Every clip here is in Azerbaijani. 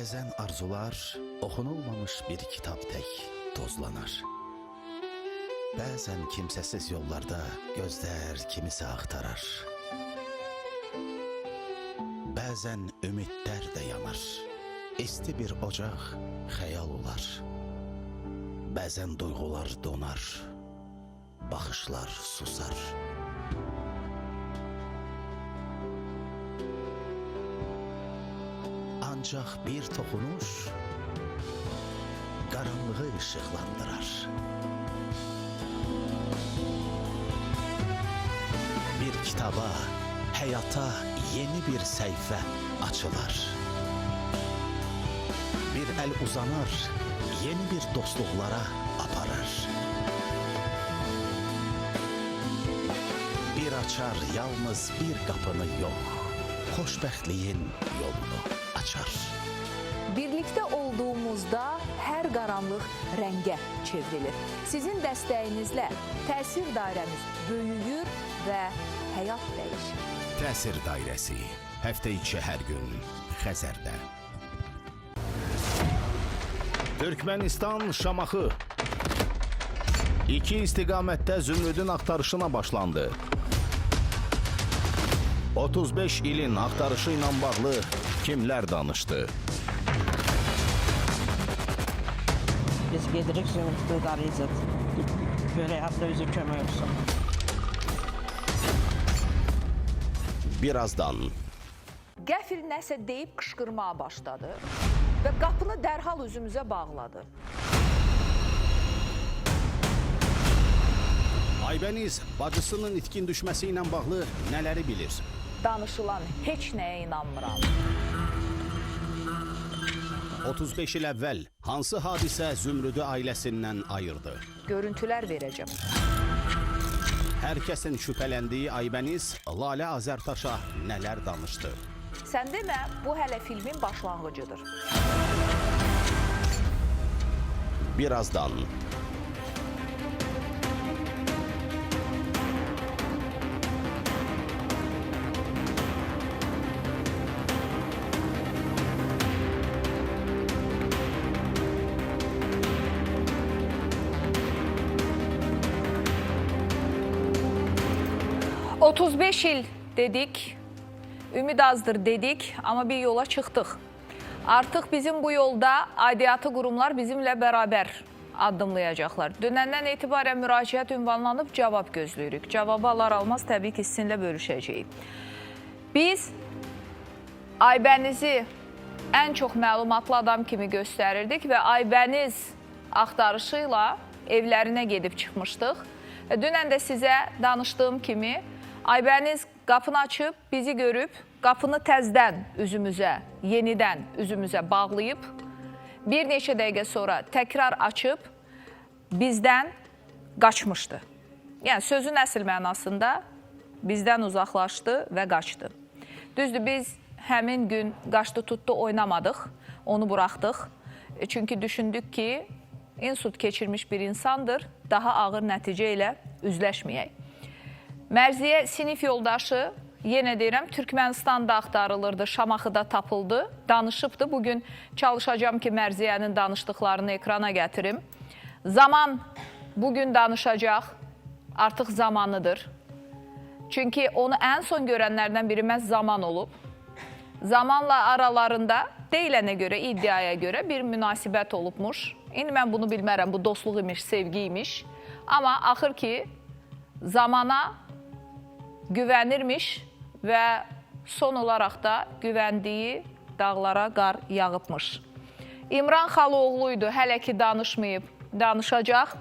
Bəzən arzular oxunulmamış bir kitab tək tozlanar. Bəzən kimsəsiz yollarda gözlər kimisə axtarar. Bəzən ümidlər də yanar. İsti bir ocaq xəyal olar. Bəzən duyğular donar. Baxışlar susar. Ancaq bir toxunuş qaranlığı işıqlandırar. Bir kitaba, həyata yeni bir səhifə açılar. Bir əl uzanar, yeni bir dostluqlara aparar. Bir açar yalnız bir qapını yox, xoşbəxtliyin yolunu açar. Birlikdə olduğumuzda hər qaranlıq rəngə çevrilir. Sizin dəstəyinizlə təsir dairəmiz böyüyür və həyat dəyişir. Təsir dairəsi həftə içi hər gün Xəzərdə. Türkmenistan Şamaxı 2 istiqamətdə Zümrüdün axtarışına başlandı. 35 ilin axtarışı ilə bağlı kimlər danışdı? Biz gedirik Zümrüdü arayacağız. Görək hətta özü kömək olsun. Birazdan Qəfil nəsə deyib qışqırmağa başladı və qapını dərhal üzümüzə bağladı. Aybəniz bacısının itkin düşməsi ilə bağlı nələri bilir? Danışılan heç nəyə inanmıram. 35 il əvvəl hansı hadisə Zümrüdü ailəsindən ayırdı? Görüntülər verəcəm. Hər kəsin şübhələndiyi Aybəniz Lalə Azərtaşa nələr danışdı? Sən demə, bu hələ filmin başlanğıcıdır. birazdan 35 il dedik, ümid azdır dedik, amma bir yola çıxdıq. Artıq bizim bu yolda aidiyyatı qurumlar bizimlə bərabər addımlayacaqlar. Dünəndən etibarən müraciət ünvanlanıb, cavab gözləyirik. Cavabı alar-almaz təbii ki, sizinlə bölüşəcəyik. Biz Aybənizi ən çox məlumatlı adam kimi göstərirdik və Aybəniz axtarışı ilə evlərinə gedib çıxmışdıq. Dünən də sizə danışdığım kimi Aybəniz qapını açıb, bizi görüb, qapını təzdən üzümüzə, yenidən üzümüzə bağlayıb, bir neçə dəqiqə sonra təkrar açıb, bizdən qaçmışdı. Yəni, sözün əsl mənasında bizdən uzaqlaşdı və qaçdı. Düzdür, biz həmin gün qaçdı tutdu oynamadıq, onu buraxdıq. Çünki düşündük ki, insult keçirmiş bir insandır, daha ağır nəticə ilə üzləşməyək. Mərziyə sinif yoldaşı, yenə deyirəm, Türkmenistan'da axtarılırdı, Şamaxıda tapıldı, danışıbdı. Bugün çalışacağım ki, Mərziyənin danışdıqlarını ekrana gətirim. Zaman bugün danışacaq, artıq zamanıdır. Çünki onu ən son görənlərdən biri məhz Zaman olub. Zamanla aralarında deyilənə görə, iddiaya görə bir münasibət olubmuş. İndi mən bunu bilmərəm, bu dostluq imiş, sevgi imiş. Amma axır ki, Zamana güvənirmiş və son olaraq da güvəndiyi dağlara qar yağıbmış. İmran Xaloğluydu, hələ ki danışmayıb, danışacaq.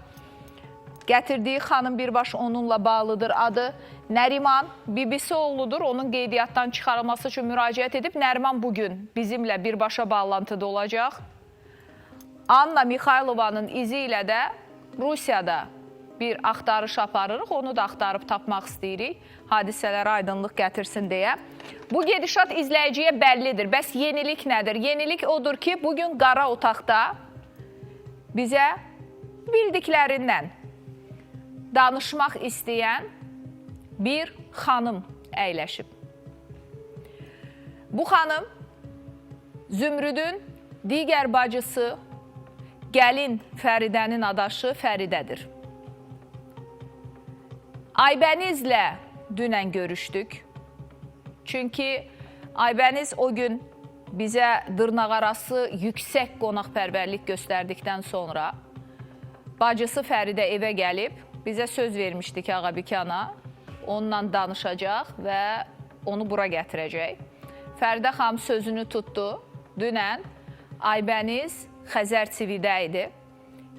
Gətirdiyi xanım birbaş onunla bağlıdır, adı Nəriman, bibisi oğludur, onun qeydiyyatdan çıxarılması üçün müraciət edib. Nəriman bugün bizimlə birbaşa bağlantıda olacaq. Anna Mixaylovanın izi ilə də Rusiyada bir axtarış aparırıq, onu da axtarıb tapmaq istəyirik, hadisələrə aydınlıq gətirsin deyə. Bu gedişat izləyiciyə bəllidir. Bəs yenilik nədir? Yenilik odur ki, bugün qara otaqda bizə bildiklərindən danışmaq istəyən bir xanım əyləşib. Bu xanım Zümrüdün digər bacısı gəlin Fəridənin adaşı Fəridədir. Aybənizlə dünən görüşdük. Çünki Aybəniz o gün bizə dırnaqarası yüksək qonaqpərvərlik göstərdikdən sonra bacısı Fəridə evə gəlib, bizə söz vermişdik Ağabikana, onunla danışacaq və onu bura gətirəcək. Fəridə xanım sözünü tutdu. Dünən Aybəniz Xəzər TV-də idi.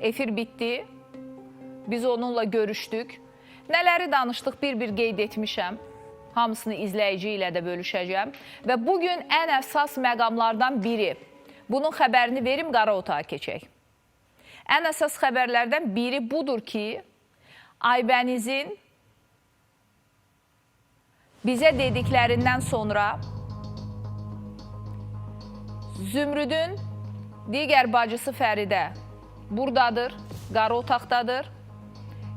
Efir bitdi. Biz onunla görüşdük. Nələri danışdıq bir-bir qeyd etmişəm. Hamısını izləyici ilə də bölüşəcəm. Və bugün ən əsas məqamlardan biri. Bunun xəbərini verim, qara otağa keçək. Ən əsas xəbərlərdən biri budur ki, Aybənizin bizə dediklərindən sonra Zümrüdün digər bacısı Fəridə buradadır, qara otaqdadır.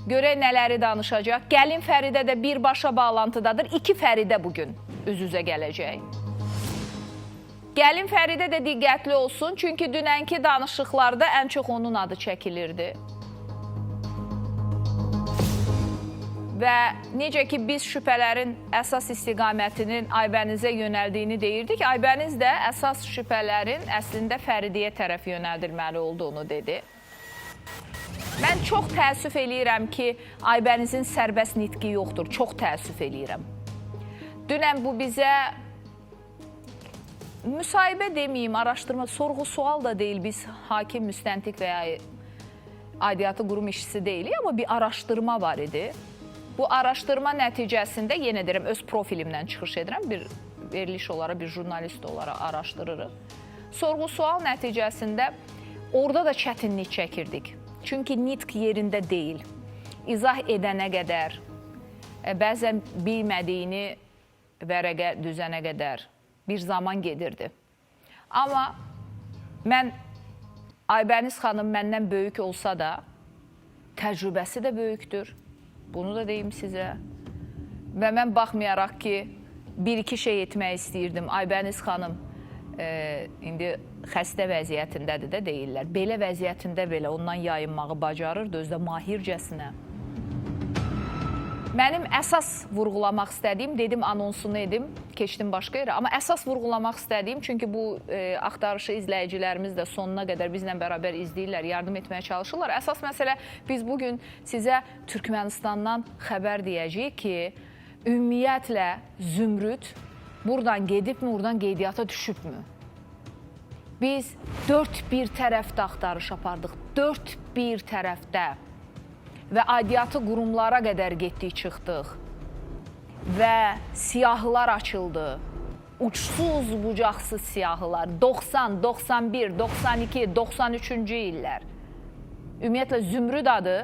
Görək nələri danışacaq. Gəlin Fəridə də birbaşa bağlantıdadır. İki Fəridə bugün üz-üzə gələcək. Gəlin Fəridə də diqqətli olsun. Çünki dünənki danışıqlarda ən çox onun adı çəkilirdi. Və necə ki biz şübhələrin əsas istiqamətinin Aybənizə yönəldiyini deyirdik, Aybəniz də əsas şübhələrin əslində Fəridəyə tərəf yönəldilməli olduğunu dedi. Mən çox təəssüf eləyirəm ki, Aybənizin sərbəst nitqi yoxdur. Çox təəssüf eləyirəm. Dünən bu bizə müsahibə deməyim, araşdırma, sorğu-sual da deyil. Biz hakim, müstəntiq və ya aidiyyatı qurum işçisi deyilik, amma bir araşdırma var idi. Bu araşdırma nəticəsində, yenə deyirəm, öz profilimdən çıxış edirəm. Bir veriliş olaraq, bir jurnalist olaraq araşdırırıq. Sorğu-sual nəticəsində orada da çətinlik çəkirdik. Çünki nitq yerində deyil. İzah edənə qədər, bəzən bilmədiyini vərəqə düzənə qədər bir zaman gedirdi. Amma mən, Aybəniz xanım məndən böyük olsa da, təcrübəsi də böyükdür. Bunu da deyim sizə. Və mən baxmayaraq ki, bir-iki şey etmək istəyirdim. Aybəniz xanım indi xəstə vəziyyətindədir də deyirlər. Belə vəziyyətində belə ondan yayınmağı bacarırdı, özdə mahircəsinə. Mənim əsas vurğulamaq istədiyim, dedim anonsunu edim, keçdim başqa yerə. Amma əsas vurğulamaq istədiyim, çünki bu axtarışı izləyicilərimiz də sonuna qədər bizlə bərabər izləyirlər, yardım etməyə çalışırlar. Əsas məsələ, biz bugün sizə Türkmənistandan xəbər deyəcəyik ki, ümumiyyətlə Zümrüd buradan gedibmi, buradan qeydiyyata düşübmü? Biz dörd bir tərəfdə axtarış apardıq. Dörd bir tərəfdə. Və aidiyyatı qurumlara qədər getdik, çıxdıq. Və siyahılar açıldı. Uçsuz, bucaqsız siyahılar. 90, 91, 92, 93-cü illər. Ümumiyyətlə, Zümrüd adı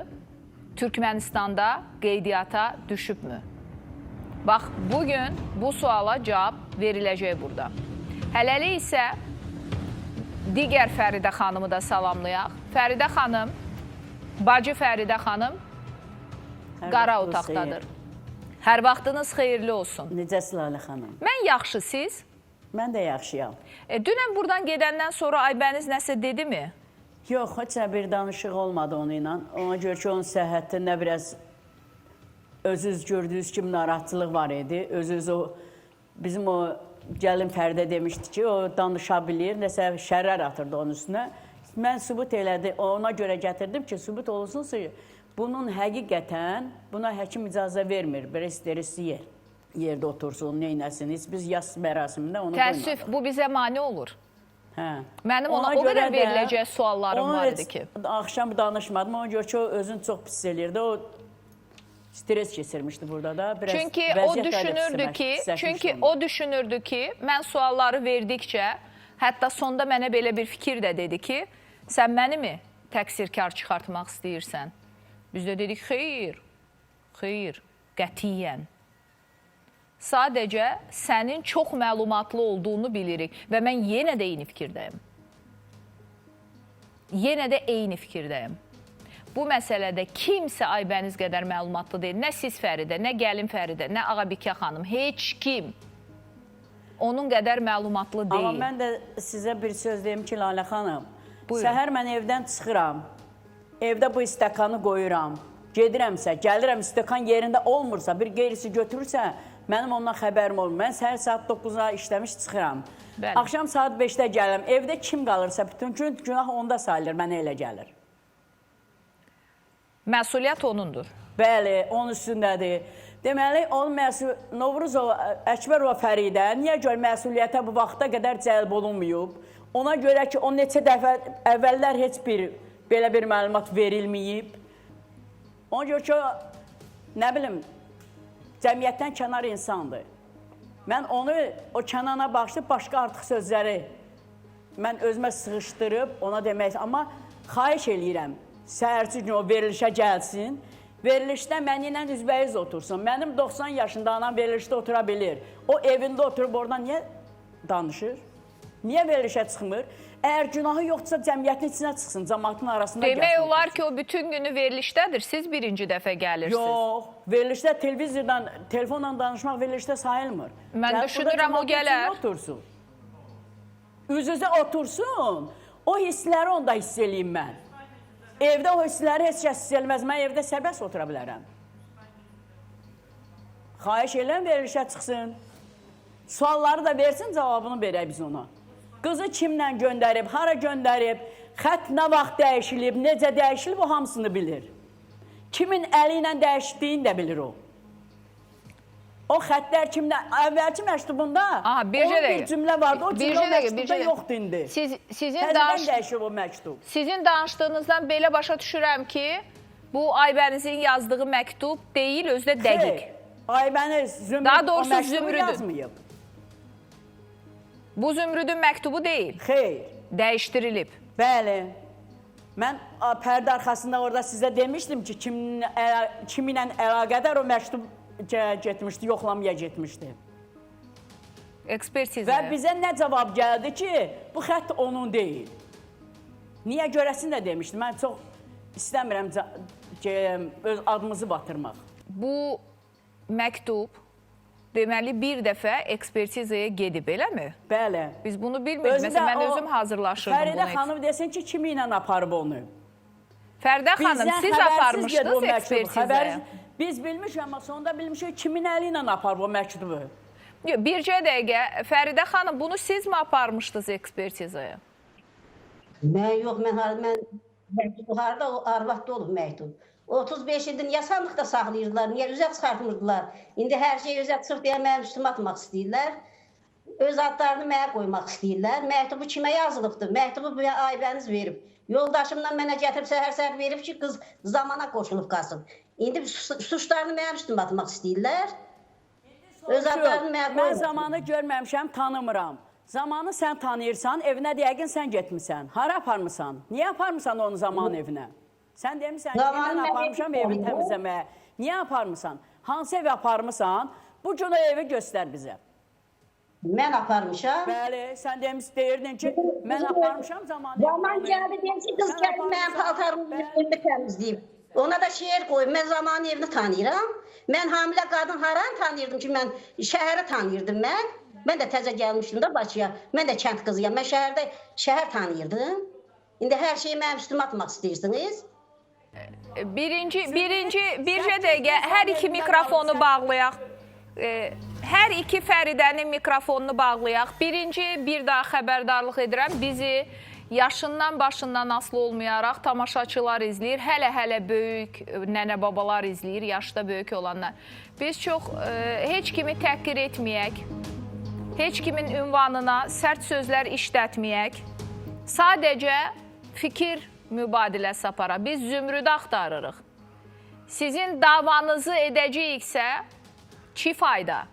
Türkmənistanda qeydiyyata düşübmü? Bax, bugün bu suala cavab veriləcək burada. Hələlik isə digər Fəridə xanımı da salamlayaq. Fəridə xanım, bacı Fəridə xanım qara otaqdadır. Hər vaxtınız xeyirli olsun. Necəsiz Lalə xanım? Mən yaxşı, siz? Mən də yaxşıyam. Dünən buradan gedəndən sonra Aybəniz nəsə dedi mi? Yox, heç bir danışıq olmadı onunla. Ona görə ki, onun səhhətində biraz özünüz gördüyünüz kimi narahatçılıq var idi. Özünüz o, bizim o gəlin Fəridə demişdi ki, o danışa bilir, nəsə şərər atırdı onun üstünə. Mən sübut elədi, ona görə gətirdim ki, sübut olsun ki, bunun həqiqətən, buna həkim icazə vermir. Bir istəyir yerdə otursun, neynəsiniz. Biz yas mərasimində onu qoymadıq. Təəssüf, bu bizə mane olur. Hə. Mənim ona o qədər veriləcək suallarım var idi ki. Akşam danışmadım, ona görə ki, o özünü çox pis eləyirdi. O stres keçirmişdi burada da. Çünki o düşünürdü ki, mən sualları verdikcə, hətta sonda mənə belə bir fikir də dedi ki, sən məni mi təqsirkar çıxartmaq istəyirsən? Biz də dedik, xeyr, qətiyyən. Sadəcə sənin çox məlumatlı olduğunu bilirik və mən yenə də eyni fikirdəyim. Bu məsələdə kimsə Aybəniz qədər məlumatlı deyil. Nə siz Fəridə, nə gəlin Fəridə, nə Ağabikə xanım, heç kim. onun qədər məlumatlı deyil. Amma mən də sizə bir söz deyim ki, Lalə xanım, Buyurun. səhər mən evdən çıxıram, evdə bu stəkanı qoyuram, gedirəmsə, gəlirəm, stəkan yerində olmursa, bir qeyrisi götürürsə, mənim ondan xəbərim olmur. Mən səhər saat 9-a işləmiş çıxıram. Bəli. Axşam saat 5-də gəlirəm. Evdə kim qalırsa, bütün gün günah onda sayılır, mənə elə gəlir. Məsuliyyət onundur. Bəli, onun üstündədir. Deməli, onun Novruzov, Əkbərova Fəridə niyə görə məsuliyyətə bu vaxta qədər cəlb olunmayıb? Ona görə ki, o neçə dəfə əvvəllər heç bir belə bir məlumat verilməyib. Ona görə ki, nə bilim, cəmiyyətdən kənar insandır. Mən onu, o kənana baxışıb başqa artıq sözləri mən özümə sığışdırıb ona demək, amma xahiş eləyirəm, səhərci gün o verilişə gəlsin, verilişdə mənə ilə üzbəyiz otursun. Mənim 90 yaşında anam verilişdə otura bilir. O evində oturub oradan niyə danışır? Niyə verilişə çıxmır? Əgər günahı yoxdursa cəmiyyətin içinə çıxsın, cəmaatın arasında gəlsin. Demək olar ki, o bütün günü verilişdədir, siz birinci dəfə gəlirsiniz. Yox, verilişdə televizordan, telefonla danışmaq verilişdə sayılmır. Mən düşünürəm o gələr. Üz-üzə otursun, o hissləri onda hiss eləyim mən. Evdə o hissləri heç kəs hiss eləməz, mən evdə sərbəst otura bilərəm. Xahiş eləm verilişə çıxsın, sualları da versin, cavabını verək biz ona. Qızı kimlə göndərib, hara göndərib, xət nə vaxt dəyişilib, necə dəyişilib, o hamısını bilir. Kimin əli ilə dəyişdiyini də bilir o. O xətlər kimdən, əvvəlki məktubunda bir cümlə vardı, o cümlə məktubda yoxdur indi. Təzədən dəyişib o məktub. Sizin danışdığınızdan belə başa düşürəm ki, bu Aybənizin yazdığı məktub deyil, özdə dəqiq. Aybəniz, Zümrüd o məktubu yazmayıb. Bu Zümrüdün məktubu deyil. Xeyr. Dəyişdirilib. Bəli. Mən pərdə arxasında orada sizə demişdim ki, kiminlə əlaqədar o məktub getmişdi, yoxlamaya getmişdi. Ekspertizə. Və bizə nə cavab gəldi ki, bu xətt onun deyil. Niyə görəsini də demişdim. Mən çox istəmirəm öz adımızı batırmaq. Bu məktub deməli bir dəfə ekspertizaya gedib, eləmi? Bəli. Biz bunu bilmirik. Məsələn, mən özüm hazırlaşırdım bunu. Fəridə xanım desin ki, kimi ilə aparıb onu? Fəridə xanım, siz aparmışdınız ekspertizaya. Biz bilmişik, amma sonunda bilmişik kimin əli ilə aparıb o məktubu. Bircə dəqiqə, Fəridə xanım, bunu siz mi aparmışdınız ekspertizaya? Mən yox, məktub harada, o arvadda olub məktub. 35 ildir niyə sandıqda saxlayırdılar, niyə üzə çıxartmırdılar? İndi hər şey üzə çıxıb deyə mənim üstümə atmaq istəyirlər. Öz adlarını mənə qoymaq istəyirlər. Məktubu kimə yazılıbdır? Məktubu Aybəniz verib. Yoldaşımla mənə gətirib səhər-səhər verib ki, qız zamana qoşulub qalsın. İndi suçlarını mənim üstümə atmaq istəyirlər. Öz adlarını mənə qoymaq. Mən zamanı görməmişəm, tanımıram. Zamanı sən tanıyırsan, evinə deyəgin sən getmirsən. Hara aparmısan? Niyə aparmısan onun zamanın evinə? Sən demirsən ki, mən aparmışam evi təmizləməyə. Niyə aparmısan? Hansı evi aparmışsan? Bu gün o evi göstər bizə. Mən aparmışam. Bəli, sən deyirdin ki, mən aparmışam zamanı. Zaman gəldi, deyim ki, qız gəldi, mənim paltarımı evimi təmizləyib. Ona da şeir qoyub, mən zamanın evini tanıyıram. Mən hamilə qadın haranı tanıyırdım ki, mən şəhəri tanıyırdım mən. Mən də təzə gəlmişdim də Bakıya. Mən də kənd qızıyam, mən şəhər tanıyırdım. İndi hər şeyi mənim üstümə atmaq istəyirsiniz. Bircə dəqiqə, hər iki mikrofonu bağlayaq. Hər iki Fəridənin mikrofonunu bağlayaq. Birinci, bir daha xəbərdarlıq edirəm. Bizi yaşından, başından asılı olmayaraq tamaşaçılar izləyir. Hələ böyük nənə-babalar izləyir, yaşda böyük olanlar. Biz çox heç kimi təhqir etməyək, heç kimin ünvanına sərt sözlər işlətməyək. Sadəcə fikir mübadiləsi aparaq. Biz Zümrüdü axtarırıq. Sizin davanızı edəcəyiksə, çi fayda.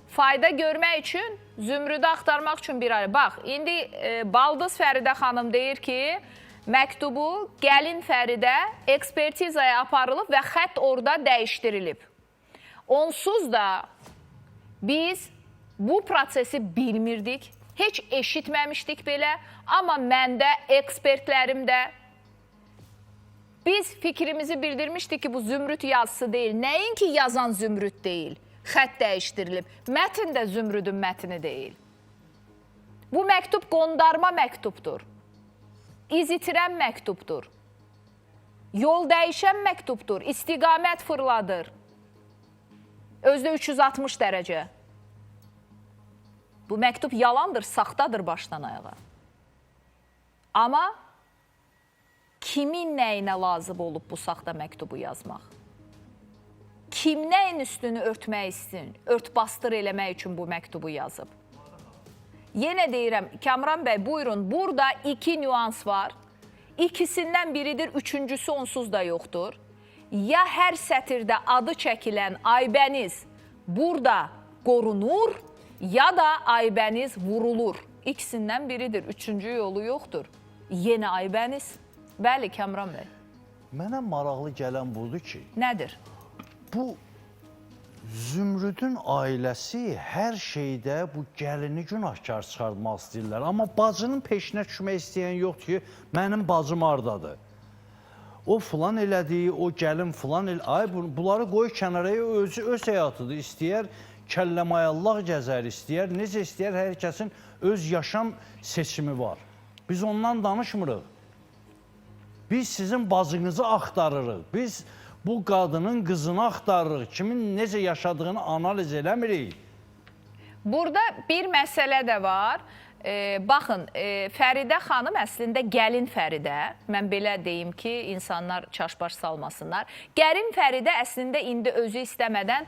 Fayda görmək üçün, Zümrüdü axtarmaq üçün bir ayrı. Bax, indi Baldız Fəridə xanım deyir ki, məktubu gəlin Fəridə ekspertizaya aparılıb və xətt orada dəyişdirilib. Onsuz da biz bu prosesi bilmirdik, heç eşitməmişdik belə, amma məndə, ekspertlərimdə biz fikrimizi bildirmişdik ki, bu Zümrüd yazısı deyil. Nəinki yazan Zümrüd deyil. xətt dəyişdirilib. Mətn də Zümrüdün mətni deyil. Bu məktub qondarma məktubdur. İz itirən məktubdur. Yol dəyişən məktubdur. İstiqamət fırladır. Özdə 360 dərəcə. Bu məktub yalandır, saxtadır başdan ayağa. Amma kimin nəyinə lazım olub bu saxta məktubu yazmaq? Kim nəyin üstünü örtmək istəyir, ört-bastır eləmək üçün bu məktubu yazıb? Yenə deyirəm, Kamran bəy, buyurun, burada 2 nüans var. İkisindən biridir, üçüncüsü onsuz da yoxdur. Ya hər sətirdə adı çəkilən Aybəniz burada qorunur, ya da Aybəniz vurulur. İkisindən biridir, üçüncü yolu yoxdur. Yenə Aybəniz. Bəli, Kamran bəy. Mənə maraqlı gələn budur ki, Nədir? bu Zümrüdün ailəsi hər şeydə bu gəlini günahkar çıxartmaq istəyirlər. Amma bacının peşinə düşmək istəyən yoxdur ki, mənim bacım hardadır. O filan elədi, o gəlin filan elədi. Ay, bunları qoy kənaraya, öz həyatıdır. İstəyər kəlləmayallaq gəzər, istəyər, necə istəyər, hər kəsin öz yaşam seçimi var. Biz ondan danışmırıq. Biz sizin bacınızı axtarırıq. Biz bu qadının qızını axtarırıq. Kimin necə yaşadığını analiz eləmirik. Burada bir məsələ də var. Baxın, Fəridə xanım əslində gəlin Fəridə. Mən belə deyim ki, insanlar çaşbaş salmasınlar. Gəlin Fəridə əslində indi özü istəmədən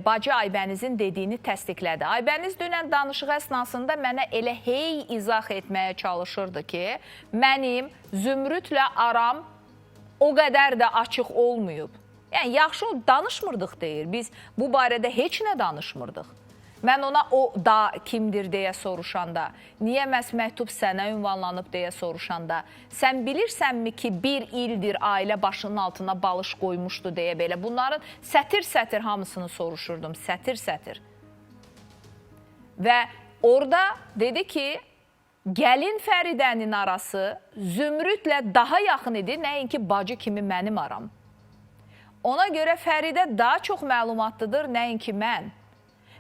bacı Aybənizin dediyini təsdiqlədi. Aybəniz dünən danışıq əsnasında mənə elə hey izah etməyə çalışırdı ki, mənim Zümrüdlə aram o qədər də açıq olmayıb. Yəni, yaxşı danışmırdıq deyir. Biz bu barədə heç nə danışmırdıq. Mən ona o da kimdir deyə soruşanda, niyə məhz məktub sənə ünvanlanıb deyə soruşanda, sən bilirsənmi ki, 1 ildir ailə başının altına balış qoymuşdu deyə belə. Bunların sətir-sətir hamısını soruşurdum, sətir-sətir. Və orada dedi ki, gəlin Fəridənin arası Zümrüdlə daha yaxın idi, nəinki bacı kimi mənim aram. Ona görə Fəridə daha çox məlumatlıdır, nəinki mən.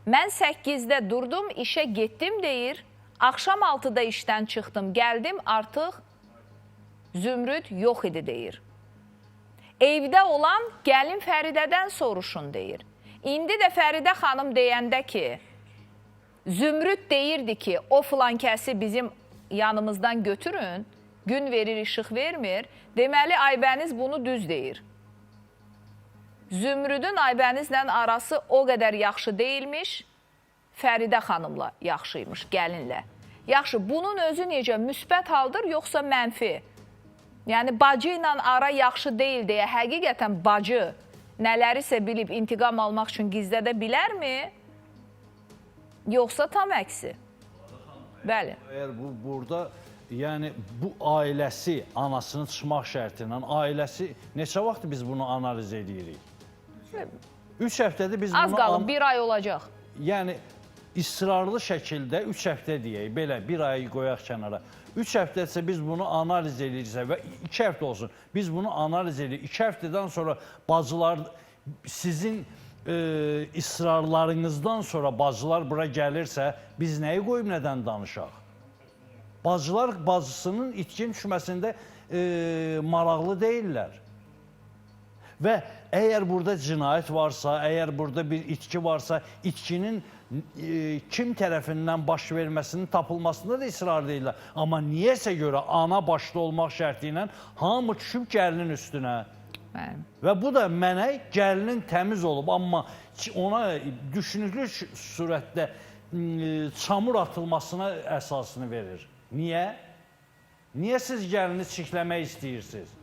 Mən 8-də durdum, işə getdim deyir, axşam 6-da işdən çıxdım, gəldim, artıq Zümrüd yox idi deyir. Evdə olan gəlin Fəridədən soruşun deyir. İndi də Fəridə xanım deyəndə ki, Zümrüd deyirdi ki, o filan kəsi bizim yanımızdan götürün, gün verir, işıq vermir, deməli Aybəniz bunu düz deyir. Zümrüdün Aybənizlə arası o qədər yaxşı deyilmiş, Fəridə xanımla yaxşıymış, gəlinlə. Yaxşı, bunun özü necə müsbət haldır, yoxsa mənfi? Yəni, bacı ilə ara yaxşı deyil deyə həqiqətən bacı nələrisə bilib intiqam almaq üçün gizlədə bilərmi? Yoxsa tam əksi? Bəli. Əgər burada, yəni bu ailəsi, anasını çıxmaq şərti ilə, ailəsi, neçə vaxt biz bunu analiz edirik? 3 həftədə biz bunu... Az qalıb, 1 ay olacaq. Yəni, israrlı şəkildə 3 həftə deyək, belə 1 ayı qoyaq kənara. 3 həftəsə biz bunu analiz ediriksə və 2 həftə olsun, biz bunu analiz edirik. 2 həftədən sonra bacılar, sizin israrlarınızdan sonra bacılar bura gəlirsə, biz nəyi qoyub nədən danışaq? Bacılar bacısının itkin düşməsində maraqlı deyirlər. Və əgər burada cinayət varsa, əgər burada bir itki varsa, itkinin kim tərəfindən baş verməsinin tapılmasında da israr deyirlər. Amma niyəsə görə ana başda olmaq şərti ilə hamı düşüb gəlinin üstünə. Və bu da mənə gəlinin təmiz olub, amma ona düşünüklü surətdə çamur atılmasına əsasını verir. Niyə? Niyə siz gəlini çirkləmək istəyirsiniz?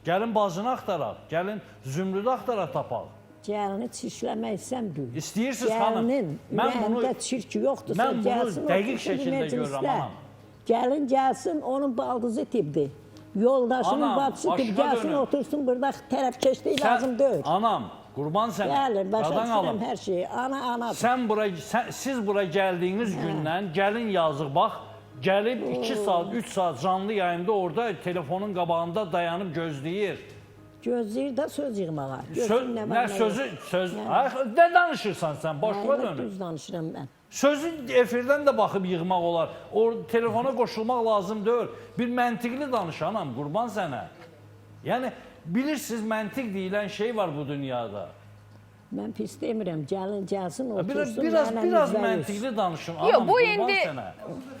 Gəlin bacını axtaraq, gəlin Zümrüdü axtaraq tapaq. Gəlini çirkləmək istəmdir. İstəyirsiniz xanım. Gəlinin ürəyində çirk yoxdursa, mən bunu dəqiq şəkildə görürəm, anam. Gəlin gəlsin, onun baldızı tipdir. Yoldaşının bacısı tip gəlsin, otursun burada tərəfkeşlik lazım deyil. Anam, qurban sənə. Bəli, başa düşürəm hər şeyi. Ana, anadır. Siz bura gəldiyiniz gündən gəlin yazıq, bax, gəlib 2 saat, 3 saat canlı yayında orada telefonun qabağında dayanıb gözləyir. Gözləyir də söz yığmağa. Nə söz, nə danışırsan sən? Başqa dönür. Düz danışıram mən. Sözü efirdən də baxıb yığmaq olar. O telefona qoşulmaq lazım deyil. Bir məntiqli danışanam, qurban sənə. Yəni, bilirsiniz, məntiq deyilən şey var bu dünyada. Mən pis demirəm, gəlsin, otursun. Biraz məntiqli danışın. Yox,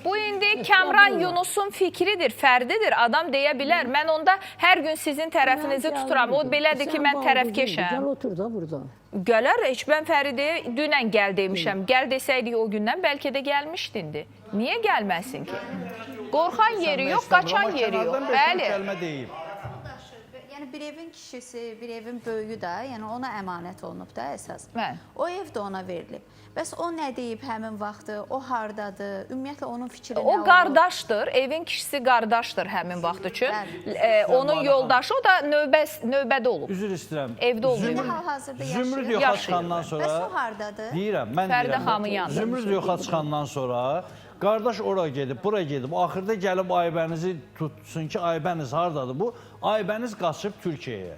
bu indi Kəmran Yunusun fikridir, fərdidir. Adam deyə bilər, mən onda hər gün sizin tərəfinizi tuturam. O belədir ki, mən tərəfkeşəm. Gəl otur da burada. Gələr, heç mən Fəridə dünən gəl demişəm. Gəl desəydik o gündən bəlkə də gəlmişdindi. Niyə gəlməsin ki? Qorxan yeri yox, qaçan yeri yox. Bəli. Yəni bir evin kişisi, bir evin böyüyü də, yəni ona əmanət olunub da əsas. O ev də ona verilib. Bəs o nə deyib həmin vaxtı, o hardadır, ümumiyyətlə onun fikri nə olur? O qardaşdır, evin kişisi qardaşdır həmin vaxt üçün. Onun yoldaşı, o da növbədə olub. Üzr istəyirəm. Evdə olub. Zümrüd yoxa çıxandan sonra... Bəs o hardadır? Deyirəm, mən deyirəm. Zümrüd yoxa çıxandan sonra... Qardaş oraya gedib, buraya gedib, axırda gəlib Aybənizi tutsun ki, Aybəniz haradadır bu? Aybəniz qaçıb Türkiyəyə.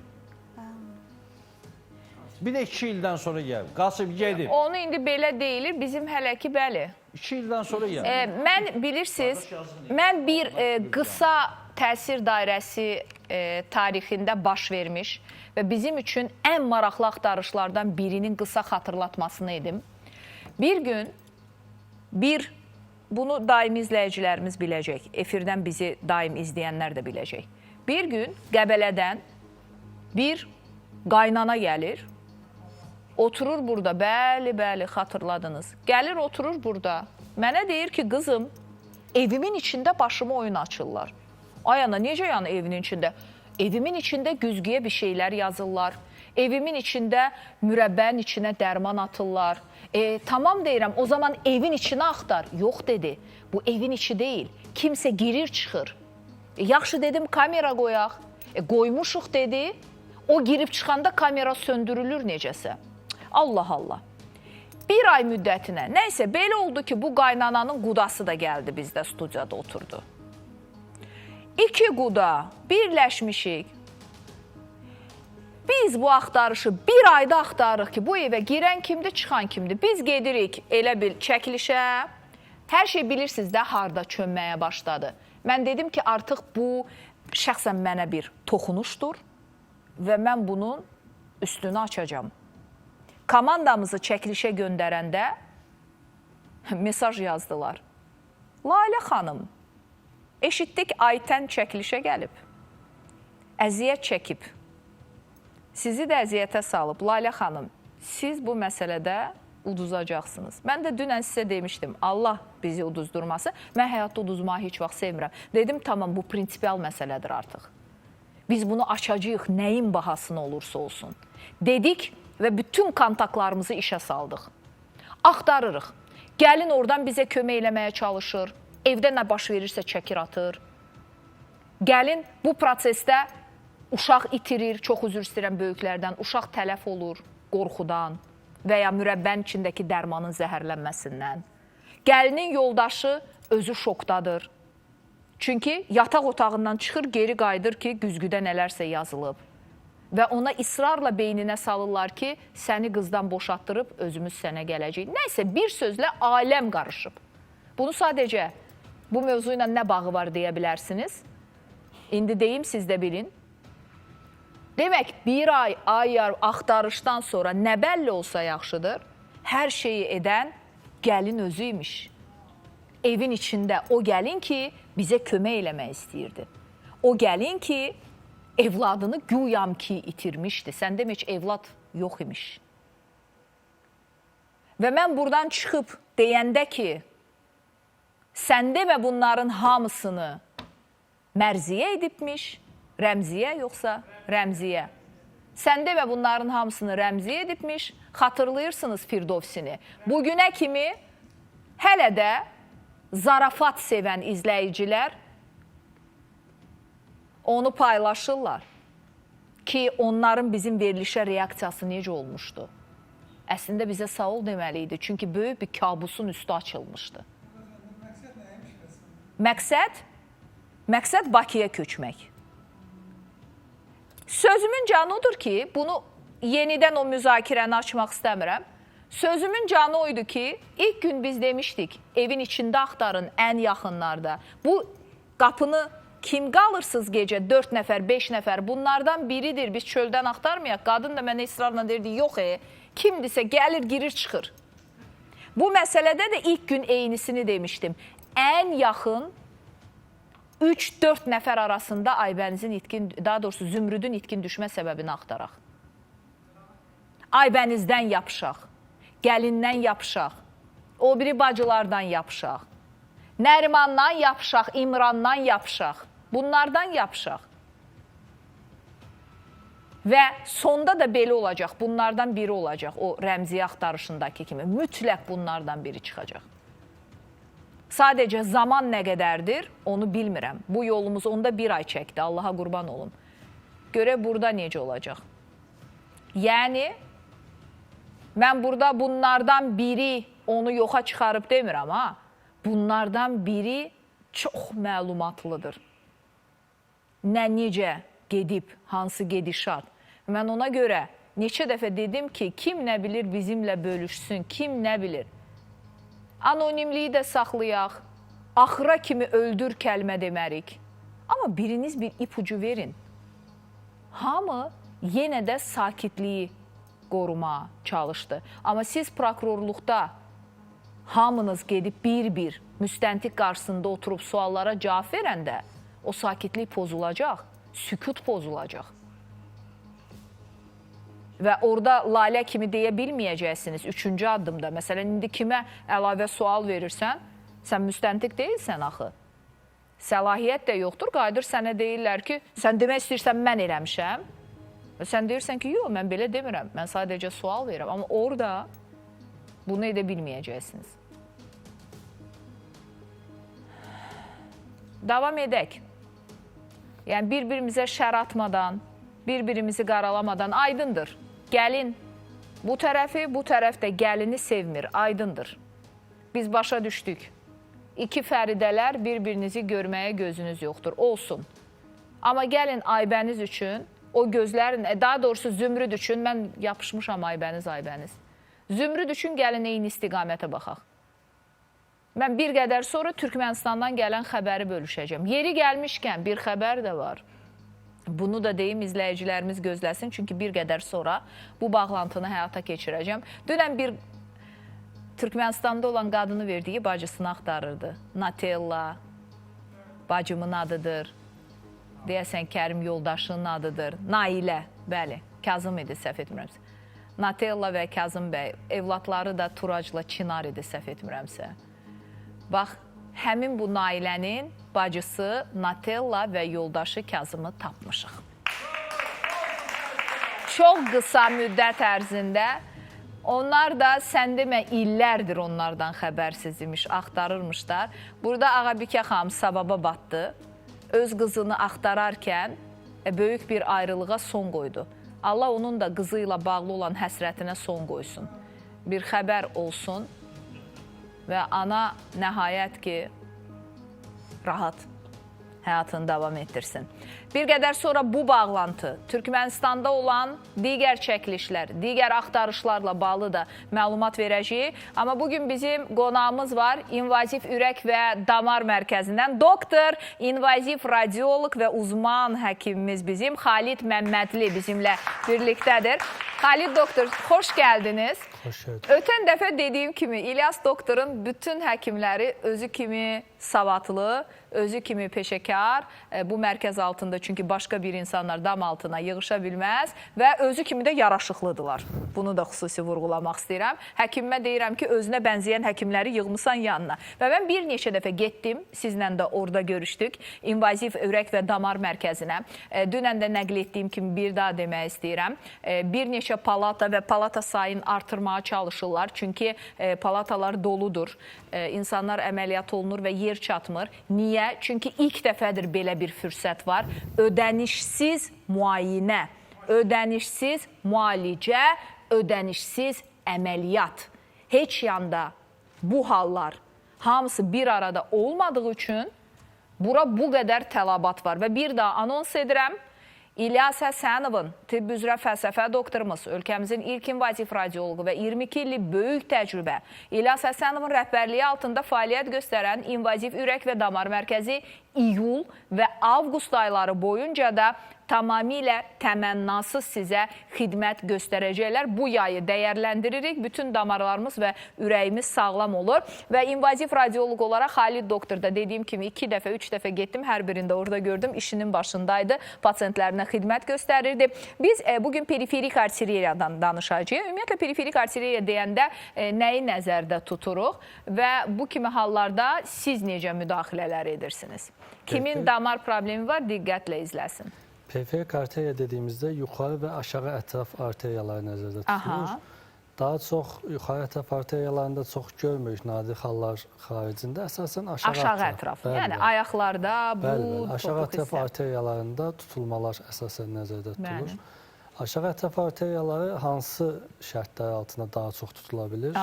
Bir də 2 ildən sonra gəlib, qaçıb gedib. Onu indi belə deyilir, bizim hələ ki, bəli. 2 ildən sonra gəlib. Mən bilirsiniz, mən bir qısa təsir dairəsi tarixində baş vermiş və bizim üçün ən maraqlı axtarışlardan birinin qısa xatırlatmasını edim. Bir gün, bunu daim izləyicilərimiz biləcək, efirdən bizi daim izləyənlər də biləcək. Bir gün Qəbələdən bir qaynana gəlir, oturur burada, bəli, xatırladınız. Gəlir, oturur burada, mənə deyir ki, qızım, evimin içində başıma oyun açırlar. Ay ana, necə yəni evinin içində? Evimin içində güzgüyə bir şeylər yazırlar. Evimin içində mürəbbənin içinə dərman atırlar. Tamam deyirəm, o zaman evin içini axtar. Yox dedi, bu evin içi deyil. Kimsə girir, çıxır. Yaxşı dedim, kamera qoyaq. Qoymuşuq dedi, o girib çıxanda kamera söndürülür necəsə. Allah Allah. Bir ay müddətinə, nəysə belə oldu ki, bu qaynananın qudası da gəldi bizdə studiyada oturdu. 2 quda birləşmişik. Biz bu axtarışı bir ayda axtarırıq ki, bu evə girən kimdir, çıxan kimdir. Biz gedirik elə bil çəkilişə. Hər şey bilirsiniz də harda çönməyə başladı. Mən dedim ki, artıq bu şəxsən mənə bir toxunuşdur və mən bunun üstünü açacağım. Komandamızı çəkilişə göndərəndə mesaj yazdılar. Lalə xanım, eşitdik Aytən çəkilişə gəlib, əziyyət çəkib. Sizi də əziyyətə salıb. Lalə xanım, siz bu məsələdə uduzacaqsınız. Mən də dünən sizə demişdim, Allah bizi uduzdurması. Mən həyatda uduzmağı heç vaxt sevmirəm. Dedim, tamam, bu prinsipial məsələdir artıq. Biz bunu açacağıq, nəyin bahasına olursa olsun. Dedik və bütün kontaktlarımızı işə saldıq. Axtarırıq. Gəlin oradan bizə kömək eləməyə çalışır. Evdə nə baş verirsə çəkir atır. Gəlin bu prosesdə uşaq itirir, çox üzr istəyirəm böyüklərdən, uşaq tələf olur qorxudan və ya mürəbbənin içindəki dərmanın zəhərlənməsindən. Gəlinin yoldaşı özü şokdadır. Çünki yataq otağından çıxır, geri qayıdır ki, güzgüdə nələrsə yazılıb. Və ona israrla beyninə salırlar ki, səni qızdan boşatdırıb, özümüz sənə gələcək. Nəysə, bir sözlə aləm qarışıb. Bunu sadəcə bu mövzu ilə nə bağı var deyə bilərsiniz. İndi deyim, siz də bilin. Demək, bir ay axtarışdan sonra nə bəlli olsa yaxşıdır, hər şeyi edən gəlin özü imiş. Evin içində o gəlin ki, bizə kömək eləmək istəyirdi. O gəlin ki, evladını güyam ki itirmişdi. Sən demə heç evlad yox imiş. Və mən buradan çıxıb deyəndə ki, sən demə bunların hamısını Mərziyə edibmiş, Rəmziyə yoxsa Rəmziyə. Sən demə bunların hamısını Rəmziyə edibmiş, xatırlayırsınız Firdovsini. Bugünə kimi hələ də zarafat sevən izləyicilər onu paylaşırlar ki, onların bizim verilişə reaksiyası necə olmuşdu. Əslində bizə sağ ol deməli idi, çünki böyük bir kabusun üstü açılmışdı. Məqsəd Bakıya köçmək. Sözümün canı odur ki, bunu yenidən o müzakirəni açmaq istəmirəm. Sözümün canı oydu ki, ilk gün biz demişdik, evin içində axtarın, ən yaxınlarda. Bu qapını kim qalırsınız gecə? 4 nəfər, 5 nəfər, bunlardan biridir. Biz çöldən axtarmayaq. Qadın da mənə israrla deyirdi, yox kimdirsə gəlir, girir, çıxır. Bu məsələdə də ilk gün eynisini demişdim. Ən yaxın 3-4 nəfər arasında Aybənizin itkin, daha doğrusu Zümrüdün itkin düşmə səbəbini axtaraq. Aybənizdən yapışaq, gəlindən yapışaq, o biri bacılardan yapışaq, Nərimandan yapışaq, İmrandan yapışaq, bunlardan yapışaq. Və sonda da belə olacaq, bunlardan biri olacaq, o Rəmziyə axtarışındakı kimi. Mütləq bunlardan biri çıxacaq. Sadəcə zaman nə qədərdir, onu bilmirəm. Bu yolumuz onda bir ay çəkdi, Allaha qurban olum. Görək burada necə olacaq. Yəni, mən burada bunlardan biri onu yoxa çıxarıb demirəm, ha? Bunlardan biri çox məlumatlıdır. Nə necə gedib, hansı gedişat. Mən ona görə neçə dəfə dedim ki, kim nə bilir bizimlə bölüşsün, kim nə bilir. Anonimliyi də saxlayaq, axıra kimi öldür kəlmə demərik. Amma biriniz bir ipucu verin. Hamı yenə də sakitliyi qorumaya çalışdı. Amma siz prokurorluqda hamınız gedib bir-bir müstəntiq qarşısında oturub suallara cavab verəndə o sakitlik pozulacaq, sükut pozulacaq. Və orada lalə kimi deyə bilməyəcəksiniz 3-cü addımda. Məsələn, indi kimə əlavə sual verirsən, sən müstəntiq deyilsən axı. Səlahiyyət də yoxdur, qayıdır sənə deyirlər ki, sən demək istəyirsən mən eləmişəm. Sən deyirsən ki, yox, mən belə demirəm, mən sadəcə sual verirəm. Amma orada bunu edə bilməyəcəksiniz. Davam edək. Yəni, bir-birimizə şər atmadan, bir-birimizi qaralamadan aydındır. Gəlin bu tərəfi, bu tərəf də gəlini sevmir, aydındır. Biz başa düşdük. İki fəridələr bir-birinizi görməyə gözünüz yoxdur, olsun. Amma gəlin Aybəniz üçün, o gözlərin, daha doğrusu Zümrüd üçün, mən yapışmışam Aybəniz. Zümrüd üçün gəlin eyni istiqamətə baxaq. Mən bir qədər sonra Türkmenistandan gələn xəbəri bölüşəcəm. Yeri gəlmişkən bir xəbər də var. Bunu da deyim, izləyicilərimiz gözləsin, çünki bir qədər sonra bu bağlantını həyata keçirəcəm. Dünən bir Türkmenistanda olan qadını verdiyi bacısını axtarırdı. Natella, bacımın adıdır. Deyəsən Kərim yoldaşının adıdır. Nailə, bəli, Kazım idi, səhv etmirəmsə. Natella və Kazım bəy, evlatları da Turacla Çinar idi, səhv etmirəmsə. Bax, həmin bu Nailənin bacısı Natella və yoldaşı Kazımı tapmışıq. Çox qısa müddət ərzində onlar da sən demə illərdir onlardan xəbərsiz imiş, axtarırmışlar. Burada Ağabikə xanım savaba batdı. Öz qızını axtararkən böyük bir ayrılığa son qoydu. Allah onun da qızı ilə bağlı olan həsrətinə son qoysun. Bir xəbər olsun və ana nəhayət ki, rahat həyatını davam etdirsin. Bir qədər sonra bu bağlantı Türkmenistanda olan digər çəkilişlər, digər axtarışlarla bağlı da məlumat verəcəyik. Amma bugün bizim qonağımız var İnvaziv Ürək və Damar Mərkəzindən doktor, invaziv radioloq və uzman həkimimiz bizim Xalid Məmmədli bizimlə birlikdədir. Xalid doktor, xoş gəldiniz. Xoş gəldiniz. Ötən dəfə dediyim kimi İlyas doktorun bütün həkimləri özü kimi savadlı, özü kimi peşəkar, bu mərkəz altında çünki başqa bir insanlar dam altına yığışa bilməz və özü kimi də yaraşıqlıdırlar. Bunu da xüsusi vurğulamaq istəyirəm. Həkimimə deyirəm ki, özünə bənzəyən həkimləri yığmısan yanına. Və mən bir neçə dəfə getdim, sizlə də orada görüşdük, İnvaziv Ürək və Damar Mərkəzinə. Dünən də nəql etdiyim kimi bir daha demək istəyirəm. Bir neçə palata və palata sayını artırmağa çalışırlar. Çünki palatalar doludur. İnsanlar əməliyyat olunur və yer çatmır. Niyə? Çünki ilk dəfədir belə bir fürsət var. Ödənişsiz müayinə, ödənişsiz müalicə, ödənişsiz əməliyyat. Heç yanda bu hallar hamısı bir arada olmadığı üçün bura bu qədər tələbat var. Və bir daha anons edirəm, İlyas Həsənovun tibb üzrə fəlsəfə doktorumuz, ölkəmizin ilk invaziv radiologu və 22 illik böyük təcrübə İlyas Həsənovun rəhbərliyi altında fəaliyyət göstərən invaziv ürək və damar mərkəzi iyul və avqust ayları boyunca da tamamilə təmənnasız sizə xidmət göstərəcəklər. Bu yayı dəyərləndiririk. Bütün damarlarımız və ürəyimiz sağlam olur. Və invaziv radioloq olaraq Xalid doktor da dediyim kimi 2 dəfə, 3 dəfə getdim. Hər birində orada gördüm. İşinin başındaydı. Pasiyentlərinə xidmət göstərirdi. Biz bugün periferik arteriyadan danışacağıq. Ümumiyyətlə, periferik arteriya deyəndə nəyi nəzərdə tuturuq və bu kimi hallarda siz necə müdaxilələr edirsiniz? Kimin damar problemi var, diqqətlə izləsin. Periferik arteriya dediyimizdə yuxarı və aşağı ətraf arteriyaları nəzərdə tutulur. Daha çox yuxarı ətraf arteriyalarında çox görmürük nadir hallar xaricində. Əsasən aşağı ətraf. Yəni ayaqlarda, bu aşağı ətraf arteriyalarında tutulmalar əsasən nəzərdə tutulur. Aşağı ətraf arteriyaları hansı şərtlər altında daha çox tutula bilir?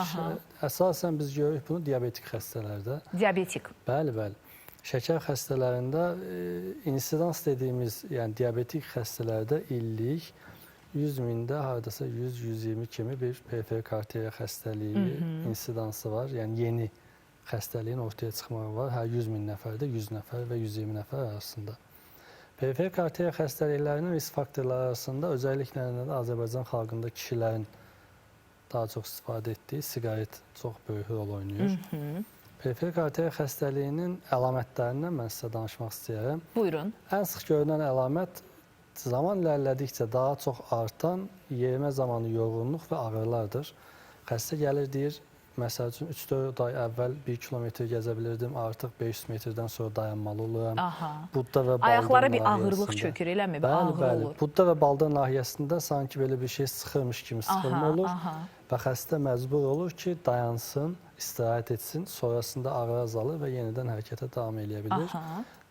Əsasən biz görürük bunu diabetik xəstələrdə. Diabetik. Bəli. Şəkər xəstələrində insidans dediyimiz, yəni diabetik xəstələrdə illik 100 mində hardasa 100-120 kimi bir periferik arteriya xəstəliyi insidansı var. Yəni yeni xəstəliyin ortaya çıxmağı var. Hər 100 min nəfərdə 100 nəfər və 120 nəfər arasında. Periferik arteriya xəstəliklərinin risk faktorları arasında özəlliklə Azərbaycan xalqında kişilərin daha çox istifadə etdiyi siqaret çox böyük rol oynayır. Periferik arteriya xəstəliyinin əlamətlərindən mən sizə danışmaq istəyirəm. Buyurun. Ən sıx görünən əlamət zaman ilərlədikcə daha çox artan yerimə zamanı yorğunluq və ağrılardır. Xəstə gəlir, deyir, məsəl üçün 3-4 ay əvvəl 1 kilometr gəzə bilirdim, artıq 500 metrdən sonra dayanmalı oluram. Budda və baldır ayaqlara bir ağırlıq çökür, eləmi? Bəli. Budda və baldır nahiyəsində sanki belə bir şey sıxırmış kimi sıxılma olur və xəstə məcbur olur ki, dayansın, istirahət etsin, sonrasında ağrı azalır və yenidən hərəkətə davam edə bilir.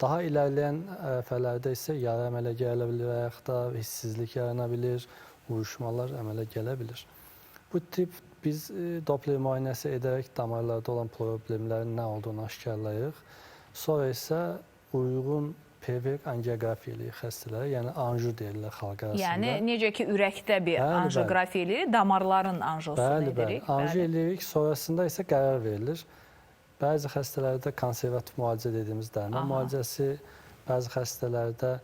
Daha ilərləyən ərəfələrdə isə yara əmələ gələ bilir, ayaqda hissizlik yarana bilir, uyuşmalar əmələ gələ bilir. Bu tip biz Doppler müayinəsi edərək damarlarda olan problemlərin nə olduğunu aşkarlayırıq. Sonra isə uyğun periferik angiografiya eləyir xəstələrə, yəni anju deyirlər xalq arasında. Yəni necə ki ürəkdə bir angiografiya eləyir, damarların anjosunu edirik. Anju eləyirik, sonrasında isə qərar verilir. Bəzi xəstələrdə konservativ müalicə dediyimiz dərman müalicəsi, bəzi xəstələrdə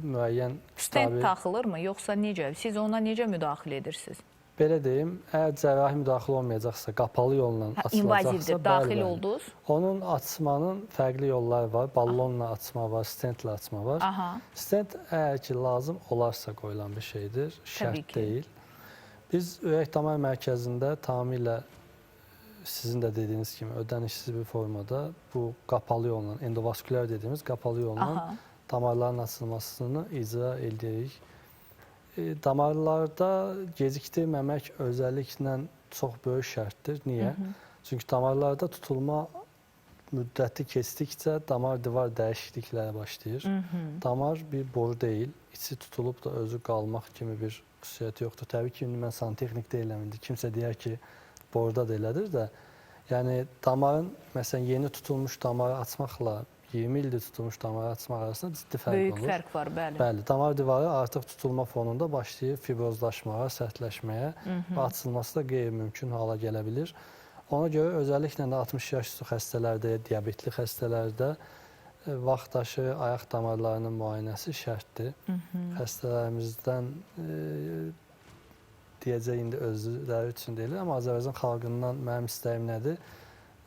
müəyyən stent taxılırmı, yoxsa necə? Siz ona necə müdaxilə edirsiniz? Belə deyim, əgər cərrahi müdaxilə olmayacaqsa, qapalı yolla açılacaqsa, invazivdir, daxil oldunuz. Onun açmanın fərqli yolları var. Ballonla açma var, stentlə açma var. Stent əgər ki, lazım olarsa qoyulan bir şeydir, şərt deyil. Biz ürək damar mərkəzində tamamilə sizin də dediyiniz kimi ödənişsiz bir formada bu qapalı yolla, endovaskülər dediyimiz qapalı yolla damarların açılmasını icra edirik. Damarlarda gecikdirməmək özəlliklə çox böyük şərtdir. Niyə? Çünki damarlarda tutulma müddəti keçdikcə damar divar dəyişiklikləri başlayır. Damar bir boru deyil, içi tutulub da özü qalmaq kimi bir xüsusiyyəti yoxdur. Təbii ki, mən santexnik deyiləm indi. Kimsə deyər ki, boruda da elədir də. Yəni, damarın, məsələn, yeni tutulmuş damarı açmaqla 20 ildir tutulmuş damarı açmaq arasında ciddi fərq olur. Böyük fərq var, bəli. Bəli, damar divarı artıq tutulma fonunda başlayır fibrozlaşmağa, sərtləşməyə və açılması da qeyri-mümkün hala gələ bilir. Ona görə özəlliklə də 60 yaş üstü xəstələrdə, diabetli xəstələrdə vaxtaşı ayaq damarlarının müayinəsi şərtdir. Xəstələrimizdən deyəcək indi özləri üçün deyilir, amma Azərbaycan xalqından mənim istəyim nədir?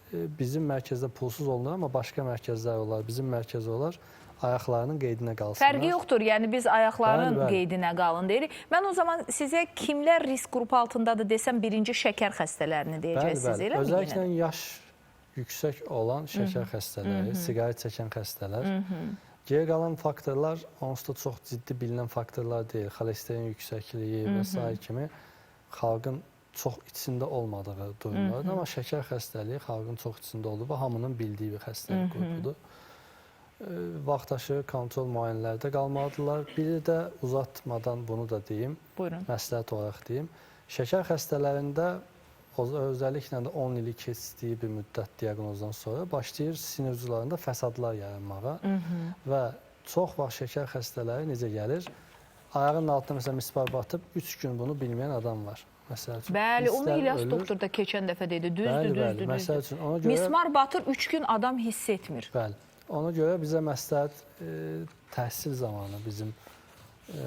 Bizim mərkəzdə pulsuz olunur, amma başqa mərkəzlər olar. Bizim mərkəz olar, ayaqlarının qeydinə qalsınlar. Fərqi yoxdur, yəni biz ayaqların qeydinə qalın deyirik. Mən o zaman sizə kimlər risk qrupu altındadır desəm, birinci şəkər xəstələrini deyəcəksiniz, elə mi? Özəlliklə yaş yüksək olan şəkər xəstələri, siqaret çəkən xəstələr. Geri qalan faktorlar onsuz da çox ciddi bilinən faktorlar deyil. Xolesterin yüksəkliyi və s. kimi xalqın çox içində olmadığı durumlardır. Amma şəkər xəstəliyi xalqın çox içində olduğu və hamının bildiyi bir xəstəlik qrupudur. Vaxtaşı kontrol müayinələrdə qalmalıdırlar. Biri də uzatmadan bunu da deyim, məsləhət olaraq deyim. Şəkər xəstələrində özəlliklə də 10 ili keçdiyi bir müddət diaqnozdan sonra başlayır sinir uclarında fəsadlar yaranmağa və çox vaxt şəkər xəstələri necə gəlir? Ayağının altına məsələn mispar batıb 3 gün bunu bilməyən adam var. Məsəl üçün. Bəli, onu İlyas doktor da keçən dəfə dedi. Düzdür. Məsəl üçün ona görə mismar batır 3 gün adam hiss etmir. Bəli. Ona görə bizə məsləhət təhsil zamanı bizim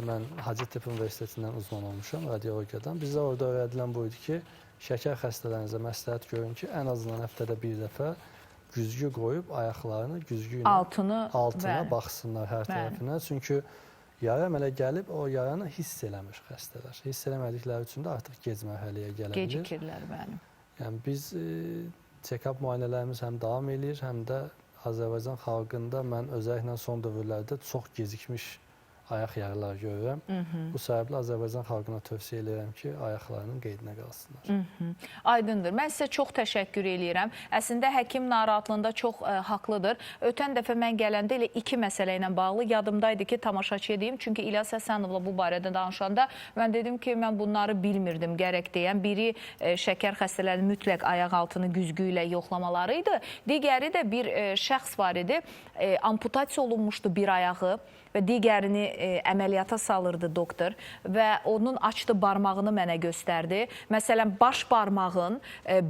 mən Hacettepe Universitetindən uzman olmuşam radiologiyadan. Bizə orada öyrədilən bu idi ki, şəkər xəstələrinizə məsləhət görün ki, ən azından həftədə bir dəfə güzgü qoyub ayaqlarını güzgü ilə altına baxsınlar hər tərəfinə. Çünki yara əmələ gəlib, o yaranı hiss eləmir xəstələr. Hiss eləmədikləri üçün də artıq gec mərhələyə gələ bilir. Gecikirlər mənim. Yəni biz check-up müayinələrimiz həm davam edir, həm də Azərbaycan xalqında mən özəlliklə son dövrlərdə çox gecikmiş ayaq yaraları görürəm. Bu səbəblə Azərbaycan xalqına tövsiyə edirəm ki, ayaqlarının qeydinə qalsınlar. Aydındır. Mən sizə çox təşəkkür edirəm. Əslində, həkim narahatlığında çox haqlıdır. Ötən dəfə mən gələndə elə 2 məsələ ilə bağlı yadımdaydı ki, tamaşaçıya deyim. Çünki İlyas Həsənovla bu barədə danışanda mən dedim ki, mən bunları bilmirdim gərək deyən. Biri şəkər xəstələrinin mütləq ayaq altını güzgü ilə yoxlamaları idi. Digəri də bir şəxs var idi. Amputasiya olunmuşdu bir ayağı və digərini əməliyyata salırdı doktor və onun açdı barmağını mənə göstərdi. Məsələn, baş barmağın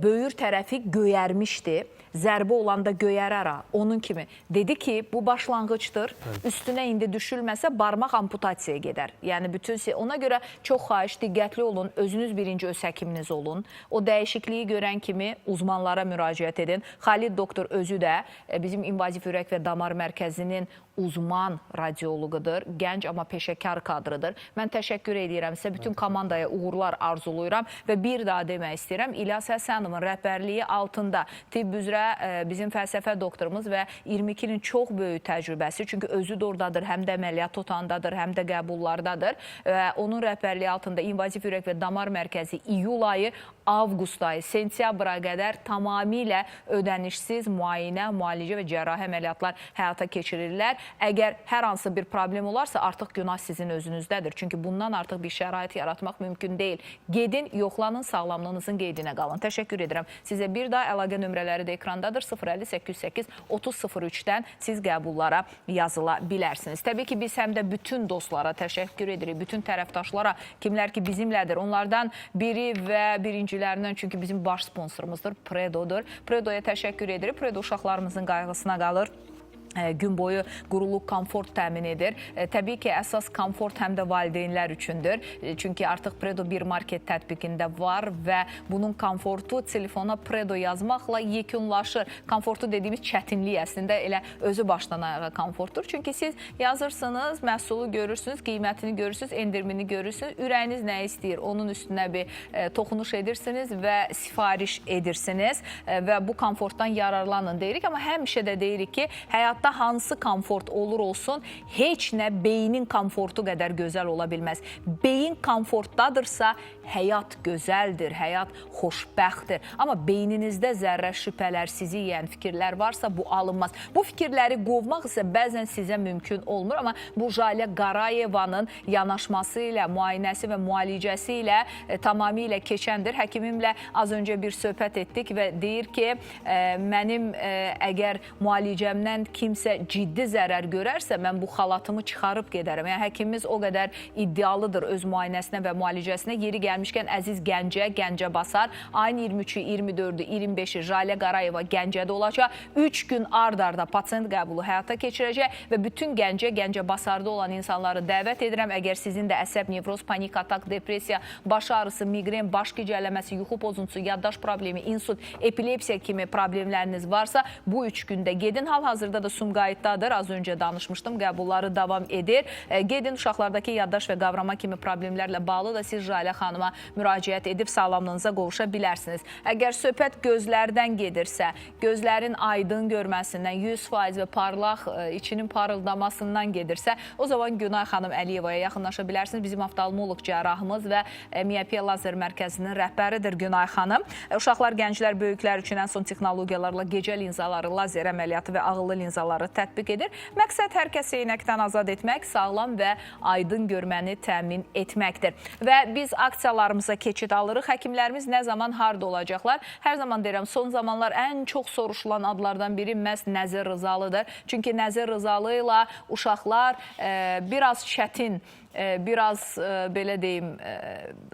böyür tərəfi göyərmişdi. Zərbə olanda göyərər, onun kimi. Dedi ki, bu başlanğıcdır. Üstünə indi düşülməsə barmaq amputasiyaya gedər. Yəni, ona görə çox xahiş, diqqətli olun, özünüz birinci öz həkiminiz olun. O dəyişikliyi görən kimi uzmanlara müraciət edin. Xalid doktor özü də bizim invaziv ürək və damar mərkəzinin uzman radioloqudur, gənc amma peşəkar kadrıdır. Mən təşəkkür edirəm sizə, bütün komandaya uğurlar arzuluyuram və bir daha demək istəyirəm, İlyas Həsənovun rəhbərliyi altında tibb üzrə bizim fəlsəfə doktorumuz və 22-nin çox böyük təcrübəsi, çünki özü də oradadır, həm də əməliyyat otandadır, həm də qəbullardadır. Onun rəhbərliyi altında invaziv ürək və damar mərkəzi iyul ayı, avqust ayı, sentyabra qədər tamamilə ödənişsiz müayinə, müalicə və cərrahi əməliyyatlar həyata keçirirlər. Əgər hər hansı bir problem olarsa, artıq günah sizin özünüzdədir. Çünki bundan artıq bir şərait yaratmaq mümkün deyil. Gedin, yoxlanın, sağlamlığınızın qeydinə qalın. Təşəkkür edirəm. Sizə bir daha əlaqə nömrələri də ekrandadır. 050-808-3003-dən siz qəbullara yazıla bilərsiniz. Təbii ki, biz həm də bütün dostlara təşəkkür edirik, bütün tərəfdaşlara, kimlər ki bizimlədir. Onlardan biri və birincilərindən, çünki bizim baş sponsorumuzdur, Predo'dur. Predo'ya təşəkkür edirik. Predo uşaqlarımızın qayğısına qalır. Gün boyu quruluq komfort təmin edir. Təbii ki, əsas komfort həm də valideynlər üçündür. Çünki artıq Predo bir market tətbiqində var və bunun komfortu telefona Predo yazmaqla yekunlaşır. Komfortu dediyimiz çətinlik əslində elə özü başdan ayağa komfortdur. Çünki siz yazırsınız, məhsulu görürsünüz, qiymətini görürsünüz, endirimini görürsünüz. Ürəyiniz nə istəyir? Onun üstünə bir toxunuş edirsiniz və sifariş edirsiniz və bu komfortdan yararlanın deyirik. Amma həmişə də deyirik ki, həyat hansı komfort olur olsun, heç nə beynin komfortu qədər gözəl ola bilməz. Beyin komfortdadırsa, həyat gözəldir, həyat xoşbəxtdir. Amma beyninizdə zərrə şübhələr, sizi yeyən fikirlər varsa, bu alınmaz. Bu fikirləri qovmaq isə bəzən sizə mümkün olmur, amma bu Jalə Qarayevanın yanaşması ilə, müayinəsi və müalicəsi ilə tamamilə keçəndir. Həkimimlə az öncə bir söhbət etdik və deyir ki, mənim əgər müalicəmdən kimsə ciddi zərər görərsə, mən bu xalatımı çıxarıb gedərəm. Yəni, həkimimiz o qədər iddialıdır öz müayinəsinə və müalicəsinə. Yeri gəlmişkən əziz Gəncə basar. Ayın 23-ü, 24-ü, 25-i Jalə Qarayeva Gəncədə olacaq. 3 gün ard-arda pasiyent qəbulu həyata keçirəcək və bütün Gəncə basarda olan insanları dəvət edirəm. Əgər sizin də əsəb, nevroz, panik atak, depressiya, baş ağrısı, migren, baş gicəlləməsi, yuxu pozuntusu, yaddaş problemi, insult, epilepsiya kimi problemləriniz varsa, bu 3 gündə gedin. Hal-hazırda da Sumqayıtdadır. Az öncə danışmışdım. Qəbulları davam edir. Gedin, uşaqlardakı yaddaş və qavrama kimi problemlərlə bağlı da siz Jalə xanıma müraciət edib sağlamlığınıza qovuşa bilərsiniz. Əgər söhbət gözlərdən gedirsə, gözlərin aydın görməsindən, 100% və parlaq içinin parıldamasından gedirsə, o zaman Günay xanım Əliyevaya yaxınlaşa bilərsiniz. Bizim oftalmoloq cərrahımız və miyopiya lazer mərkəzinin rəhbəridir Günay xanım. Uşaqlar, gənclər, böyüklər üçün ən son texnologiyalarla gecə linzaları, lazer əməliyyatı və ağıllı linzalar aksiyaları tətbiq edir. Məqsəd hər kəsi eynəkdən azad etmək, sağlam və aydın görməni təmin etməkdir. Və biz aksiyalarımıza keçid alırıq. Həkimlərimiz nə zaman harda olacaqlar? Hər zaman deyirəm, son zamanlar ən çox soruşulan adlardan biri məhz Nəzir Rızalıdır. Çünki Nəzir Rızalı ilə uşaqlar biraz çətin, biraz belə deyim,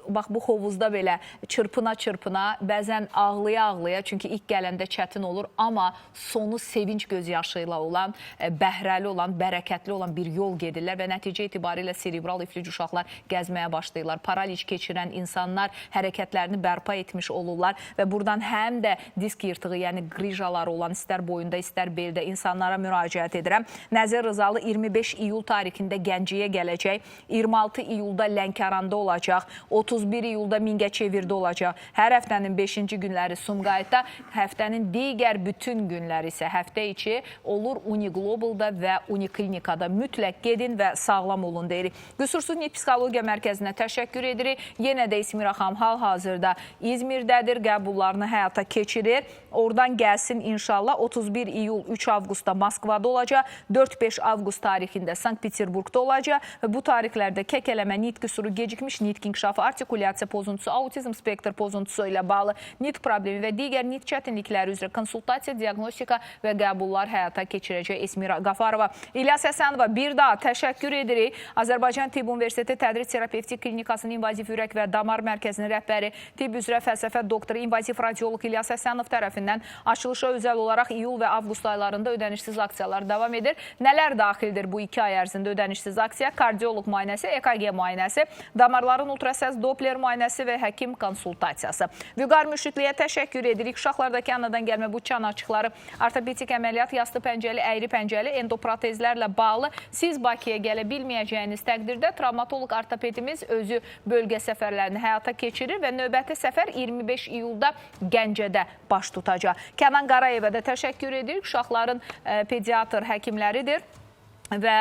bax bu hovuzda belə çırpına-çırpına, bəzən ağlaya-ağlaya, çünki ilk gələndə çətin olur, amma sonu sevinç gözyaşı ilə olan, bəhrəli olan, bərəkətli olan bir yol gedirlər və nəticə itibarilə serebral iflic uşaqlar gəzməyə başlayırlar. Paraliç keçirən insanlar hərəkətlərini bərpa etmiş olurlar və buradan həm də disk yırtığı, yəni qrijaları olan istər boyunda, istər beldə insanlara müraciət edirəm. Nəzir Rızalı 25 iyul tarixində Gəncəyə gələcək. 26 iyulda Lənkəranda olacaq, 31 iyulda Mingəçevirdə olacaq. Hər həftənin 5-ci günləri Sumqayıtda, həftənin digər bütün günləri isə həftə içi olur Uniglobalda və Uniklinikada. Mütləq gedin və sağlam olun deyirik. Qüsursuz Nitq Psixologiya Mərkəzinə təşəkkür edirik. Yenə də İsmira xanım hal-hazırda İzmirdədir, qəbullarını həyata keçirir. Oradan gəlsin inşallah. 31 iyul 3 avqustda Moskvada olacaq, 4-5 avqust tarixində Sankt-Peterburqda olacaq və bu tarixlərdə kəkələmə, nitq qüsuru, gecikmiş nitq inkişafı, artikulyasiya pozuntusu, autizm spektr pozuntusu ilə bağlı nitq problemi və digər nitq çətinlikləri üzrə konsultasiya, diagnostika və qəbullar həyata keçirəcək Esmira Qafarova. İlyas Həsənova bir daha təşəkkür edirik. Azərbaycan Tibb Universiteti Tədris Terapevtik Klinikasının invaziv ürək və damar mərkəzinin rəhbəri, tibb üzrə fəlsəfə doktoru, invaziv radioloq İlyas Həsənov tərəfindən açılışa özəl olaraq iyul və avqust aylarında ödənişsiz aksiyalar davam edir. Nələr daxildir bu 2 ay ərzində ödənişsiz aksiya? Kardioloq müayinəsi, EKG müayinəsi, damarların ultrasəs Doppler müayinəsi və həkim konsultasiyası. Vüqar Müşüdliyə təşəkkür edirik. Uşaqlardakı anadan gəlmə bu çan açıqları, ortopedik əməliyyat, yastı pəncəli, əyri pəncəli, endoprotezlərlə bağlı siz Bakıya gələ bilməyəcəyiniz təqdirdə travmatoloq ortopedimiz özü bölgə səfərlərini həyata keçirir və növbəti səfər 25 iyulda Gəncədə baş tutacaq. Kənan Qarayevə də təşəkkür edirik. Uşaqların pediatr həkimləridir. Və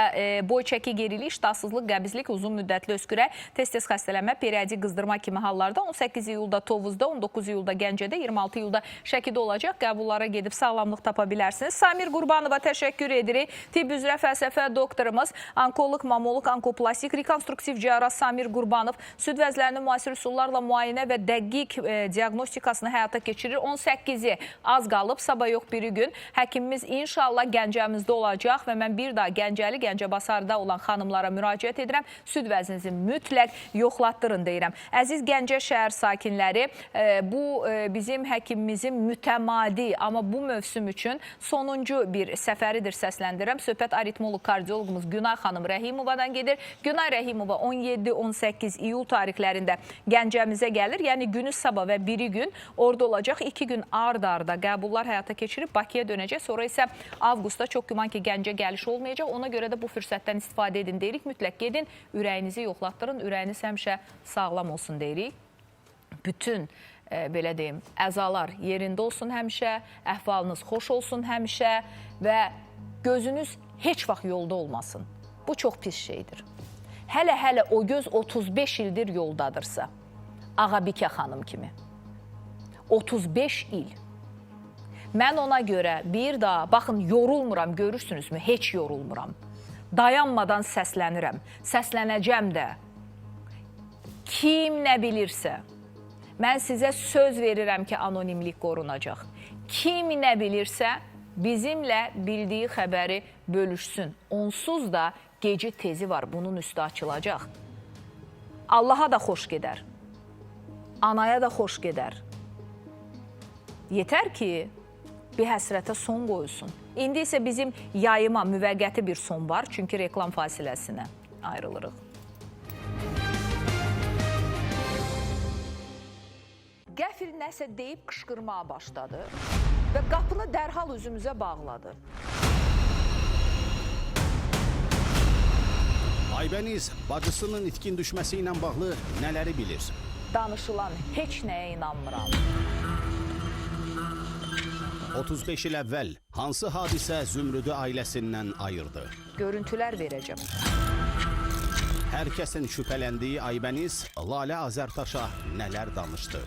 boy çəki geriliyi, iştahsızlıq, qəbizlik, uzun müddətli öskürək, tez-tez xəstələnmə, periodik qızdırma kimi hallarda 18 iyulda Tovuzda, 19 iyulda Gəncədə, 26 iyulda Şəkidə olacaq. Qəbullara gedib sağlamlıq tapa bilərsiniz. Samir Qurbanova təşəkkür edirik. Tibb üzrə fəlsəfə doktorumuz, onkoloq, mamoloq, onkoplastik, rekonstruktiv cərrah Samir Qurbanov süd vəzlərinin müasir üsullarla müayinə və dəqiq diagnostikasını həyata keçirir. 18-i az qalıb, sabah yox biri gün. Həkimimiz inşallah Gəncəmizdə olacaq və mən bir daha Gəncəbasarda olan xanımlara müraciət edirəm. Süd vəzninizi mütləq yoxlatdırın deyirəm. Əziz Gəncə şəhər sakinləri, bu bizim həkimimizin mütəmadi, amma bu mövsüm üçün sonuncu bir səfəridir, səsləndirirəm. Söhbət aritmoloq, kardioloqumuz Günay xanım Rəhimovadan gedir. Günay Rəhimova 17-18 iyul tarixlərində Gəncəmizə gəlir. Yəni günü sabah və biri gün orada olacaq. 2 gün ard-arda qəbullar həyata keçirib Bakıya dönəcək. Sonra isə avqustda çox güman ki Gəncə gəliş olmayacaq. Ona görə də bu fürsətdən istifadə edin deyirik. Mütləq gedin, ürəyinizi yoxlatdırın, ürəyiniz həmişə sağlam olsun deyirik. Bütün, belə deyim, əzalar yerində olsun həmişə, əhvalınız xoş olsun həmişə və gözünüz heç vaxt yolda olmasın. Bu çox pis şeydir. Hələ o göz 35 ildir yoldadırsa, Ağabikə xanım kimi. 35 il. Mən ona görə bir daha, baxın, yorulmuram, görürsünüzmü? Heç yorulmuram. Dayanmadan səslənirəm, səslənəcəm də. Kim nə bilirsə, mən sizə söz verirəm ki, anonimlik qorunacaq. Kim nə bilirsə, bizimlə bildiyi xəbəri bölüşsün. Onsuz da gecə tezi var, bunun üstü açılacaq. Allaha da xoş gedər, anaya da xoş gedər. Yetər ki, bir həsrətə son qoyulsun. İndi isə bizim yayıma müvəqqəti bir son var, çünki reklam fasiləsinə ayrılırıq. Qəfil nəsə deyib qışqırmağa başladı və qapını dərhal üzümüzə bağladı. Aybəniz bacısının itkin düşməsi ilə bağlı nələri bilir? Danışılan heç nəyə inanmıram. 35 il əvvəl hansı hadisə Zümrüdü ailəsindən ayırdı? Görüntülər verəcəm. Hər kəsin şübhələndiyi Aybəniz Lalə Azərtaşa nələr danışdı?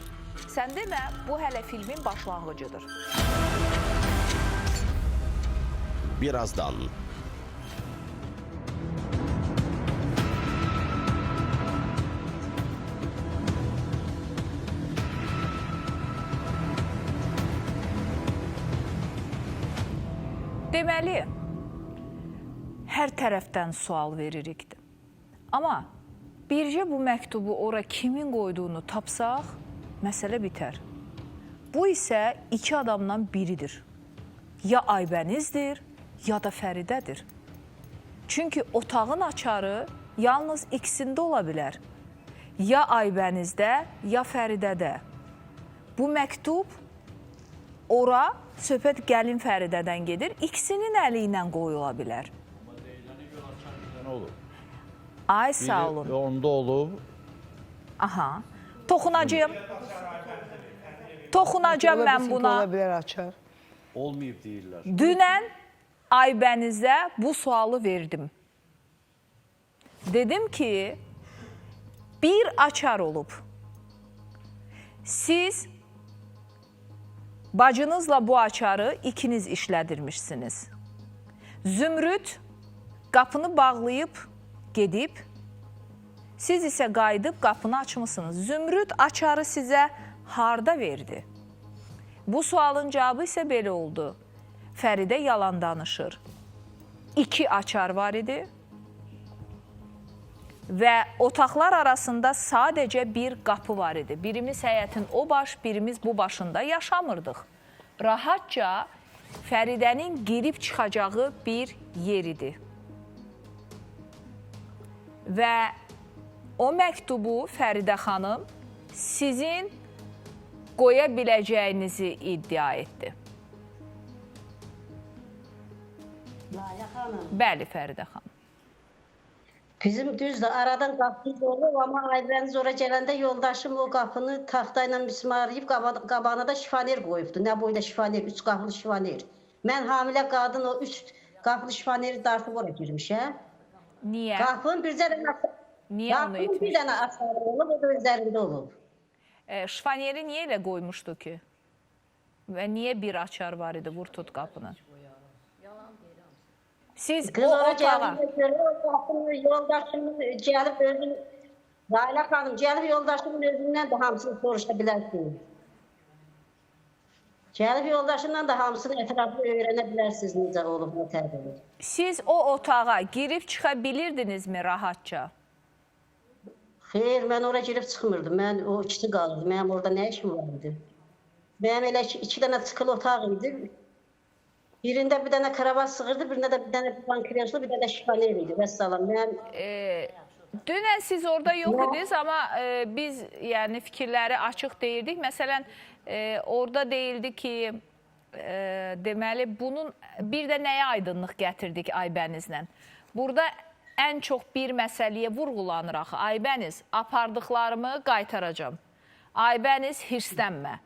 Sən demə, bu hələ filmin başlanğıcıdır. birazdan. Deməli, hər tərəfdən sual veririkdi. Amma bircə bu məktubu ora kimin qoyduğunu tapsaq, məsələ bitər. Bu isə iki adamdan biridir. Ya Aybənizdir, ya da Fəridədir. Çünki otağın açarı yalnız ikisində ola bilər. Ya Aybənizdə, ya Fəridədə. Bu məktub ora söhbət gəlin Fəridədən gedir. İkisinin əli ilə qoyula bilər. Nə olur? Ay, sağ olun. Biri onda olub. Aha. Toxunacağım. Toxunacağım mən buna. Ola bilər açar. Olmayıb deyirlər. Dünən Aybənizə bu sualı verdim. Dedim ki, bir açar olub. Siz bacınızla bu açarı ikiniz işlədirmişsiniz. Zümrüd qapını bağlayıb gedib, siz isə qayıdıb qapını açmışsınız. Zümrüd açarı sizə harda verdi? Bu sualın cavabı isə belə oldu. Fəridə yalan danışır. 2 açar var idi və otaqlar arasında sadəcə bir qapı var idi. Birimiz həyətin o baş, birimiz bu başında yaşamırdıq. Rahatca Fəridənin girib çıxacağı bir yer idi. Və o məktubu Fəridə xanım sizin qoya biləcəyinizi iddia etdi. Laya xanım. Bəli, Fəridə xanım. Bizim düzdür, aradan qapımız olub, amma Aybəniz ora gələndə yoldaşım o qapını taxtayla mismarlayıb, qabağına da şifaner qoyubdu. Nə boyda şifaner, 3 qapılı şifaner. Mən hamilə qadın o 3 qapılı şifaneri dartıb ora girmişəm. Niyə? Qapının bir dənə açarı olub, o da üzərində olub. Şifaneri niyə elə qoymuşdu ki? Və niyə bir açar var idi, vur tut qapını? Siz Kız o ora otağa... Yoldaşımın gəlib özün... Layla xanım, gəlib yoldaşımın özündən də hamısını soruşa bilərsiniz. Gəlib yoldaşından da hamısını ətraflı öyrənə bilərsiniz necə olub, nə tərbiyyədir. Siz o otağa girib çıxa bilirdinizmi rahatca? Xeyr, mən ora girib çıxmırdım. Mən o ikisi qalırdı. Mənim orada nə işim var idi? Mənim elə 2 dənə çıxılı otaq idi. Birində bir dənə karavat sığırdı, birində də bir dənə bankreşli, bir dənə şifaner idi. Vəssalam. Dünən siz orada yox idiniz, amma biz yəni fikirləri açıq deyirdik. Məsələn, orada deyildi ki, deməli, bunun bir də nəyə aydınlıq gətirdik Aybənizlə? Burada ən çox bir məsələyə vurğulanır axı. Aybəniz, apardıqlarımı qaytaracam. Aybəniz, hirslənmə.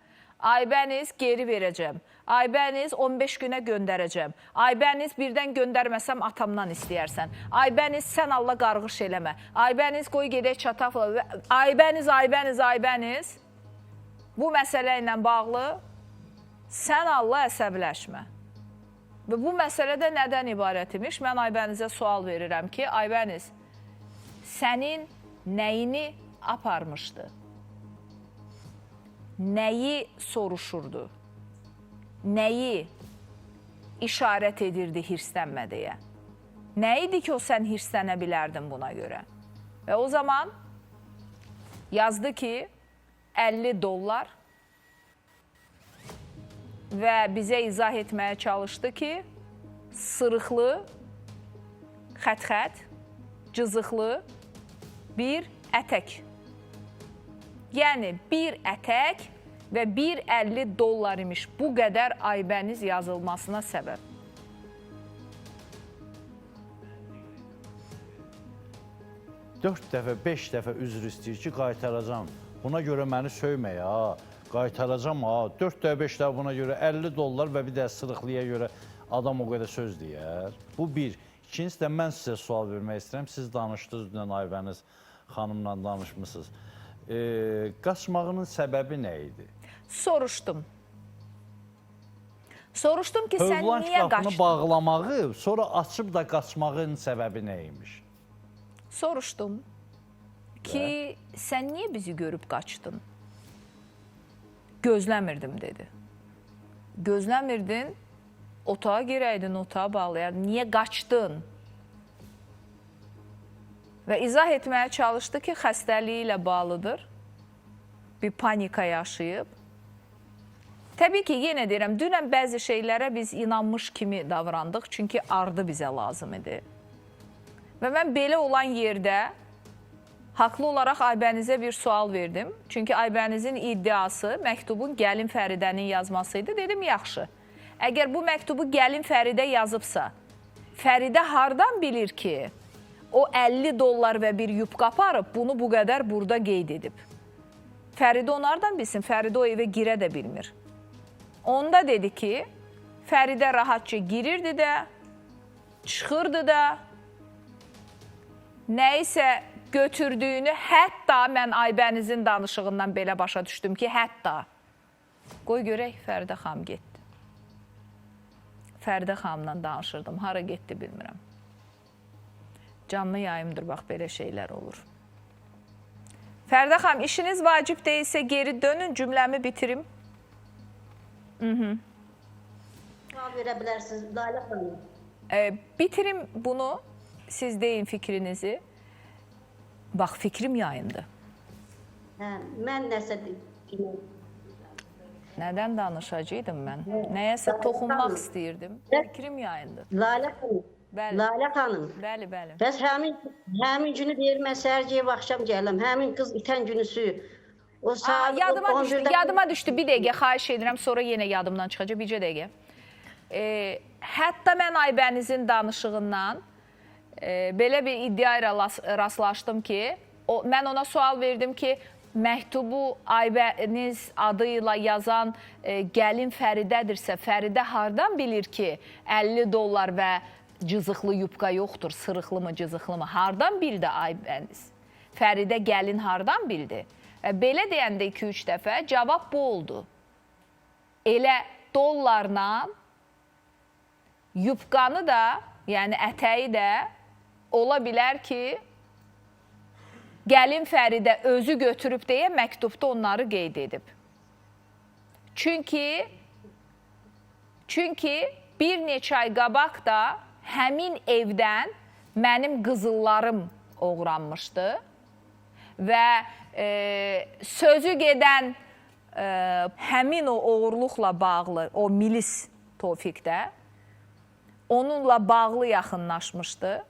Aybəniz, geri verəcəm. Aybəniz, 15 günə göndərəcəm. Aybəniz, birdən göndərməsəm atamdan istəyərsən. Aybəniz, sən Allah qarğış eləmə. Aybəniz, qoy gedək çataq. Aybəniz, Aybəniz, Aybəniz. Bu məsələ ilə bağlı sən Allah əsəbləşmə. Və bu məsələ də nədən ibarət imiş? Mən Aybənizə sual verirəm ki, Aybəniz, sənin nəyini aparmışdı? Nəyi soruşurdu? Nəyi işarət edirdi hirslənmə deyə? Nə idi ki, o sən hirslənə bilərdin buna görə? Və o zaman yazdı ki, $50 və bizə izah etməyə çalışdı ki, sırıqlı, xət-xət, cızıqlı bir ətək. Yəni, bir ətək və $50 imiş. Bu qədər Aybəniz yazılmasına səbəb. Dörd dəfə, 5 dəfə üzr istəyir ki, qaytaracam. Buna görə məni söymə ya. Qaytaracam ha. 4 dəfə, 5 dəfə buna görə $50 və bir də sırıqlıya görə adam o qədər söz deyər. Bu bir. İkincisi də mən sizə sual vermək istəyirəm. Siz danışdınız, dünən Aybəniz xanımla danışmışsınız. Qaçmağının səbəbi nə idi? Soruşdum. Soruşdum ki, sən Hövlan niyə şkafını qaçdın? bağlamağı, sonra açıb da qaçmağın səbəbi nə imiş? Soruşdum ki, sən niyə bizi görüb qaçdın? Gözləmirdim, dedi. Gözləmirdin, otağa girəydin, otağa bağlayardın. Niyə qaçdın? Və izah etməyə çalışdı ki, xəstəliyi ilə bağlıdır. Bir panika yaşayıb. Təbii ki, yenə deyirəm, dünən bəzi şeylərə biz inanmış kimi davrandıq, çünki ardı bizə lazım idi. Və mən belə olan yerdə haqlı olaraq Aybənizə bir sual verdim. Çünki Aybənizin iddiası məktubun gəlin Fəridənin yazmasıydı. Dedim, yaxşı. Əgər bu məktubu gəlin Fəridə yazıbsa, Fəridə hardan bilir ki, o 50 dollar və bir yubka aparıb, bunu bu qədər burada qeyd edib? Fəridə onlardan bilsin, Fəridə o evə girə də bilmir. Onda dedi ki, Fəridə rahatça girirdi də, çıxırdı da, nəyisə götürdüyünü, hətta mən Aybənizin danışığından belə başa düşdüm ki, hətta. Qoy görək, Fəridə xanım getdi. Fəridə xanımla danışırdım, hara getdi bilmirəm. Canlı yayımdır, bax, belə şeylər olur. Fəridə xanım, işiniz vacib deyilsə geri dönün, cümləmi bitirim. Sual verə bilərsiniz, Leyla xanım. Bitirim bunu, siz deyin fikrinizi. Bax, fikrim yayındı. Mən nəsə deyim. Nədən danışacaqdım mən? Nəyəsə toxunmaq istəyirdim. Fikrim yayındı. Leyla xanım. Bəli. Leyla xanım. Bəli, bəli. Bəs həmin günü deyir, mən səhər geyib axşam gələm. Həmin qız itən günüsü. O saat Yadıma düşdü. Bir dəqiqə, xahiş edirəm, sonra yenə yadımdan çıxacaq. Bircə dəqiqə. Hətta mən Aybənizin danışığından belə bir iddia ilə rastlaşdım ki, mən ona sual verdim ki, məktubu Aybəniz adıyla yazan gəlin Fəridədirsə, Fəridə hardan bilir ki, 50 dollar və cızıqlı yubka yoxdur, sırıqlı mı, cızıqlı mı? Hardan bildi Aybəniz? Fəridə gəlin hardan bildi? Belə deyəndə 2-3 dəfə cavab bu oldu. Elə dollarla yubqanı da, yəni ətəyi də ola bilər ki, gəlin Fəridə özü götürüb deyə məktubda onları qeyd edib. Çünki bir neçə ay qabaq da həmin evdən mənim qızıllarım oğranmışdı və sözü gedən həmin o oğurluqla bağlı, o milis Tofiqdə, onunla bağlı yaxınlaşmışdı.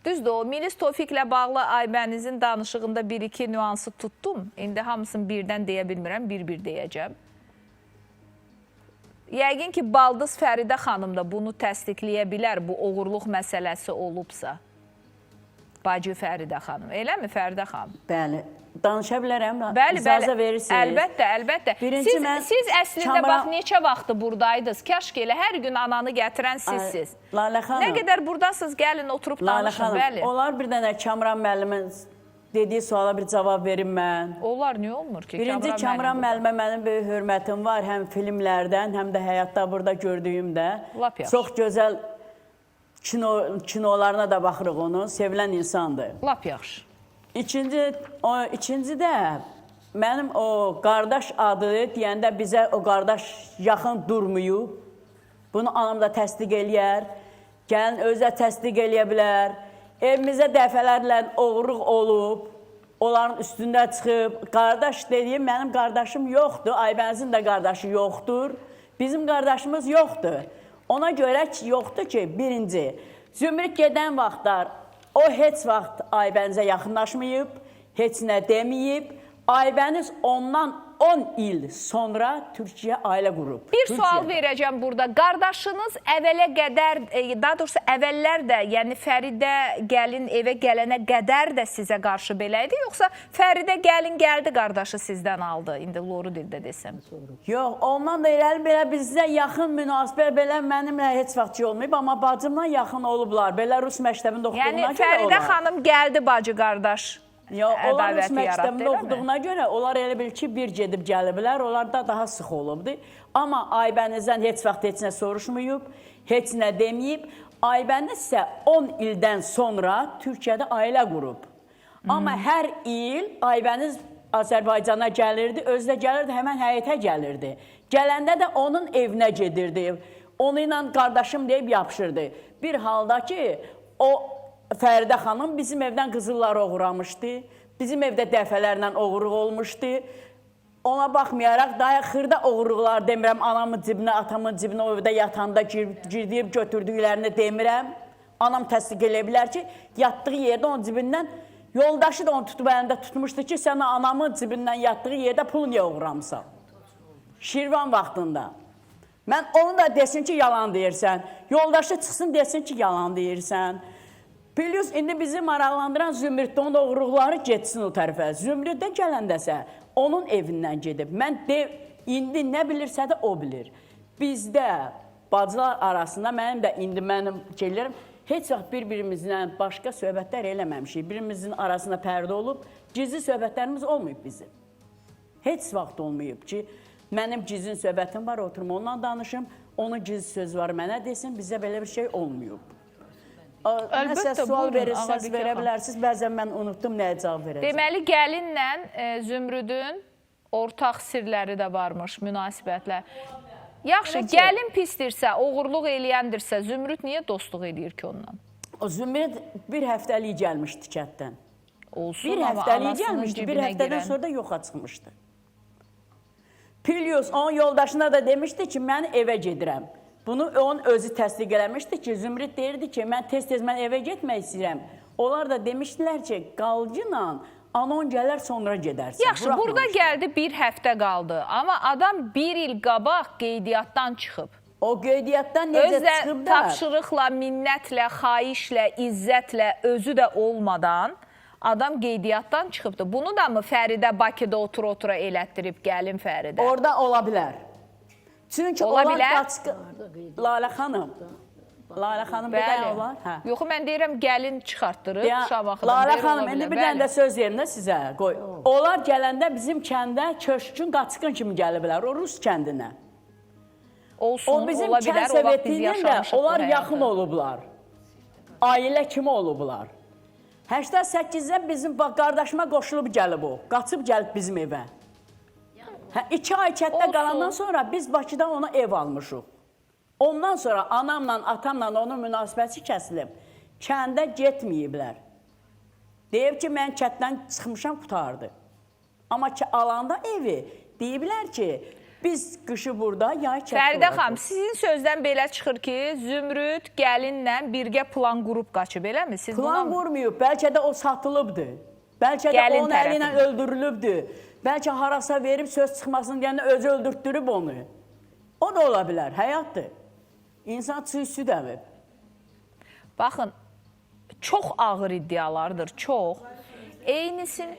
Düzdür, o milis Tofiqlə bağlı Aybənizin danışığında bir-iki nüansı tutdum. İndi hamısını birdən deyə bilmirəm, bir-bir deyəcəm. Yəqin ki, Baldız Fəridə xanım da bunu təsdiqləyə bilər, bu oğurluq məsələsi olubsa. Bacı Fəridə xanım. Eləmi Fəridə xanım? Bəli. Danışa bilərəm, icazə verirsiniz. Əlbəttə. Siz əslində bax, neçə vaxtı buradaydınız? Kaş ki elə hər gün ananı gətirən sizsiz. Lalə xanım. Nə qədər buradasınız, gəlin oturub danışın, bəli. Onlar bir dənə Kamran müəllimin dediyi suala bir cavab verim mən. Onlar niyə olmur ki? Birinci, Kamran müəllimə mənim böyük hörmətim var, həm filmlərdən, həm də həyatda burada gördüyümdə. Çox gözəl kinolarına da baxırıq onun, sevilən insandır. Lap yaxşı. İkinci də mənim o qardaş adı deyəndə bizə o qardaş yaxın durmuyub. Bunu anam da təsdiq eləyər. Gəlin özə təsdiq eləyə bilər. Evimizə dəfələrlə oğurluq olub. Onların üstündə çıxıb. Qardaş dediyim, mənim qardaşım yoxdur. Aybənizin də qardaşı yoxdur. Bizim qardaşımız yoxdur. Ona görə yoxdur ki, birinci, Zümrüd gedən vaxtlar o heç vaxt Aybənizə yaxınlaşmayıb, heç nə deməyib. Aybəniz ondan 10 il sonra Türkiyə ailə qurub. Bir sual verəcəm burada. Qardaşınız əvvələ qədər, daha doğrusu əvvəllər də, yəni Fəridə gəlin evə gələnə qədər də sizə qarşı belə idi, yoxsa Fəridə gəlin gəldi, qardaşı sizdən aldı, indi loru dildə desəm? Yox, ondan da elə bizə yaxın münasibət belə mənimlə heç vaxt olmayıb, amma bacımla yaxın olublar. Belə Rus məktəbində oxuduğuna görə olar. Yəni Fəridə xanım gəldi bacı qardaş Onlar öz ədavəti yaratdı, məktəbində eləmi? oxuduğuna görə onlar elə bil ki, bir gedib gəliblər, onlar da daha sıx olubdu. Amma Aybənizdən heç vaxt heç nə soruşmayıb, heç nə deməyib. Aybəniz isə 10 ildən sonra Türkiyədə ailə qurub. Amma hər il Aybəniz Azərbaycana gəlirdi, özü də gəlirdi, həmən həyətə gəlirdi. Gələndə də onun evinə gedirdi. Onu ilə qardaşım deyib yapışırdı. Bir halda ki, o Fəridə xanım bizim evdən qızıllar oğuramışdı. Bizim evdə dəfələrlə oğuruq olmuşdu. Ona baxmayaraq, daha xırda oğuruqlar demirəm, anamın cibinə, atamın cibinə, o evdə yatanda girdiyib götürdüklərini demirəm. Anam təsdiq elə bilər ki, yatdığı yerdə onun cibindən, yoldaşı da onu tutub əlində tutmuşdu ki, sən anamın cibindən yatdığı yerdə pul niyə oğuramsan? Şirvan vaxtında. Mən onu da desin ki, yalan deyirsən. Yoldaşı çıxsın desin ki, yalan deyirsən. Plus, indi bizi maraqlandıran Zümrüddə onun oğruqları getsin o tərəfə. Zümrüddə gələndəsə, onun evindən gedib. Mən indi nə bilirsə də o bilir. Bizdə, bacılar arasında, mənim şeylərim, heç vaxt bir-birimizlə başqa söhbətlər eləməmişik. Birimizin arasında pərdə olub, gizli söhbətlərimiz olmayıb bizim. Heç vaxt olmayıb ki, mənim gizli söhbətim var, oturum onunla danışım, onun gizli sözü var mənə desin, bizə belə bir şey olmayıb. Nəsə sual verirsiniz, verə bilərsiniz, bəzən mən unutdum nəyə cavab verəcəm. Deməli, gəlinlə Zümrüdün ortaq sirləri də varmış, münasibətlər. Yaxşı, gəlin pisdirsə, oğurluq eləyəndirsə, Zümrüd niyə dostluq edir ki onunla? O Zümrüd bir həftəlik gəlmişdi kətdən. Olsun, bir həftəlik gəlmişdi, bir həftədən sonra da yoxa çıxmışdı. Plus, onun yoldaşına da demişdi ki, mən evə gedirəm. Bunu onun özü təsdiq eləmişdi ki, Zümrüd deyirdi ki, mən tez-tez mən evə getmək istəyirəm. Onlar da demişdilər ki, qalcıyla anon gələr, sonra gedərsən. Yaxşı, burada gəldi, bir həftə qaldı. Amma adam bir il qabaq qeydiyyatdan çıxıb. O qeydiyyatdan necə çıxıb da? Tapşırıqla, minnətlə, xahişlə, izzətlə, özü də olmadan adam qeydiyyatdan çıxıbdı. Bunu da mı Fəridə Bakıda otura-otura elətdirib gəlin Fəridə? Orada ola bilər. Çünki onlar qaçqı... Lalə xanım. Lalə xanım bir dənə olar. Yox, mən deyirəm gəlin çıxartdırıb Şamaxıdan. Lalə xanım, indi bir dənə də söz verim də sizə. Onlar gələndə bizim kəndə köşkün qaçqın kimi gəliblər, o Rus kəndinə. Olsun, ola bilər, o vaxt biz yaşamışıq. O bizim kənd Sovetindən onlar yaxın olublar. Ailə kimi olublar. 88-də bizim qardaşıma qoşulub gəlib o. Qaçıb gəlib bizim evə. 2 ay kətdə qalandan sonra biz Bakıdan ona ev almışıq. Ondan sonra anamla, atamla onun münasibəti kəsilib. Kəndə getməyiblər. Deyib ki, mən kətdən çıxmışam, qutardı. Amma alanda evi deyiblər ki, biz qışı burada, yay kətdə olacaq. Fəridə xanım, sizin sözdən belə çıxır ki, Zümrüd gəlinlə birgə plan qrup qaçıb, eləmi? Plan qurmayıb, bəlkə də o satılıbdır. Bəlkə də onun əli ilə öldürülübdür. Bəlkə harasa verib söz çıxmasın deyəndə özü öldürtdürüb onu. O da ola bilər, həyatdır. İnsan çüy-süd əvib. Baxın, çox ağır iddialardır, çox. Eynisin,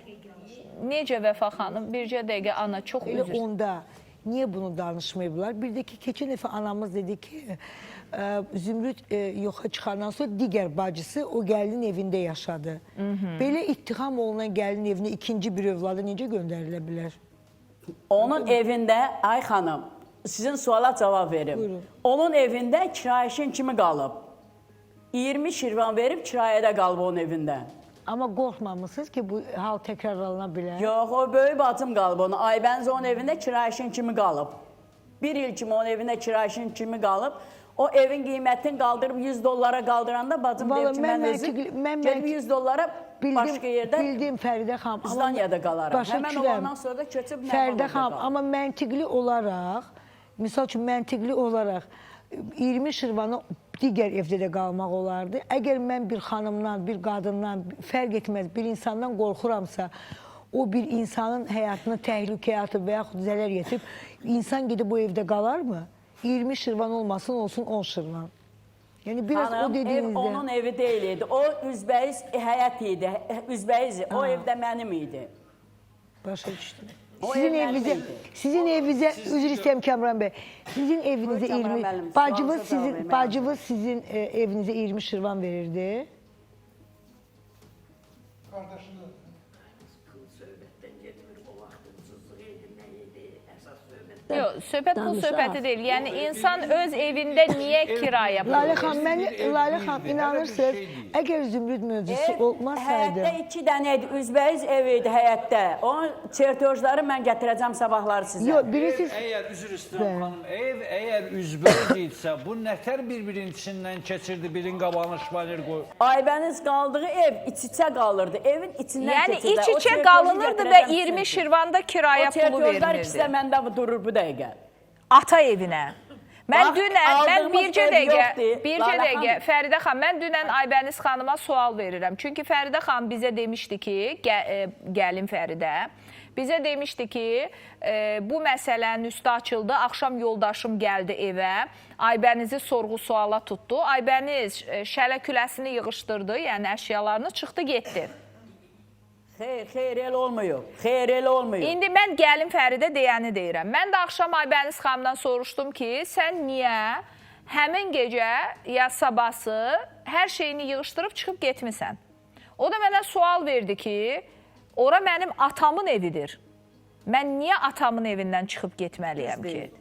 necə Vəfa xanım, bircə dəqiqə ana, çox üzr. Elə onda niyə bunu danışmayıblar? Bir də ki, keçən dəfə anamız dedi ki, Zümrüd yoxa çıxandan sonra digər bacısı o gəlinin evində yaşadı. Belə ittiham olunan gəlinin evinə ikinci bir övladı necə göndərilə bilər? Onun evində, ay xanım, sizin suala cavab verim. Buyurun. Onun evində kirayəşin kimi qalıb. 20 şirvan verib kirayədə qalıb onun evində. Amma qorxmamışsınız ki, bu hal təkrarlana bilər? Yox, o böyük bacım qalıb onu. Aybəniz onun evində kirayəşin kimi qalıb. Bir il kimi onun evində kirayəşin kimi qalıb. O evin qiymətini qaldırıb 100 dollara qaldıranda bacım deyib ki, mən özüm gelib 100 dollara başqa yerdə bildim Fəridə xanım. İzdaniyada qalaram. Həmən olandan sonra da köçüb Fəridə xanım, amma məntiqli olaraq, misal üçün məntiqli olaraq 20 şirvanı digər evdə də qalmaq olardı. Əgər mən bir xanımdan, bir qadından, fərq etməz, bir insandan qorxuramsa, o bir insanın həyatını təhlükəyə atıb və yaxud zələr yetirib, insan gedib bu evdə qalarmı? 20 şirvan olmasın, olsun 10 şirvan. Yəni biraz hanım, o dediyinizdə... Ev onun evi deyildi. O üzbəyiz həyat idi. Üzbəyiz, o evdə mənim idi. Başa düşdüm. Sizin evinizə, üzr istəyəm Kamran bəy, sizin evinizə 20... Bacımız sizin evinizə 20 şirvan verirdi. Yox, söhbət bu söhbəti deyil. Yəni insan öz evində niyə kiraya pul Lalə verir? xanım, inanırsınız, əgər zümrüd mövzusu olmasaydı... Həyətdə 2 dənə idi, üzbəyiz ev idi həyətdə. Onun çertojları mən gətirəcəm sabahları sizə. Yox, bilirsiniz... Əgər, üzr istəyirəm xanım, ev əgər üzbəyiz idsə, bu nətər bir-birinin içindən keçirdi, birin qabağına şpaner qoyur? Aybəniz qaldığı ev iç-içə qalırdı, evin içindən Yəni keçirdi. iç-içə qalınırdı və 20 Şirvanda kiraya pulu çertojlar ikisi də verilirdi. məndə durur bu dəqiqə. Ata evinə. Mən Bax, dünən, mən aldığımız bircə ev dəqiqə, yoxdur, Lalə xanım. Fəridə xanım, mən dünən Aybəniz xanıma sual verirəm. Çünki Fəridə xanım bizə demişdi ki, gəlin Fəridə, bizə demişdi ki, bu məsələnin üstü açıldı, axşam yoldaşım gəldi evə, Aybənizi sorğu-suala tutdu. Aybəniz şələ küləsini yığışdırdı, yəni əşyalarını çıxdı, getdi. Xeyr, elə olmuyor. Xeyr, elə olmuyor. İndi mən gəlin Fəridə deyəni deyirəm. Mən də axşam Aybəniz xanımdan soruşdum ki, sən niyə həmin gecə ya sabahsı hər şeyini yığışdırıb çıxıb getmisən? O da mənə sual verdi ki, ora mənim atamın evidir. Mən niyə atamın evindən çıxıb getməliyəm ki?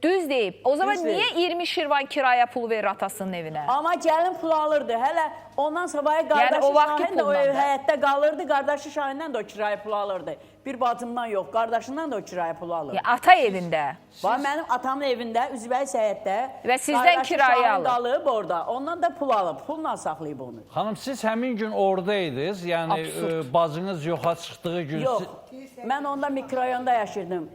Düz deyib. O zaman niyə 20 Şirvan kiraya pul verir atasının evinə? Amma gəlin pul alırdı. Hələ ondan sonra qardaşı Şahin də o ev həyətdə qalırdı. Qardaşı Şahindən də o kiraya pul alırdı. Bir bacımdan yox, qardaşından da o kiraya pul alırdı. Ata evində. Mənim atamın evində, üzbəyiz həyətdə. Və sizdən kiraya alır. Qalıb orada. Ondan da pul alıb. Pulla saxlayıb onu. Xanım, siz həmin gün oradaydınız. Yəni bacınız yoxa çıxdığı gün... Yox, mən onda mikrorayonda yaşırdım.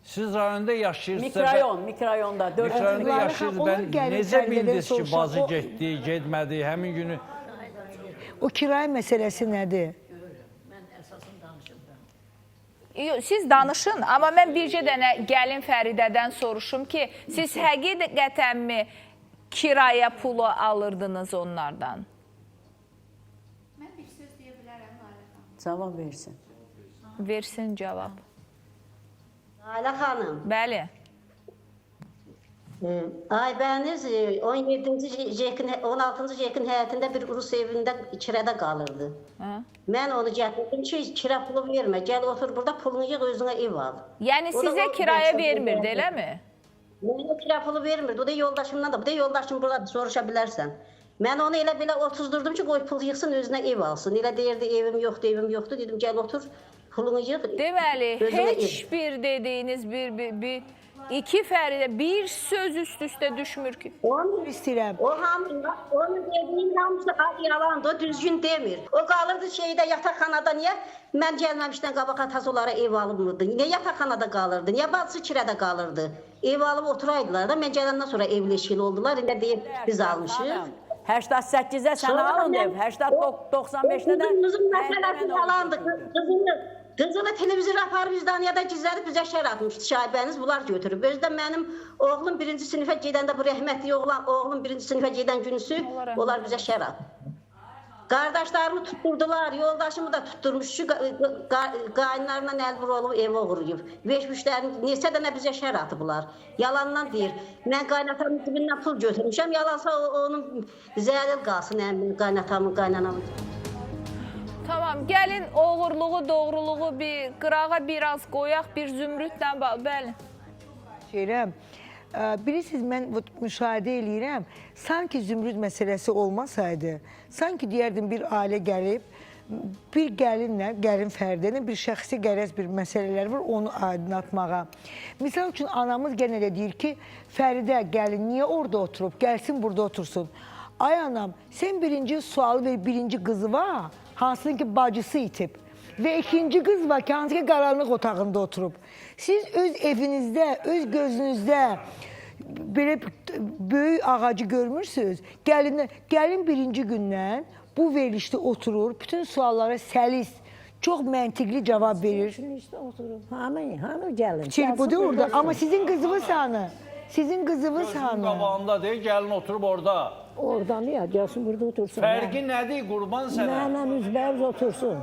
Siz rayonda yaşayırsınız. Mikrorayonda. Mikrorayonda yaşayırsınız. Ben necə bildiniz ki, bazı getdi, getmədi, həmin günü? O kirayə məsələsi nədir? Siz danışın, amma mən bircə dənə gəlin Fəridədən soruşum ki, siz həqiqətənmi kiraya pulu alırdınız onlardan? Mən bir söz deyə bilərəm, Lalə xanım. Cavab versin. Versin cavab. Lalə xanım. Bəli. Aybəniz 16-cı jekin həyətində bir Rus evində kirədə qalırdı. Mən onu gətirdim ki, kirə pulu vermə, gəl otur burada, pulunu yığ, özünə ev al. Yəni sizə kiraya vermirdi, elə mi? Mənə kirə pulu vermirdi, o da yoldaşımdan da, bu da yoldaşım burada soruşa bilərsən. Mən onu elə belə otuzdurdum ki, qoy pul yığsın, özünə ev alsın. Elə deyirdi, evim yoxdur, dedim, gəl otur, pulunu yığ. Deməli, heç bir dediyiniz iki Fəridə bir söz üst-üstə düşmür ki. Onu istəyirəm. Onu dediyin hamısı yalandır, o düzgün demir. O qalırdı şeydə, yataqxanada, niyə mən gəlməmişdən qabaq atası onlara ev alınmırdı? Niyə yataqxanada qalırdı? Niyə bacısı kirədə qalırdı? Ev alıb oturaydılar da, mən gələndən sonra evleşikli oldular, indi deyib biz almışıq. 88-də sən alın ev, 95-də də... Qızın məsələsi yalandır, Qızılı televizor aparıb vicdaniyada gizlədib bizə şər atmışdı Şahibəniz, bunlar götürüb. Özdə mənim oğlum 1-ci sinifə gedəndə, bu rəhmətli oğlum 1-ci sinifə gedən günüsü, onlar bizə şər atıb. Qardaşlarımı tutturdular, yoldaşımı da tutturmuş, şu qaynlarından əlbur olub evi uğrayıb. Beşmişlərini, neçə dənə bizə şər atıblar. Yalandan deyir, mən qaynatamın dibindən pul götürmüşəm, yalansa onun zəlil qalsın, qaynatamın, qaynanamın. Tamam, gəlin oğurluğu, doğruluğu bir qırağa biraz qoyaq, bir zümrüdlə, bəli. Şeyrəm, bilirsiniz, mən müşahidə eləyirəm, sanki zümrüd məsələsi olmasaydı, sanki deyərdim bir ailə gəlib, bir gəlinlə, gəlin Fəridənin bir şəxsi qərəz bir məsələlər var, onu aydınlatmağa. Misal üçün, anamız genə də deyir ki, Fəridə, gəlin, niyə orada oturub, gəlsin burada otursun. Ay anam, sən birinci sualı ver, birinci qızı var, hansının ki bacısı itib və ikinci qız var ki, hansı ki qaranlıq otağında oturub. Siz öz evinizdə, öz gözünüzdə belə böyük ağacı görmürsünüz. Gəlin birinci gündən bu verilişdə oturur, bütün suallara səlis, çox məntiqli cavab verir. Hanı gəlin? Çirbudu orada, amma sizin qızınız hanı? Sizin qızınız hanı? Gözünün qabağında deyil, gəlin oturub orada. Oradan ya, gəlsin burada otursun. Fərqi nədir, qurban sənə? Mənlə üzbəyiz otursun.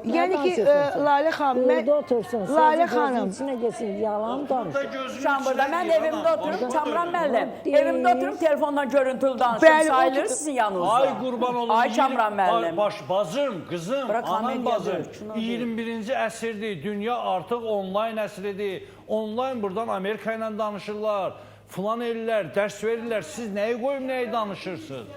Yəni ki, Lalə xanım, mən... Burada otursun, Lalə sözü xanım. gözün içinə geçsin, yalan danışır. Şamburda mən evimdə oturup Kamran müəllim. Evimdə oturup telefondan görüntülü danışıyorum. Sayılır sizin yanınızda. Ay qurban olun. Ay Kamran müəllim. Bacım, qızım, Bırak anam Hamid bacım. yazır. 21-ci əsrdir. Dünya artıq onlayn əsridir. Onlayn buradan Amerika ilə danışırlar. Filan ellər, dərs verirlər. Siz nəyi qoyub nəyi danışırsınız?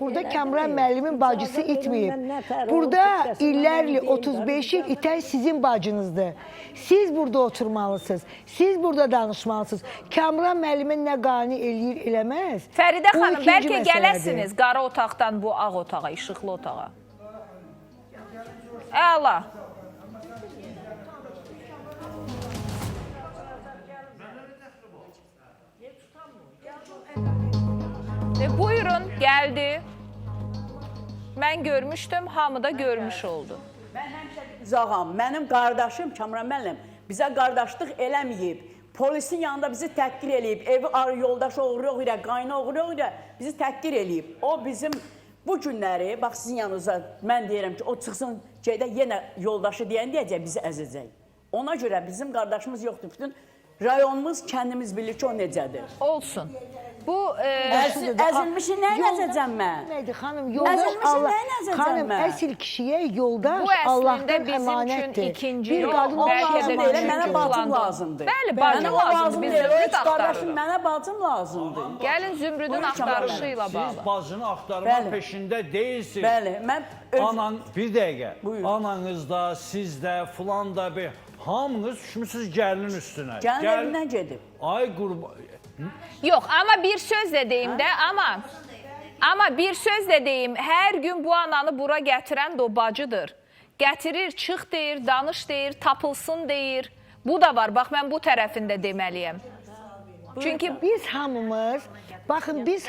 Burada Kamran müəllimin bacısı itməyib. Burada illərlə 35 il itən sizin bacınızdır. Siz burada oturmalısınız. Siz burada danışmalısınız. Kamran müəllimin nə qani eləyir, eləməz. Fəridə xanım, bəlkə gələsiniz qara otaqdan bu ağ otağa, işıqlı otağa. Əla. Buyurun, gəldi. Mən görmüşdüm, hamı da görmüş oldu. Mən həmişə uzağam. Mənim qardaşım Kamran müəllim bizə qardaşlıq eləməyib. Polisin yanında bizi təhqir eləyib. Evi yoldaş oğruq ilə, qayna oğruq ilə bizi təhqir eləyib. O bizim bu günləri, bax sizin yanınıza mən deyirəm ki, o çıxsın şeydə yenə yoldaşı deyəcək, bizi əzəcək. Ona görə bizim qardaşımız yoxdur. Bütün rayonumuz, kəndimiz bilir ki, o necədir. Olsun. Bu əzilmişi nəyə nəzəcəm mən? Nədir xanım? Yoldaş Allah. Xanım, əsl kişiyə yoldaş Allahdan əmanətdir. Bir qadın lazım deyil, mənə bacım lazımdır. Bəli, bacım lazımdır. Biz Zümrüd axtarırıq. Mənə bacım lazımdır. Gəlin Zümrüdün axtarışı ilə bağlı. Siz bacını axtarmaq peşində deyilsiniz. Bəli, mən... Bir dəqiqə. Ananız da, siz də, filan da bir... Hamınız düşmüşsünüz gəlinin üstünə. Gəlin evindən gedib. Ay qurban... Yox, amma bir söz də deyim də, amma bir söz də deyim, hər gün bu ananı bura gətirən də o bacıdır. Gətirir, çıx deyir, danış deyir, tapılsın deyir. Bu da var, bax mən bu tərəfində deməliyəm. Çünki biz hamımız, baxın biz...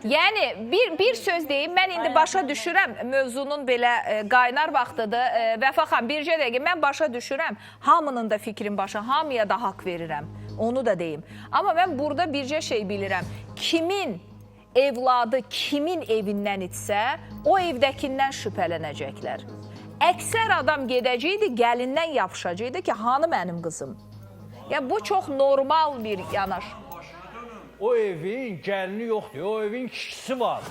Yəni, bir söz deyim, mən indi başa düşürəm, mövzunun belə qaynar vaxtıdır. Vəfa xan, bircə dəqiqə, mən başa düşürəm, hamının da fikrin başa, hamıya da haqq verirəm. Onu da deyim. Amma mən burada bircə şey bilirəm. Kimin evladı kimin evindən itsə, o evdəkindən şübhələnəcəklər. Əksər adam gedəcəkdi, gəlindən yapışacaqdı ki, hanı mənim qızım? Yəni, bu çox normal bir yanaş. O evin gəlini yoxdur, o evin kişisi var.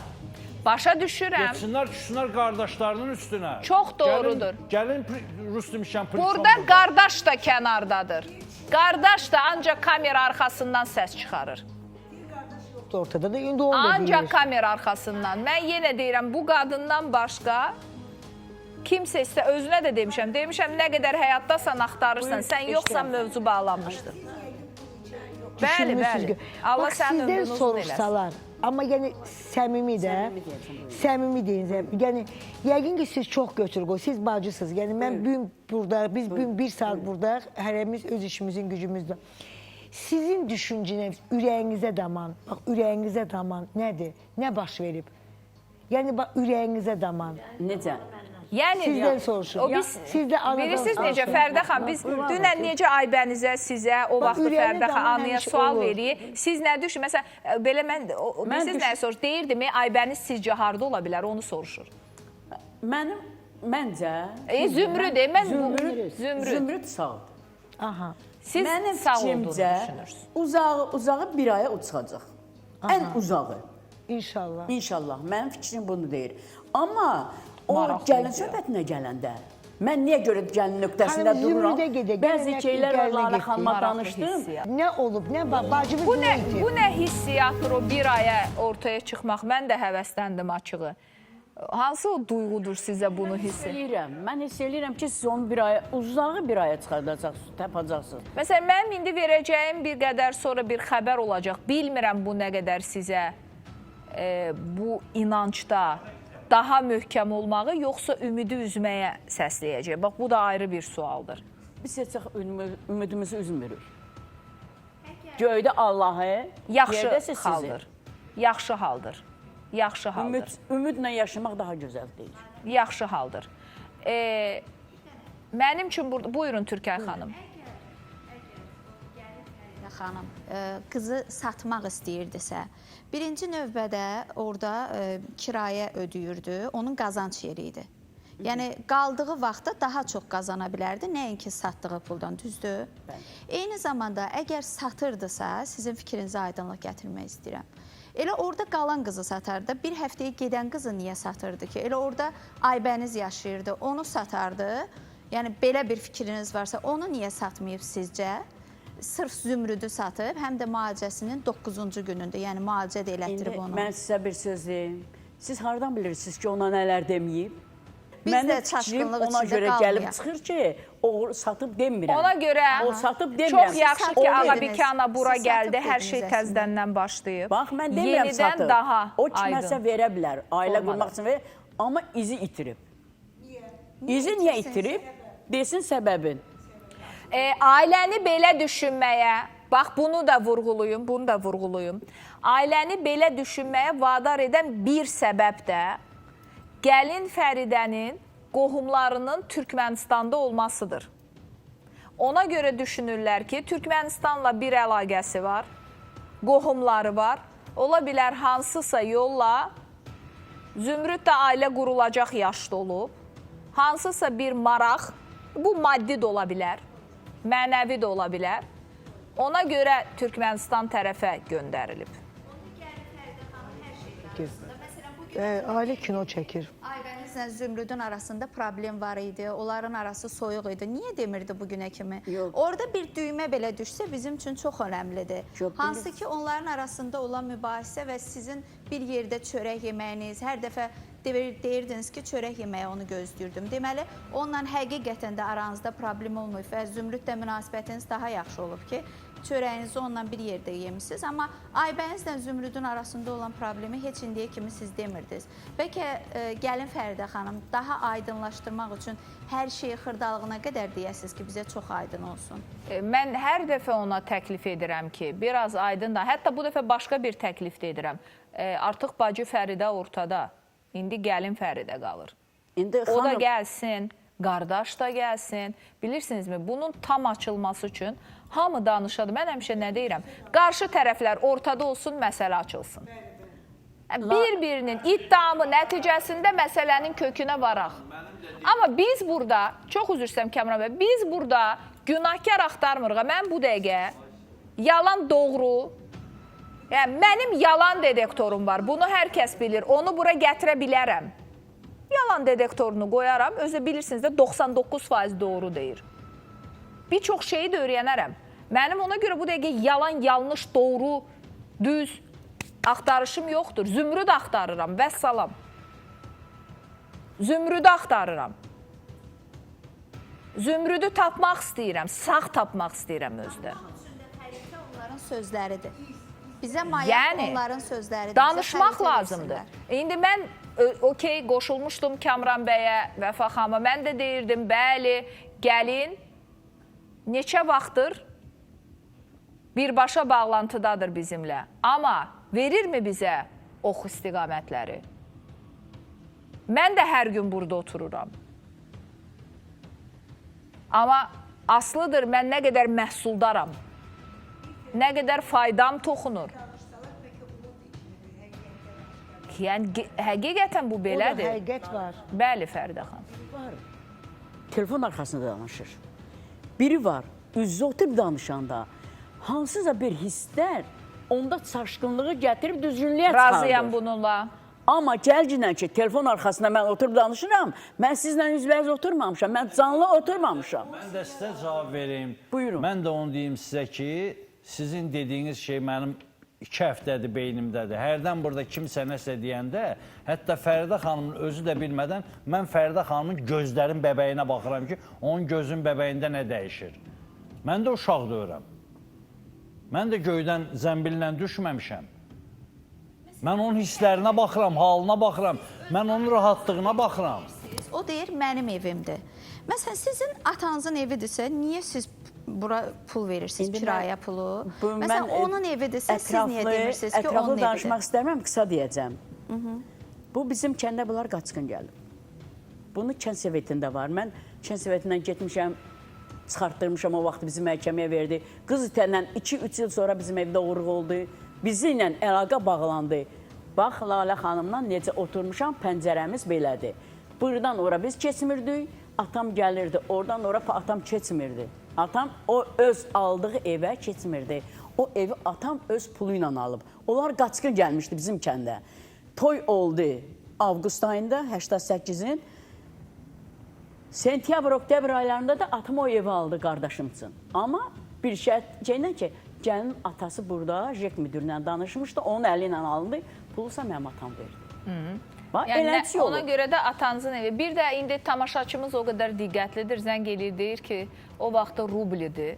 Başa düşürəm. Geçsinlər, düşsünlər qardaşlarının üstünə. Çox doğrudur. Gəlin Rus demişəm. Burada qardaş da kənardadır. Qardaş da ancaq kamera arxasından səs çıxarır. Ortada da indi onu da deyir. Ancaq kamera arxasından. Mən yenə deyirəm, bu qadından başqa kimsə istə, özünə də demişəm. Demişəm, nə qədər həyatdasan, axtarırsan, sən yoxsan mövzu bağlanmışdır. Bəli, bəli. Allah sənin ömrünü uzun eləsin. Amma yəni səmimi də, səmimi deyin. Yəni, yəqin ki, siz çox götür-qoy, siz bacısınız. Yəni, mən bugün burada, biz bugün bir saat burada, hərəmiz öz işimizin gücümüzdə. Sizin düşüncəniz, ürəyinizə daman, bax, ürəyinizə daman nədir? Nə baş verib? Yəni, bax, ürəyinizə daman. Necə? Yəni, sizdən soruşun. Bilirsiniz necə, Fəridə xan, biz dünən necə Aybənizə, sizə, o vaxtı Fəridə xan anıya sual veririk. Siz nə düşün? Məsələn, belə mən, bilirsiniz nəyə soruş? Deyirdim, Aybəniz sizcə harda ola bilər? Onu soruşur. Məncə... Zümrüd, mən Zümrüd. Zümrüd sağdır. Aha. Siz sağ olduğunu düşünürsünüz. Uzağı bir aya o çıxacaq. Ən uzağı. İnşallah. İnşallah. Mənim fikrim bunu deyir. Amma o gəlin söhbətinə gələndə, mən niyə görə gəlin nöqtəsində dururam? Bəzi şeylər var, Lalə xanıma danışdım. Nə olub, nə var? Bacımız nə idi? Bu nə hissiyyatdır o bir aya ortaya çıxmaq? Mən də həvəsləndim açığı. Hansı o duyğudur sizə bunu hiss edir? Mən hiss edirəm ki, siz onu uzağı bir aya çıxardacaqsınız, tapacaqsınız. Məsələn, mənim indi verəcəyim bir qədər sonra bir xəbər olacaq. Bilmirəm bu nə qədər sizə bu inancda daha möhkəm olmağı, yoxsa ümidi üzməyə səsləyəcək. Bax, bu da ayrı bir sualdır. Biz heç ümidimizi üzmürük. Göydə Allahı, yaxşı haldır. Yaxşı haldır. Yaxşı haldır. Ümidlə yaşamaq daha gözəl deyil. Yaxşı haldır. Mənim üçün burada... Buyurun, Türkay xanım. Xanım, qızı satmaq istəyirdisə, birinci növbədə orada kirayə ödəyirdi, onun qazanc yeri idi. Yəni qaldığı vaxtda daha çox qazana bilərdi, nəinki satdığı puldan, düzdür? Eyni zamanda əgər satırdısa, sizin fikrinizi aydınlıq gətirmək istəyirəm. Elə orada qalan qızı satardı. Bir həftəyə gedən qızı niyə satırdı ki? Elə orada Aybəniz yaşayırdı, onu satardı. Yəni belə bir fikriniz varsa, onu niyə satmayıb sizcə? Sırf Zümrüdü satıb, həm də müalicəsinin 9-cu günündə, yəni müalicə də elətdirib onu. Mən sizə bir söz deyim. Siz hardan bilirsiniz ki, ona nələr deməyib? Biz də çaşqınlıq ona içində görə gəlib çıxır ki, o satıb demirəm. Ona görə o satıb demirəm. Çox yaxşı ki, Ağabikana bura gəldi, hər şey təzdəndən başlayıb. Bax, mən demirəm satıb. O kiməsə verə bilər, ailə qurmaq üçün verir, amma izi itirib. İzi niyə itirib? Desin səbəbin. Ailəni belə düşünməyə, bax bunu da vurğuluyum, ailəni belə düşünməyə vadar edən bir səbəb də gəlin Fəridənin qohumlarının Türkmənistanda olmasıdır. Ona görə düşünürlər ki, Türkmənistanla bir əlaqəsi var, qohumları var, ola bilər hansısa yolla Zümrüd də ailə qurulacaq yaşda olub, hansısa bir maraq, bu maddi də ola bilər, mənəvi də ola bilər, ona görə Türkmənistan tərəfə göndərilib. Ailə kino çəkir. Aybənizlə Zümrüdün arasında problem var idi, onların arası soyuq idi. Niyə demirdi bugünə kimi? Orada bir düymə belə düşsə bizim üçün çox önəmlidir. Hansı ki, onların arasında olan mübahisə və sizin bir yerdə çörək yeməyiniz, hər dəfə deyirdiniz ki, çörək yeməyə onu gözləyirdim. Deməli, onunla həqiqətən də aranızda problem olmayıb və Zümrüdlə münasibətiniz daha yaxşı olub ki, çörəyinizi onunla bir yerdə yemişsiniz. Amma Aybənizlə Zümrüdün arasında olan problemi heç indiyə kimi siz demirdiniz. Bəlkə gəlin Fəridə xanım, daha aydınlaşdırmaq üçün hər şeyi xırdalığına qədər deyəsiniz ki, bizə çox aydın olsun. Mən hər dəfə ona təklif edirəm ki, biraz aydın da, hətta bu dəfə başqa bir təklif də edirəm. Artıq bacı Fəridə ortada, indi gəlin Fəridə qalır. O da gəlsin, qardaş da gəlsin. Bilirsinizmi, bunun tam açılması üçün hamı danışadır. Mən həmişə nə deyirəm? Qarşı tərəflər ortada olsun, məsələ açılsın. Bir-birinin iddiamı nəticəsində məsələnin kökünə varaq. Amma biz burada, çox üzr istəyirəm Kəmran bəy, biz burada günahkar axtarmırıq. Mən bu dəqiqə yalan doğru, yəni mənim yalan detektorum var. Bunu hər kəs bilir. Onu bura gətirə bilərəm. Yalan detektorunu qoyaram. Özü bilirsiniz də 99% doğru deyir. Bir çox şeyi də öyrənərəm. Mənim ona görə bu dəqiqə yalan, yanlış, doğru, düz axtarışım yoxdur. Zümrüd axtarıram, vəssalam. Zümrüdü axtarıram. Zümrüdü tapmaq istəyirəm, sağ tapmaq istəyirəm özdə. Onların sözləridir. Bizə mayaq onların sözləridir. Danışmaq lazımdır. İndi mən okey, qoşulmuşdum Kəmran bəyə, Vəfa xanıma. Mən də deyirdim, bəli, gəlin, neçə vaxtdır birbaşa bağlantıdadır bizimlə. Amma verirmi bizə ox istiqamətləri? Mən də hər gün burada otururam. Amma aslıdır mən nə qədər məhsuldaram, nə qədər faydam toxunur. Yəni, həqiqətən bu belədir. O da həqiqət var. Bəli, Fəridə xanım. Var. Telefon arxasında danışır. Biri var, üzü oturub danışanda, hansısa bir hisslər onda çaşqınlığı gətirib düzgünlüyə çıxardır. Razıyam bununla. Amma gəlcinən ki, telefon arxasında mən oturub danışıram, mən sizlə üzbəyiz oturmamışam, mən canlı oturmamışam. Mən də sizə cavab vereyim. Buyurun. Mən də onu deyim sizə ki, sizin dediyiniz şey mənim 2 həftədir beynimdədir. Hərdən burada kimsə nəsə deyəndə, hətta Fəridə xanımın özü də bilmədən, mən Fəridə xanımın gözlərin bəbəyinə baxıram ki, onun gözün bəbəyində nə dəyişir. Mən də uşaq deyirəm. Mən də göydən zəmbillə düşməmişəm. Mən onun hisslərinə baxıram, halına baxıram, mən onun rahatlığına baxıram. O deyir, mənim evimdir. Məsələn, sizin atanızın evidirsə, niyə siz bura pul verirsiniz, kirayə pulu? Məsələn, onun evidirsə, siz niyə demirsiniz ki, onun evidir? Ətraflı danışmaq istəmirəm, qısa deyəcəm. Bu bizim kəndə bunlar qaçqın gəlib. Bunu kənd sovetində var. Mən kənd sovetindən getmişəm, çıxartdırmışam, o vaxt bizi məhkəməyə verdi. Qız itəndən 2-3 il sonra bizim evdə uğruq oldu. Bizi ilə əlaqə bağlandı. Bax, Lalə xanımla necə oturmuşam, pəncərəmiz belədir. Buradan ora biz keçmirdik, atam gəlirdi, oradan ora atam keçmirdi. Atam o öz aldığı evə keçmirdi. O evi atam öz pulu ilə alıb. Onlar qaçqın gəlmişdi bizim kəndə. Toy oldu avqust ayında, 88-in. Sentyabr, oktyabr aylarında da atam o evi aldı qardaşım üçün. Amma bir şeylə ki, gəlin atası burada JEK müdürlə danışmışdı, onun əli ilə alındı, pulusa mənim atam verdi. Yəni, ona görə də atanızın evi. Bir də indi tamaşaçımız o qədər diqqətlidir, zəng eləyir, deyir ki, o vaxtda rublidir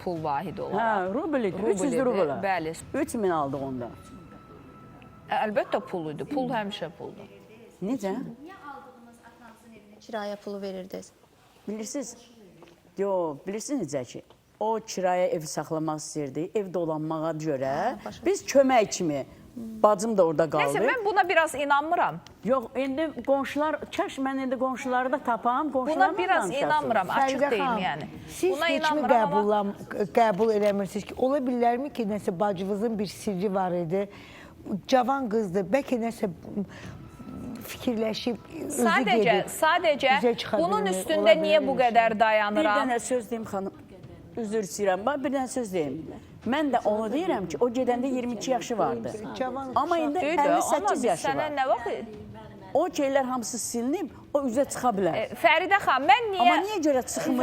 pul vahidi olaraq. Hə, rublidir, 300 rubla. Bəli. 3000 aldıq onda. Əlbəttə pul idi, pul həmişə puldur. Necə? Niyə aldığınız atanızın evini kiraya pulu verirdiniz? Bilirsiniz, bilirsiniz necə ki, o kiraya ev saxlamaq istəyirdi, ev dolanmağa görə. Biz kömək kimi, bacım da orada qaldı. Neyse, mən buna biraz inanmıram. Yox, indi qonşular, kaş mən indi qonşuları da tapam, qonşularla buna biraz inanmıram, açıq deyim yəni. Siz heç mi qəbul eləmirsiniz ki, ola bilərmi ki, nəsə bacınızın bir sirri var idi, cavan qızdır, bəlkə nəsə fikirləşib, özü gedib. Sadəcə bunun üstündə niyə bu qədər dayanıram? Bir dənə söz deyim xanım, üzr istəyirəm, bir dənə söz deyim. Mən də onu deyirəm ki, o gedəndə 22 yaşı vardı. Amma indi 58 yaşı var. Sənə nə vaxt? O şeylər hamısı silinib, o üzə çıxa bilər. Fəridə xanım, mən niyə... Amma niyə görə çıxmır?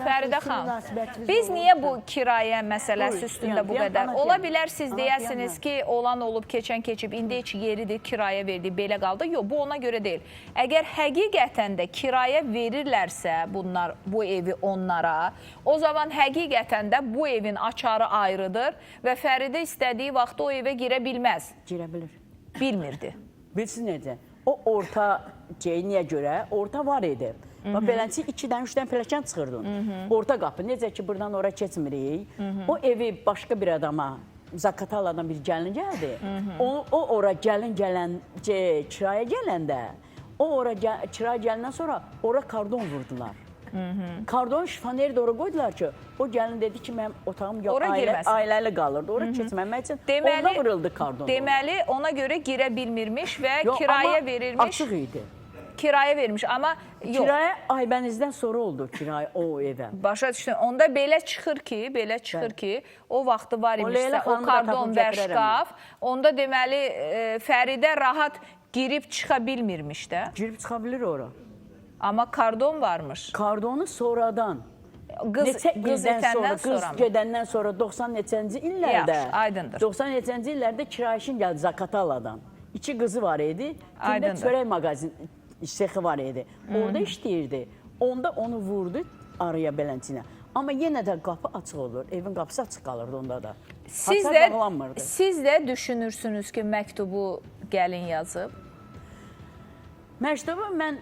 Fəridə xanım, biz niyə bu kirayə məsələsi üstündə bu qədər? Ola bilər siz deyəsiniz ki, olan olub, keçən keçib, indi heç yeridir, kirayə verdi, belə qaldı. Yox, bu ona görə deyil. Əgər həqiqətən də kirayə verirlərsə bunlar bu evi onlara, o zaman həqiqətən də bu evin açarı ayrıdır və Fəridə istədiyi vaxtda o evə girə bilməz. Girə bilir. Bilmirdi. Bilsin necə? O orta niyə görə? Orta var idi. Beləncə 2-dən 3-dən pələkan çıxırdın. Orta qapı. Necə ki, buradan ora keçmirik. O evi başqa bir adama, Zakataladan bir gəlin gəldi. O ora gəlin kiraya gələndə, o ora kiraya gələndən sonra ora kardon vurdular. Kardon şifaner də ora qoydular ki, o gəlin dedi ki, mənim otağım ailəli qalırdı. Ora keçməmək üçün onda vuruldu kardon. Deməli, ona görə girə bilmirmiş və kirayə verilmiş. Açıq idi. Kirayə verilmiş, amma yox. Kirayə Aybənizdən sonra oldu kirayə o evə. Başa düşdüm. Onda belə çıxır ki, o vaxtı var imişsə, o kardon və şkaf, onda deməli, Fəridə rahat girib çıxa bilmirmiş də. Girib çıxa bilir ora. Amma kardon varmış. Kardonu sonradan. Qız gedəndən sonra 90 neçənci illərdə. Yaxşı, aydındır. 90 neçənci illərdə kirayişin gəldi Zakataladan. 2 qızı var idi. Gündə çörək mağazin sexi var idi. Orada işləyirdi. Onda onu vurdu araya belənçinə. Amma yenə də qapı açıq olur. Evin qapısı açıq qalırdı onda da. Siz də düşünürsünüz ki, məktubu gəlin yazıb? Məktubu mən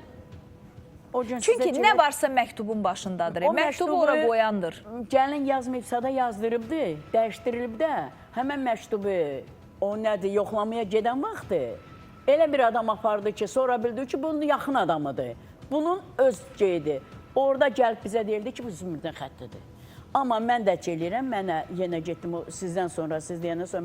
çünki nə varsa məktubun başındadır. Məktubu ora qoyandır. Gəlin yazmayıbsa da yazdırıbdı, dəyişdirilib də. Həmən məktubu o nədir, yoxlamaya gedən vaxtı elə bir adam apardı ki, sonra bildi ki, bunun yaxın adamıdır. Bunun öz şeyidir. Orada gəlib bizə deyildi ki, bu Zümrüdün xəttidir. Amma mən də eləyirəm, mənə yenə getdim sizdən sonra, siz deyəndən sonra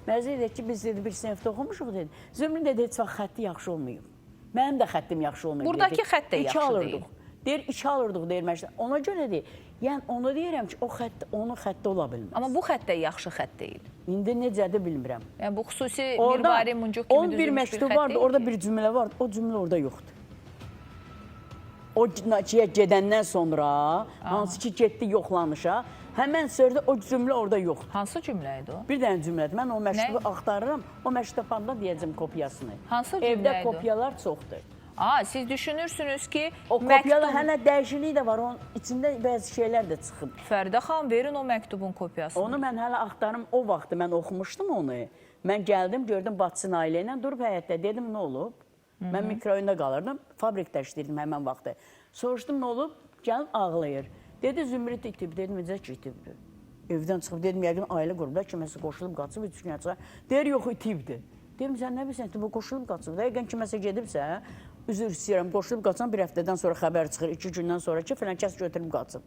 Mərzə dedi ki, biz dedi, bir sinifdə oxumuşuq dedi. Zümrüd dedi, heç vaxt xətti yaxşı olmayıb. Mənim də xəttim yaxşı olmayıb. Buradakı xətt də yaxşı deyil. Deyir, 2 alırdıq, deyir məşqdə. Ona görə deyir, yəni onu deyirəm ki, o xətt onun xətti ola bilməz. Amma bu xətt də yaxşı xətt deyil. İndi necədir bilmirəm. Yəni bu xüsusi bir vari muncuq kimi düzülmüş bir xətt deyil ki. 11 məktub vardı, orada bir cümlə vardı, o cümlə orada yoxdur. O gedəndən sonra, hansı ki getdi yoxlanışa, həmən sördə o cümlə orada yoxdur. Hansı cümlə idi o? Bir dənə cümlədir. Mən o məktubu axtarıram, o məktub tapanda deyəcəm kopyasını. Hansı cümlə idi o? Evdə kopyalar çoxdur. Siz düşünürsünüz ki, o kopyalar hələ dəyişikliyi də var, onun içində bəzi şeylər də çıxıb. Fəridə xanım, verin o məktubun kopyasını. Onu mən hələ axtarım, o vaxtı mən oxumuşdum onu. Mən gəldim, gördüm Batçın ailə ilə, durub həyətdə, dedim, nə olub? Mən mikrorayonda qalırdım, fabrikdə işləyirdim həmən vaxtı. Soruşdum, nə olub? Gəlib ağlayır. Dedi, Zümrüd itib, dedim, necə ki itibdir? Evdən çıxıb, dedim, yəqin ailə qurublar, kiməsə qoşulub qaçıb, 3 gün açıq. Deyir, yox, itibdir. Dedim, sən nə bilsən, bu qoşulub qaçıb. Yəqin kiməsə gedibsə, üzr istəyirəm, qoşulub qaçan bir həftədən sonra xəbər çıxır, 2 gündən sonra ki, filan kəs götürüb qaçıb.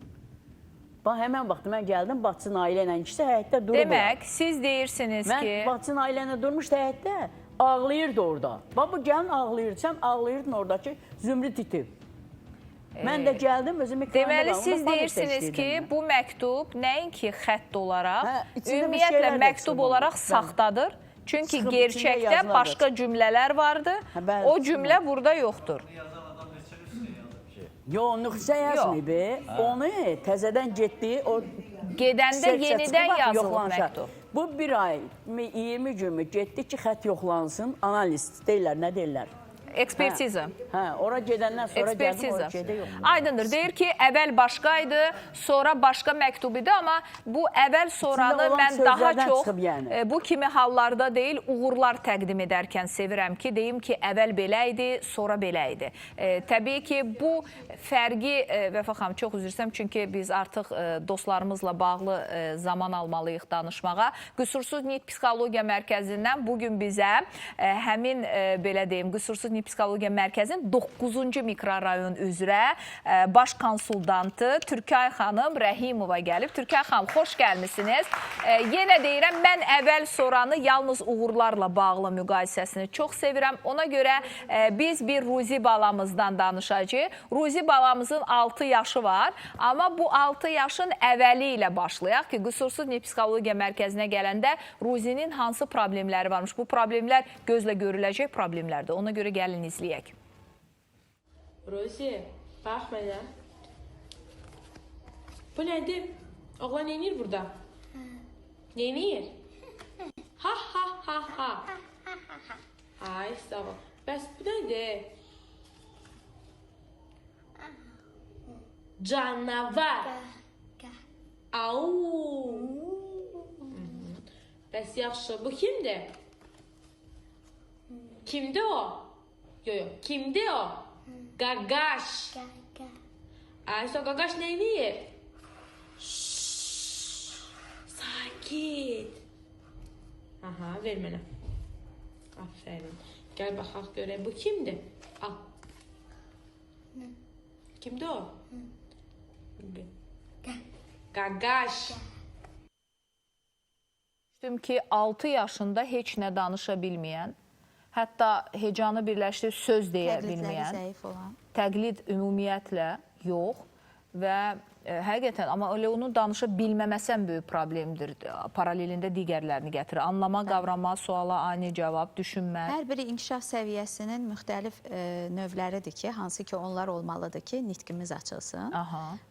Həmən vaxtı mən gəldim, Batçın ailə ilə ikisi həyətdə durub. Demək, siz deyirsiniz ki... Mən Batçın ailə ilə durmuş həyətdə, ağlayırdı orada. Bax, bu gəlin ağlayırdı. Sən ağlayırdın oradakı Zümrüd itib. Mən də gəldim, özüm ekranda Deməli, qaldım. siz deyirsiniz ki, bu məktub nəinki xətt olaraq, ümumiyyətlə məktub olaraq saxtadır. Çünki gerçəkdə başqa cümlələr vardı. O cümlə burada yoxdur. Yox, nüxsə yazmayıb. Onu təzədən getdi. Gedəndə yenidən yazılıb məktub. Bu bir ay, 20 gün mü getdi ki, xət yoxlansın, analiz deyirlər, nə deyirlər? Ekspertiza. Hə, ora gedəndən sonra gəldim, ora gedə yox. Aydındır, deyir ki, əvvəl başqaydı, sonra başqa məktub idi, amma bu əvvəl sonranı mən daha çox bu kimi hallarda deyil, uğurlar təqdim edərkən sevirəm ki, deyim ki, əvvəl belə idi, sonra belə idi. Təbii ki, bu fərqi, Vəfa xanım, çox üzr istəyirəm, çünki biz artıq dostlarımızla bağlı zaman almalıyıq danışmağa. Qüsursuz Nitq Psixologiya Mərkəzindən bugün bizə həmin, belə deyim, Qüsursuz Nitq Psixologiya Mərkəzinin 9-cu mikrorayon üzrə baş konsultantı Türkay xanım Rəhimova gəlib. Türkay xanım, xoş gəlmişsiniz. Yenə deyirəm, mən əvvəl soranı yalnız uğurlarla bağlı müqayisəsini çox sevirəm. Ona görə biz bir Ruzi balamızdan danışacağıq. Ruzi balamızın 6 yaşı var, amma bu 6 yaşın əvvəli ilə başlayaq ki, Qüsursuz Nitq Psixologiya Mərkəzinə gələndə Ruzinin hansı problemləri varmış? Bu problemlər gözlə görüləcək problemlərdir. Ona görə gəlin izləyək. Ruzi, bax mənə. Bu nədir? Oğlan neynir burada? Neynir? Ha ha ha ha. Ay, sağ ol. Bəs bu nədir? Canavar. Au. Bəs yaxşı, bu kimdir? Kimdir o? Yox, kimdir o? Qaqaş. Ayşə, qaqaş neyniyir? Sakit. Aha, ver mənə. Aferin. Gəl baxaq görək, bu kimdir? Al. Kimdir o? Qaqaş. Düşündüm ki, 6 yaşında heç nə danışa bilməyən, hətta hecanı birləşdirib söz deyə bilməyən, təqlid ümumiyyətlə yox və həqiqətən, amma elə onu danışa bilməməsən böyük problemdir. Paralelində digərlərini gətirir. Anlama, qavrama, suala ani cavab, düşünmə. Hər biri inkişaf səviyyəsinin müxtəlif növləridir ki, hansı ki onlar olmalıdır ki, nitqimiz açılsın.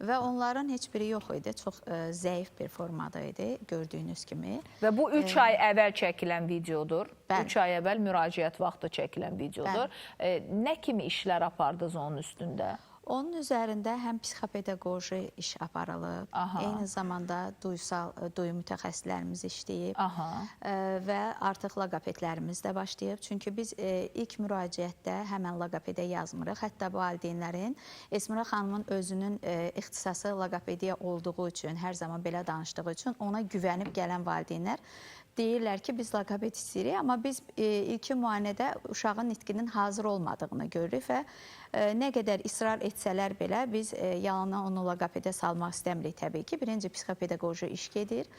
Və onların heç biri yox idi. Çox zəif bir formada idi, gördüyünüz kimi. Və bu 3 ay əvvəl çəkilən videodur. 3 ay əvvəl müraciət vaxtı çəkilən videodur. Nə kimi işlər apardınız onun üstündə? Onun üzərində həm psixopedaqoji iş aparılıb, eyni zamanda duyu mütəxəssislərimiz işləyib və artıq logopedlərimiz də başlayıb. Çünki biz ilk müraciətdə həmən logopedə yazmırıq. Hətta valideynlərin Esmira xanımın özünün ixtisası logopediya olduğu üçün, hər zaman belə danışdığı üçün ona güvənib gələn valideynlər deyirlər ki, biz logoped istəyirik, amma biz ilkin müayinədə uşağın nitqinin hazır olmadığını görürük və nə qədər israr etsələr belə biz yalana onu logopedə salmaq istəmirik təbii ki. Birinci psixopedaqoji iş gedir,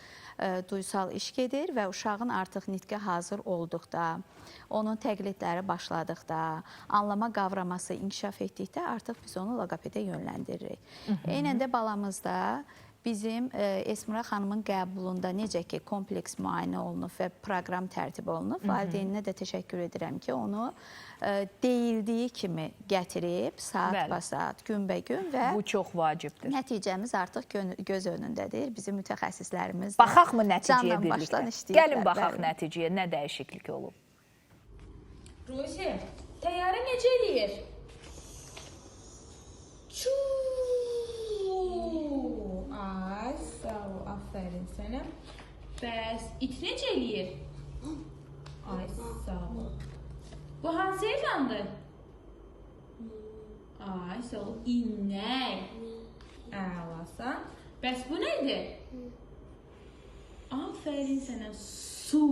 duysal iş gedir və uşağın artıq nitqə hazır olduqda, onun təqlidləri başladıqda, anlama qavraması inkişaf etdikdə artıq biz onu logopedə yönləndiririk. Eynən də balamızda bizim Esmira xanımın qəbulunda necə ki, kompleks müayinə olunub və proqram tərtib olunub, valideyninə də təşəkkür edirəm ki, onu deyildiyi kimi gətirib, saat-ba-saat, gün-bə-gün və bu çox vacibdir. Nəticəmiz artıq göz önündədir. Bizim mütəxəssislərimiz baxaq mı nəticəyə birlikdə? Gəlin baxaq bəli. Nəticəyə, nə dəyişiklik olub? Ruzi, təyyarə necə eləyir? Ay, sağ ol, aferin sənə. Bəs it necə eləyir? Ay, sağ ol. Bu hansı heyvandır? Ay, sağ ol, inək. Əlasan. Bəs bu nədir? Aferin sənə, su.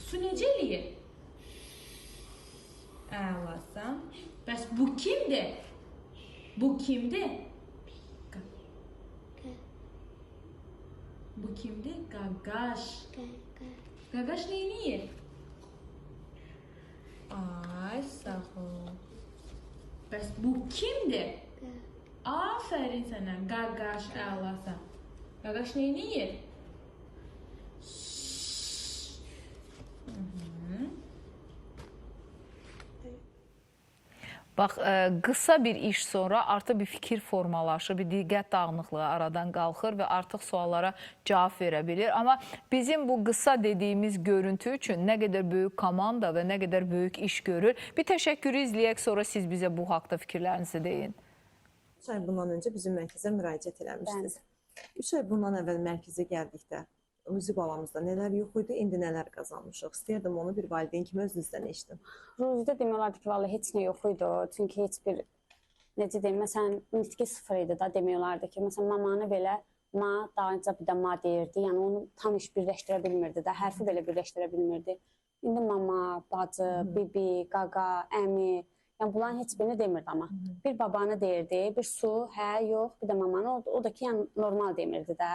Su necə eləyir? Əlasan. Bəs bu kimdir? Bu kimdir? Bu kimdir? Qaqaş. Qaqaş neyniyir? Ay, sağ ol. Bəs bu kimdir? Aferin sənə, qaqaş əlasan. Qaqaş neyini yer? Bax, qısa bir iş sonra artıq bir fikir formalaşır, bir diqqət dağınıqlığı aradan qalxır və artıq suallara cavab verə bilir. Amma bizim bu qısa dediyimiz görüntü üçün nə qədər böyük komanda və nə qədər böyük iş görür. Bir təşəkkürü izləyək, sonra siz bizə bu haqda fikirlərinizi deyin. 3 ay bundan öncə bizim mərkəzə müraciət eləmişdiniz. 3 ay bundan əvvəl mərkəzə gəldikdə Ruzi balamızda nələr yox idi, indi nələr qazanmışıq. İstəyirdim onu bir valideyn kimi özünüzdən eşitdim. Ruzidə demək olardı ki, vallahi heç nə yox idi. Çünki heç bir, necə deyim, məsələn, nitqi sıfır idi da demək olardı ki, məsələn, mamanı belə ma, daha öncə bir də ma deyirdi. Yəni onu tam iş birləşdirə bilmirdi də, hərfi belə birləşdirə bilmirdi. İndi mama, bacı, bibi, qaqa, əmi, yəni bunların heç birini demirdi amma. Bir babanı deyirdi, bir su, hə, yox, bir də mamanı, o da ki, yəni normal demirdi də,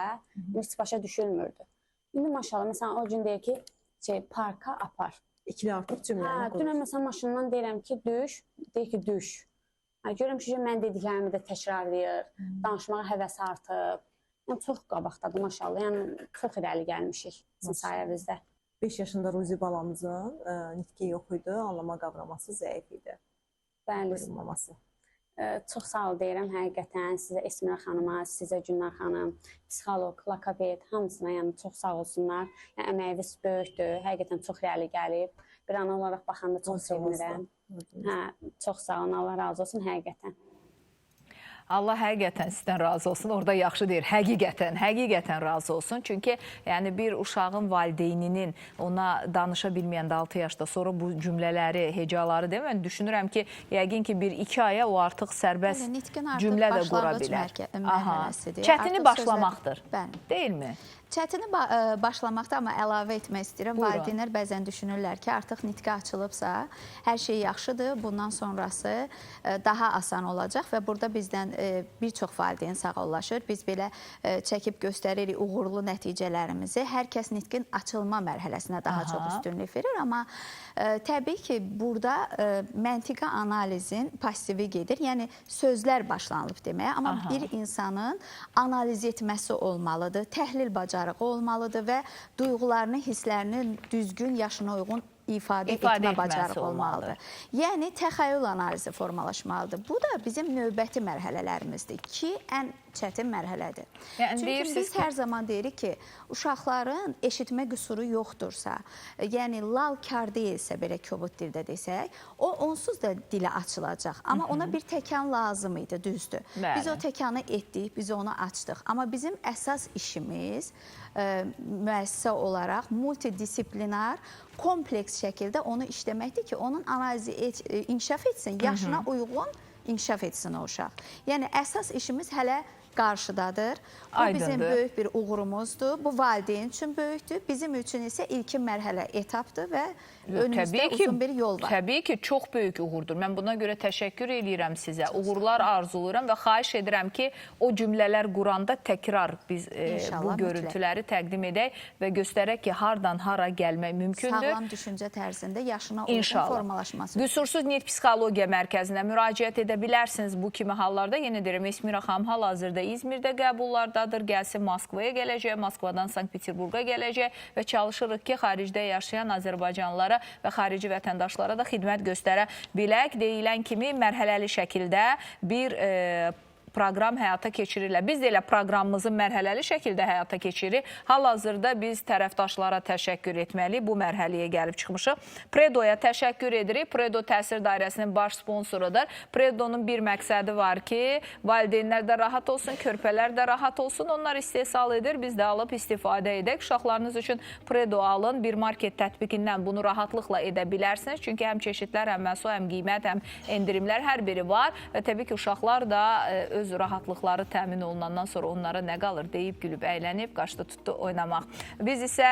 heç başa düşülmürdü. İndi maşallah, məsələn, o gün deyir ki, parka apar. İkili artıq cümləni qurur. Dünən məsələn, maşından deyirəm ki, düş, deyir ki, düş. Görürəm ki, mən dediklərimi də təkrarlayır, danışmağa həvəsi artıb. Yəni, çox qabaqdadır, maşallah. Yəni, çox irəli gəlmişik sizin sayəvizdə. 5 yaşında Ruzi balamızın nitqi yox idi, anlama qavraması zəif idi. Bəli. Maması. Çox sağ ol deyirəm həqiqətən sizə Esmira xanıma, sizə Günnar xanım, psixoloq, lakabet, hamısına yəni çox sağ olsunlar. Yəni əməyiniz böyükdür, həqiqətən çox irəli gəlib. Bir ana olaraq baxanda çox sevinirəm. Hə, çox sağ olun, Allah razı olsun həqiqətən. Allah həqiqətən sizdən razı olsun. Orada yaxşı deyir. Həqiqətən razı olsun. Çünki yəni bir uşağın valideyninin ona danışa bilməyəndə 6 yaşda sonra bu cümlələri, hecaları deyim, mən düşünürəm ki, yəqin ki 1-2 aya o artıq sərbəst cümlə də qura bilər. Çətini başlamaqdır. Deyilmi? Çətini başlamaqda, amma əlavə etmək istəyirəm. Valideynlər bəzən düşünürlər ki, artıq nitqi açılıbsa, hər şey yaxşıdır, bundan sonrası daha asan olacaq və burada bizdən bir çox valideyn sağollaşır. Biz belə çəkib göstəririk uğurlu nəticələrimizi. Hər kəs nitqin açılma mərhələsinə daha çox üstünlük verir, amma təbii ki, burada məntiqi analizin pasivi gedir. Yəni, sözlər başlanılıb deməyə, amma bir insanın analiz etməsi olmalıdır, təhlil bacarığı olmalıdır və duyğularını, hisslərini düzgün, yaşına uyğun ifadə etmə bacarığı olmalıdır. Yəni, təxəyyül analizi formalaşmalıdır. Bu da bizim növbəti mərhələlərimizdir ki, ən çətin mərhələdir. Çünki biz hər zaman deyirik ki, uşaqların eşitmə qüsuru yoxdursa, yəni lal-kar deyilsə, belə kobud dildə desək, o onsuz da dilə açılacaq. Amma ona bir təkan lazım idi, düzdür. Biz o təkanı etdik, biz onu açdıq. Amma bizim əsas işimiz müəssisə olaraq multidisiplinar, kompleks şəkildə onu işləməkdir ki, onun analizi inkişaf etsin, yaşına uyğun inkişaf etsin o uşaq. Yəni, əsas işimiz hələ qarşıdadır. Bu bizim böyük bir uğurumuzdur. Bu valideyn üçün böyükdür. Bizim üçün isə ilkin mərhələ etapdır və önümüzdə uzun bir yol var. Təbii ki, çox böyük uğurdur. Mən buna görə təşəkkür edirəm sizə. Uğurlar arzulayıram və xahiş edirəm ki, o cümlələr quranda təkrar biz bu görüntüləri təqdim edək və göstərək ki, hardan hara gəlmək mümkündür. Sağlam düşüncə tərzində yaşına uyğun formalaşması. Qüsursuz Nitq Psixologiya Mərkəzinə müraciət edə bilərsiniz bu kimi hallarda. Yenə deyirəm, Esmira xanım hal-hazırda İzmirdə qəbullardadır, gəlsin Moskvaya gələcək, Moskvadan Sankt-Peterburqa gələcək və çalışırıq ki, xaricdə yaşayan Azərbaycanlılara və xarici vətəndaşlara da xidmət göstərə bilək. Deyilən kimi mərhələli şəkildə bir proqram həyata keçirirlər. Biz də elə proqramımızı mərhələli şəkildə həyata keçiririk. Hal-hazırda biz tərəfdaşlara təşəkkür etməliyik. Bu mərhələyə gəlib çıxmışıq. Predoya təşəkkür edirik. Predo təsir dairəsinin baş sponsorudur. Predonun bir məqsədi var ki, valideynlər də rahat olsun, körpələr də rahat olsun. Onlar istehsal edir, biz də alıb istifadə edək. Uşaqlarınız üçün Predo alın. Bir market tətbiqindən bunu rahatlıqla edə bilərsiniz. Çünki həm çeşidlər, həm məhsul, həm qiymət, həm endirimlər hər biri var. Və təbii ki, uşaqlar da öz rahatlıqları təmin olunandan sonra onlara nə qalır deyib, gülüb, əylənib, qaçdı tutdu oynamaq. Biz isə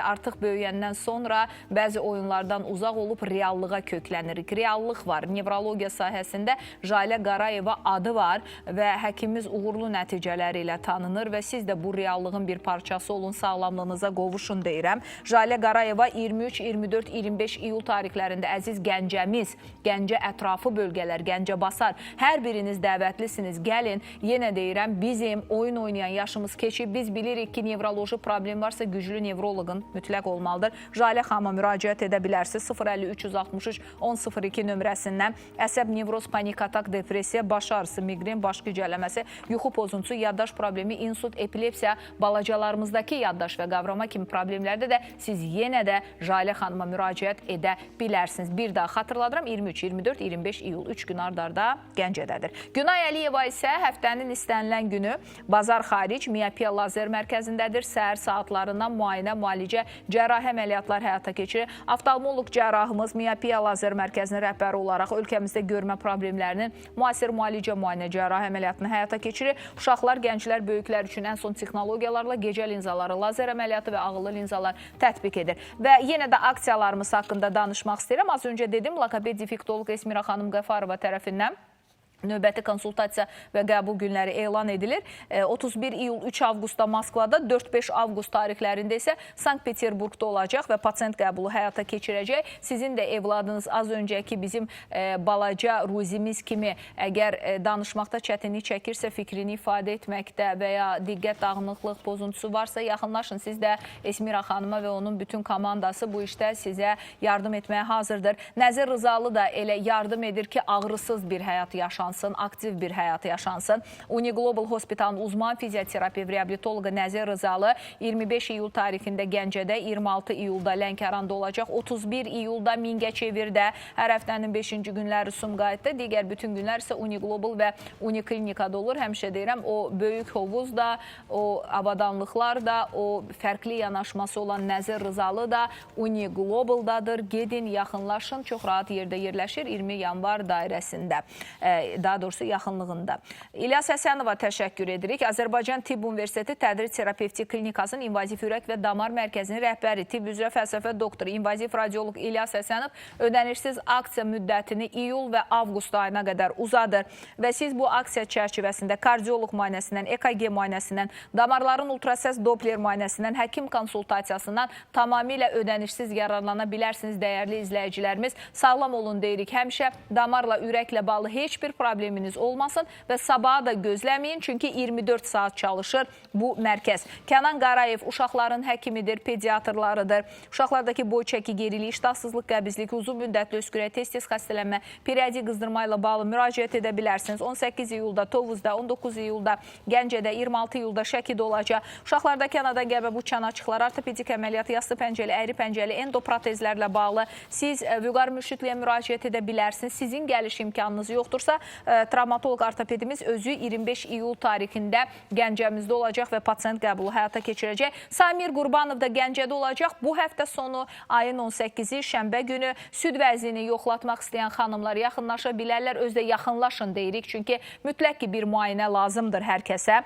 artıq böyüyəndən sonra bəzi oyunlardan uzaq olub reallığa köklənirik. Reallıq var. Nevrologiya sahəsində Jalə Qarayeva adı var və həkimimiz uğurlu nəticələri ilə tanınır və siz də bu reallığın bir parçası olun, sağlamlığınıza qovuşun deyirəm. Jalə Qarayeva 23, 24, 25 iyul tarixlərində əziz Gəncəmiz, Gəncə ətrafı bölgələr, Gəncə basar. Hər biriniz dəvətlisiniz. Gəlin, yenə deyirəm, bizim oyun oynayan yaşımız keçib. Biz bilirik ki, nevroloji problem varsa güclü nevroloqun mütləq olmalıdır. Jalə xanıma müraciət edə bilərsiniz. 050-363-1002 nömrəsindən əsəb, nevroz, panik atak, depressiya, baş ağrısı, migren, baş gicələməsi, yuxu pozuntusu, yaddaş problemi, insult, epilepsiya, balacalarımızdakı yaddaş və qavrama kimi problemlərdə də siz yenə də Jalə xanıma müraciət edə bilərsiniz. Bir daha xatırladıram, 23, 24, 25 iyul 3 gün ardarda Gəncədədir. Günay Əliyeva isə həftənin istənilən günü Bazar Xaric Miyopiya Lazer Mərkəzindədir. Səhər saatlarından müayinə, müalicə, cərrahi əməliyyatlar həyata keçirir. Oftalmoloq cərrahımız Miyopiya Lazer Mərkəzinin rəhbəri olaraq ölkəmizdə görmə problemlərinin müasir müalicə, müayinə, cərrahi əməliyyatını həyata keçirir. Uşaqlar, gənclər, böyüklər üçün ən son texnologiyalarla gecə linzaları, lazer əməliyyatı və ağıllı linzalar tətbiq edir. Və yenə də aksiyalarımız haqqında danışmaq istəyirəm. Az öncə dedim, lokoped defektoloq Esmira xanım Qəfarova tərəfindən növbəti konsultasiya və qəbul günləri elan edilir. 31 iyul 3 avqustda Moskvada, 4-5 avqust tarixlərində isə Sankt-Peterburqda olacaq və pasient qəbulu həyata keçirəcək. Sizin də evladınız az öncəki bizim balaca Ruzimiz kimi əgər danışmaqda çətinlik çəkirsə, fikrini ifadə etməkdə və ya diqqət dağınıqlıq pozuntusu varsa, yaxınlaşın. Siz də Esmira xanıma və onun bütün komandası bu işdə sizə yardım etməyə hazırdır. Nəzir Rızalı da elə yardım edir ki, ağrısız bir həyat yaşansın, aktiv bir həyat yaşansın. Uniglobal Hospitalın uzman fizioterapi reabilitoloqu Nəzir Rızalı 25 iyul tarixində Gəncədə, 26 iyulda Lənkəranda olacaq, 31 iyulda Mingəçevirdə, hər həftənin 5-ci günləri Sumqayıtda, digər bütün günlər isə Uniglobal və Uniklinikada olur. Həmişə deyirəm, o böyük hovuz da, o avadanlıqlar da, o fərqli yanaşması olan Nəzir Rızalı da Uniglobaldadır. Gedin, yaxınlaşın, çox rahat yerdə yerləşir 20 yanvar dairəsində. Daha doğrusu yaxınlığında. İlyas Həsənova təşəkkür edirik. Azərbaycan Tibb Universiteti Tədris Terapevtik Klinikasının İnvaziv Ürək və Damar Mərkəzinin rəhbəri, tibb üzrə fəlsəfə doktoru, invaziv radioloq İlyas Həsənov ödənişsiz aksiya müddətini iyul və avqust ayına qədər uzadır və siz bu aksiya çərçivəsində kardioloq müayinəsindən, EKG müayinəsindən, damarların ultrasəs Doppler müayinəsindən, həkim konsultasiyasından tamamilə ödənişsiz yararlana bilərsiniz, dəyərli izləyicilərimiz. Sağlam olun deyirik. Həmişə damarla, ürəklə bağlı heç bir probleminiz olmasın və sabaha da gözləməyin, çünki 24 saat çalışır bu mərkəz. Kənan Qarayev uşaqların həkimidir, pediatrlarıdır. Uşaqlardakı boy çəki geriliyi, iştahsızlıq, qəbizlik, uzun müddətli öskürək, tez-tez xəstələnmə, periodik qızdırma ilə bağlı müraciət edə bilərsiniz. 18 iyulda Tovuzda, 19 iyulda Gəncədə, 26 iyulda Şəkidə olacaq. Uşaqlarda kanadan qəbə bu çanaçıqlar, ortopedik əməliyyat, yastı pəncəli, əyri pəncəli, endoprotezlərlə bağlı siz vüqar mürşidliyə müraciət edə bilərsiniz. Sizin gəliş imkanınız yoxdursa, travmatoloq ortopedimiz özü 25 iyul tarixində Gəncəmizdə olacaq və pasient qəbulu həyata keçirəcək. Samir Qurbanov da Gəncədə olacaq. Bu həftə sonu ayın 18-i şənbə günü süd vəzini yoxlatmaq istəyən xanımlar yaxınlaşa bilərlər. Özdə yaxınlaşın deyirik, çünki mütləq ki bir müayinə lazımdır hər kəsə.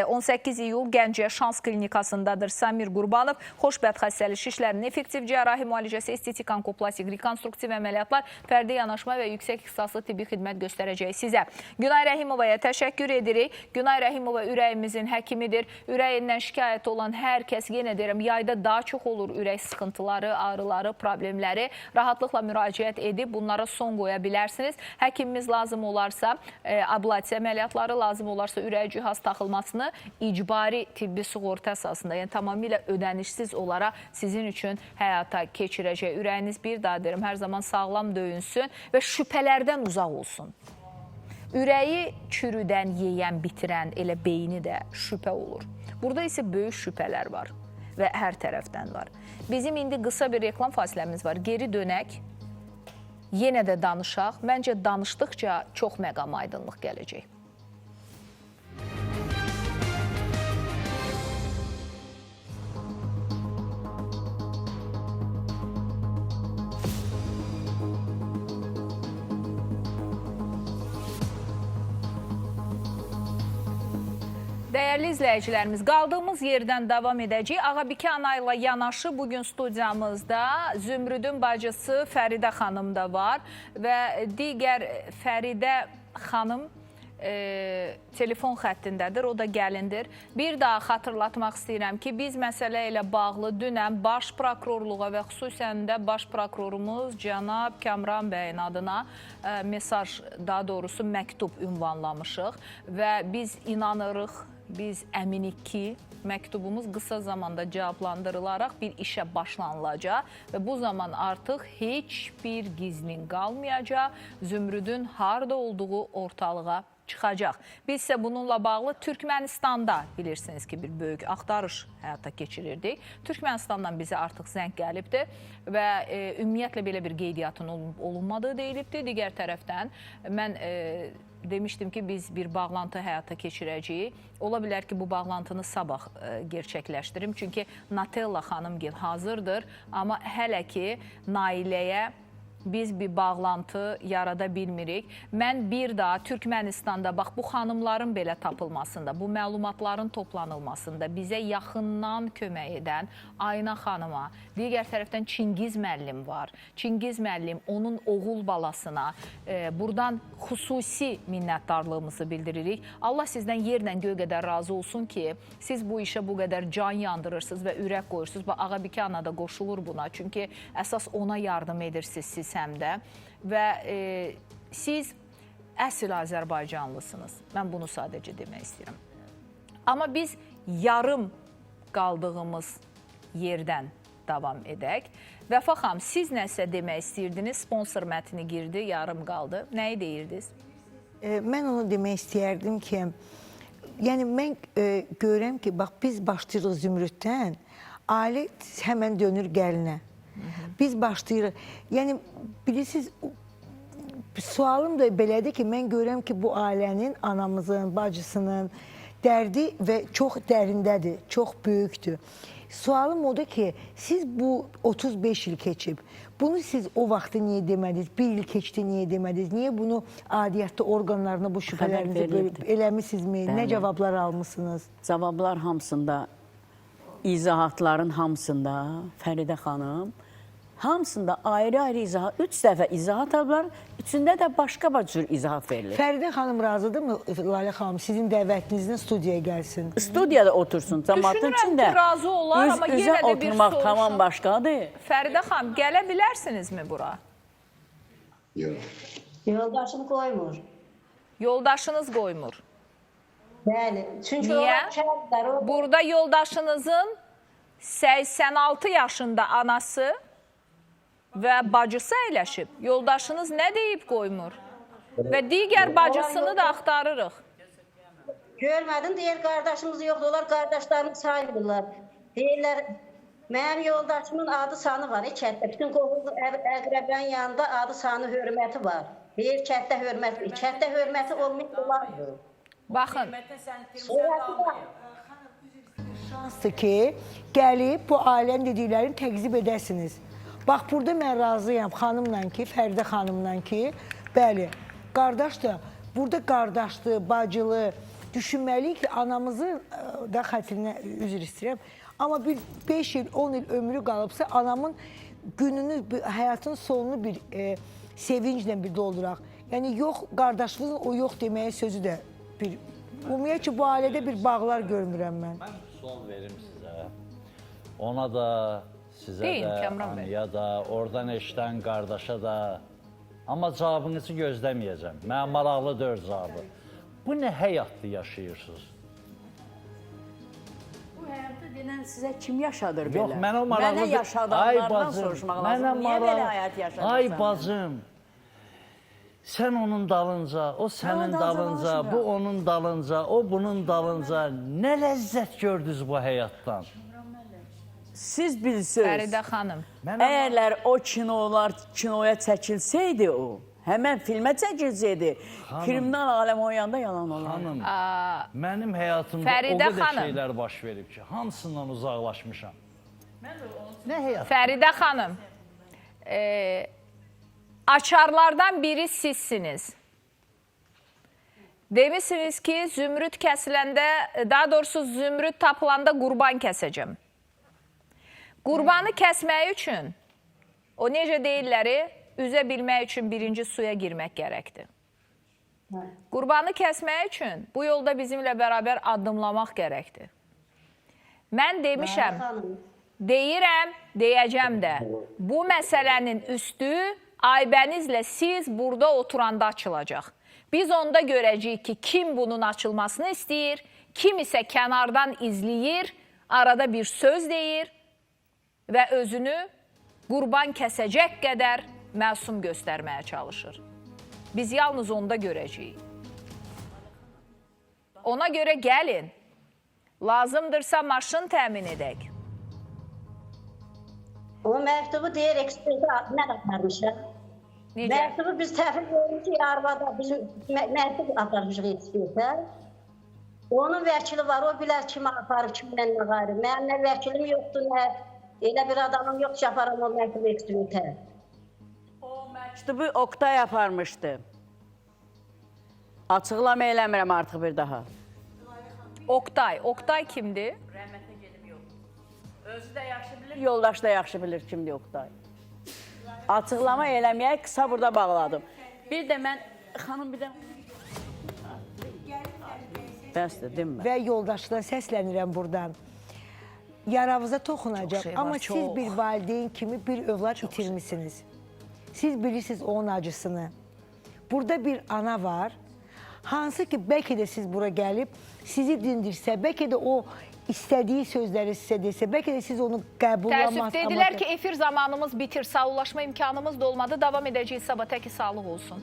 18 iyul Gəncə Şans Klinikasındadır Samir Qurbanov. Xoşbəxt xəstəli şişlərin effektiv cərrahi müalicəsi, estetik onkoplastik, rekonstruktiv əməliyyatlar, fərdi yanaşma və yüksək ixtisaslı tibbi xidmət göstərəcək sizə. Günay Rəhimovaya təşəkkür edirik. Günay Rəhimova ürəyimizin həkimidir. Ürəyindən şikayət olan hər kəs, yenə deyirəm, yayda daha çox olur ürək sıxıntıları, ağrıları, problemləri. Rahatlıqla müraciət edib bunlara son qoya bilərsiniz. Həkimimiz lazım olarsa, ablasiya əməliyyatları lazım olarsa ürək cihaz taxılmasını icbari tibbi sığorta əsasında, yəni tamamilə ödənişsiz olaraq sizin üçün həyata keçirəcək. Ürəyiniz bir daha deyirəm, hər zaman sağlam döyünsün və şübhələrdən uzaq olsun. Ürəyi çürüdən, yeyən, bitirən elə beyni də şübhə olur. Burada isə böyük şübhələr var və hər tərəfdən var. Bizim indi qısa bir reklam fasiləmiz var. Geri dönək, yenə də danışaq. Məncə danışdıqca çox məqam aydınlıq gələcək. Dəyərli izləyicilərimiz, qaldığımız yerdən davam edəcəyik. Ağabikə ana ilə yanaşı bugün studiyamızda Zümrüdün bacısı Fəridə xanım da var və digər Fəridə xanım telefon xəttindədir, o da gəlindir. Bir daha xatırlatmaq istəyirəm ki, biz məsələ ilə bağlı dünən baş prokurorluğa və xüsusən də baş prokurorumuz cənab Kamran bəyin adına mesaj, daha doğrusu məktub ünvanlamışıq və biz inanırıq, biz əminik ki, məktubumuz qısa zamanda cavablandırılaraq bir işə başlanılacaq və bu zaman artıq heç bir gizlin qalmayacaq, Zümrüdün harada olduğu ortalığa çıxacaq. Biz isə bununla bağlı Türkmənistanda bilirsiniz ki, bir böyük axtarış həyata keçirirdik. Türkmənistandan bizə artıq zəng gəlibdir və ümumiyyətlə belə bir qeydiyyatın olunmadığı deyilibdir. Digər tərəfdən mən demişdim ki, biz bir bağlantı həyata keçirəcəyik. Ola bilər ki, bu bağlantını sabah gerçəkləşdirim. Çünki Natella xanımgil hazırdır, amma hələ ki Nailəyə biz bir bağlantı yarada bilmirik. Mən bir daha Türkmənistanda, bax bu xanımların belə tapılmasında, bu məlumatların toplanılmasında bizə yaxından kömək edən Ayna xanıma, digər tərəfdən Çingiz müəllim var. Çingiz müəllim, onun oğul balasına buradan xüsusi minnətdarlığımızı bildiririk. Allah sizdən yerlə göy qədər razı olsun ki, siz bu işə bu qədər can yandırırsınız və ürək qoyursunuz. Bax, Ağabikə ana da qoşulur buna. Çünki əsas ona yardım edirsiniz siz həm də və siz əsl Azərbaycanlısınız. Mən bunu sadəcə demək istəyirəm. Amma biz yarım qaldığımız yerdən davam edək. Vəfa xanım, siz nəsə demək istəyirdiniz, sponsor mətni girdi, yarım qaldı. Nəyi deyirdiniz? Mən onu demək istəyərdim ki, yəni mən görürəm ki, bax biz başlayırıq Zümrüddən, ailə həmən dönür gəlinə. Biz başlayırıq. Yəni, bilirsiniz, sualım da belədir ki, mən görürəm ki, bu ailənin, anamızın, bacısının dərdi və çox dərindədir, çox böyükdür. Sualım odur ki, siz bu 35 il keçib, bunu siz o vaxtı niyə demədiniz, bir il keçdi niyə demədiniz, niyə bunu adiyyatlı orqanlarına bu şübhələrinizi eləmişsinizmi, nə cavablar almışsınız? Cavablar hamısında, izahatların hamısında, Fəridə xanım, hamısında ayrı-ayrı izahat, 3 dəfə izahat alırlar, üçündə də başqa cür izahat verilir. Fəridə xanım razıdır mı, Lalə xanım, sizin dəvətinizlə studiyaya gəlsin? Studiyada otursun, cəmatın içində. Düşünürəm ki, razı olar, amma yenə də bir oturmaq tamam başqadır. Fəridə xanım, gələ bilərsinizmi bura? Yox. Yoldaşım qoymur. Yoldaşınız qoymur. Bəli. Çünki niyə? Burada yoldaşınızın 86 yaşında anası və bacısı əyləşib. Yoldaşınız nə deyib qoymur? Və digər bacısını da axtarırıq. Görmədin, deyir, qardaşımız yoxdur, onlar qardaşlarını saymırlar. Deyirlər, mənim yoldaşımın adı sanı var, kətdə. Bütün qohul əqrəblərin yanında adı sanı hörməti var. Deyir, kətdə hörməti. Kətdə hörməti olmayıb olardır. Baxın. Şansdır ki, gəlib bu ailənin dediklərini təqzib edəsiniz. Bax, burada mən razıyam xanımla ki, Fəridə xanımla ki, bəli, qardaş da, burada qardaşdır, bacılı, düşünməliyik ki, anamızın da xətrinə üzr istəyirəm. Amma bir 5 il, 10 il ömrü qalıbsa, anamın gününü, həyatın sonunu bir sevinclə bir dolduraq. Yəni, yox, qardaşlığın o yox deməyə sözü də bir, ümumiyyətlə bu ailədə bir bağlar görmürəm mən. Mən son verim sizə. Ona da, sizə də, anıya da, oradan eşdən qardaşa da. Amma cavabınızı gözləməyəcəm. Mənə maraqlı deyil cavabı. Bu nə həyatlı yaşayırsınız? Bu həyatı denən sizə kim yaşadır belə? Yox, mənə maraqlı deyil. Mənə yaşadanlardan soruşmaq lazım. Niyə belə həyat yaşadırsan? Ay bacım, sən onun dalınca, o sənin dalınca, bu onun dalınca, o bunun dalınca. Nə ləzzət gördünüz bu həyatdan? Siz bilsiniz. Fəridə xanım. Əgərlər o kinoya çəkilsəydi o, həmən filmə çəkilsəydi, kriminal aləm oyanda yalan olar. Xanım, mənim həyatımda o qədər şeylər baş verib ki, hamısından uzaqlaşmışam. Nə həyat? Fəridə xanım, açarlardan biri sizsiniz. Demişsiniz ki zümrüt kesiləndə, daha doğrusu zümrüt tapılanda qurban kəsəcəm. Qurbanı kəsmək üçün, o necə deyirləri, üzə bilmək üçün birinci suya girmək gərəkdir. Qurbanı kəsmək üçün bu yolda bizimlə bərabər addımlamaq gərəkdir. Mən demişəm, deyirəm, deyəcəm də, bu məsələnin üstü Aybənizlə siz burada oturanda açılacaq. Biz onda görəcəyik ki, kim bunun açılmasını istəyir, kim isə kənardan izləyir, arada bir söz deyir və özünü qurban kəsəcək qədər məsum göstərməyə çalışır. Biz yalnız onda görəcəyik. Ona görə gəlin, lazımdırsa maşın təmin edək. O məktubu deyir, ekspertə mən aparmışam. Məktubu biz təhvil vermişik arvada, biz məktub aparmışıq ekspertə. Onun vəkili var, o bilər kimi aparıb, kimlə nə qayrı. Mənim nə vəkilim yoxdur, nə elə bir adamım yoxdur ki, aparam o məktubu ekspertə. O məktubu Oktay aparmışdı. Açıqlama eləmirəm artıq bir daha. Oktay kimdir? Rəhmətə gedim yox. Özü də yaxşı bilir, yoldaş da yaxşı bilir kimdir Oktay. Açıqlama eləməyək, qısa burada bağladım. Bir də mən, xanım bir də... Bəsdir, demə. Və yoldaşlar səslənirəm buradan. Yaravıza toxunacaq, amma siz bir valideyn kimi bir övlad itirmişsiniz. Siz bilirsiniz onun acısını. Burada bir ana var. Hansı ki, bəlkə də siz bura gəlib, sizi dindirsə, bəlkə də o istədiyi sözləri sizə desə, bəlkə də siz onu qəbullamaz. Təəssüf dedilər ki, efir zamanımız bitir, sağollaşma imkanımız da olmadı. Davam edəcəyik sabah, təki sağlıq olsun.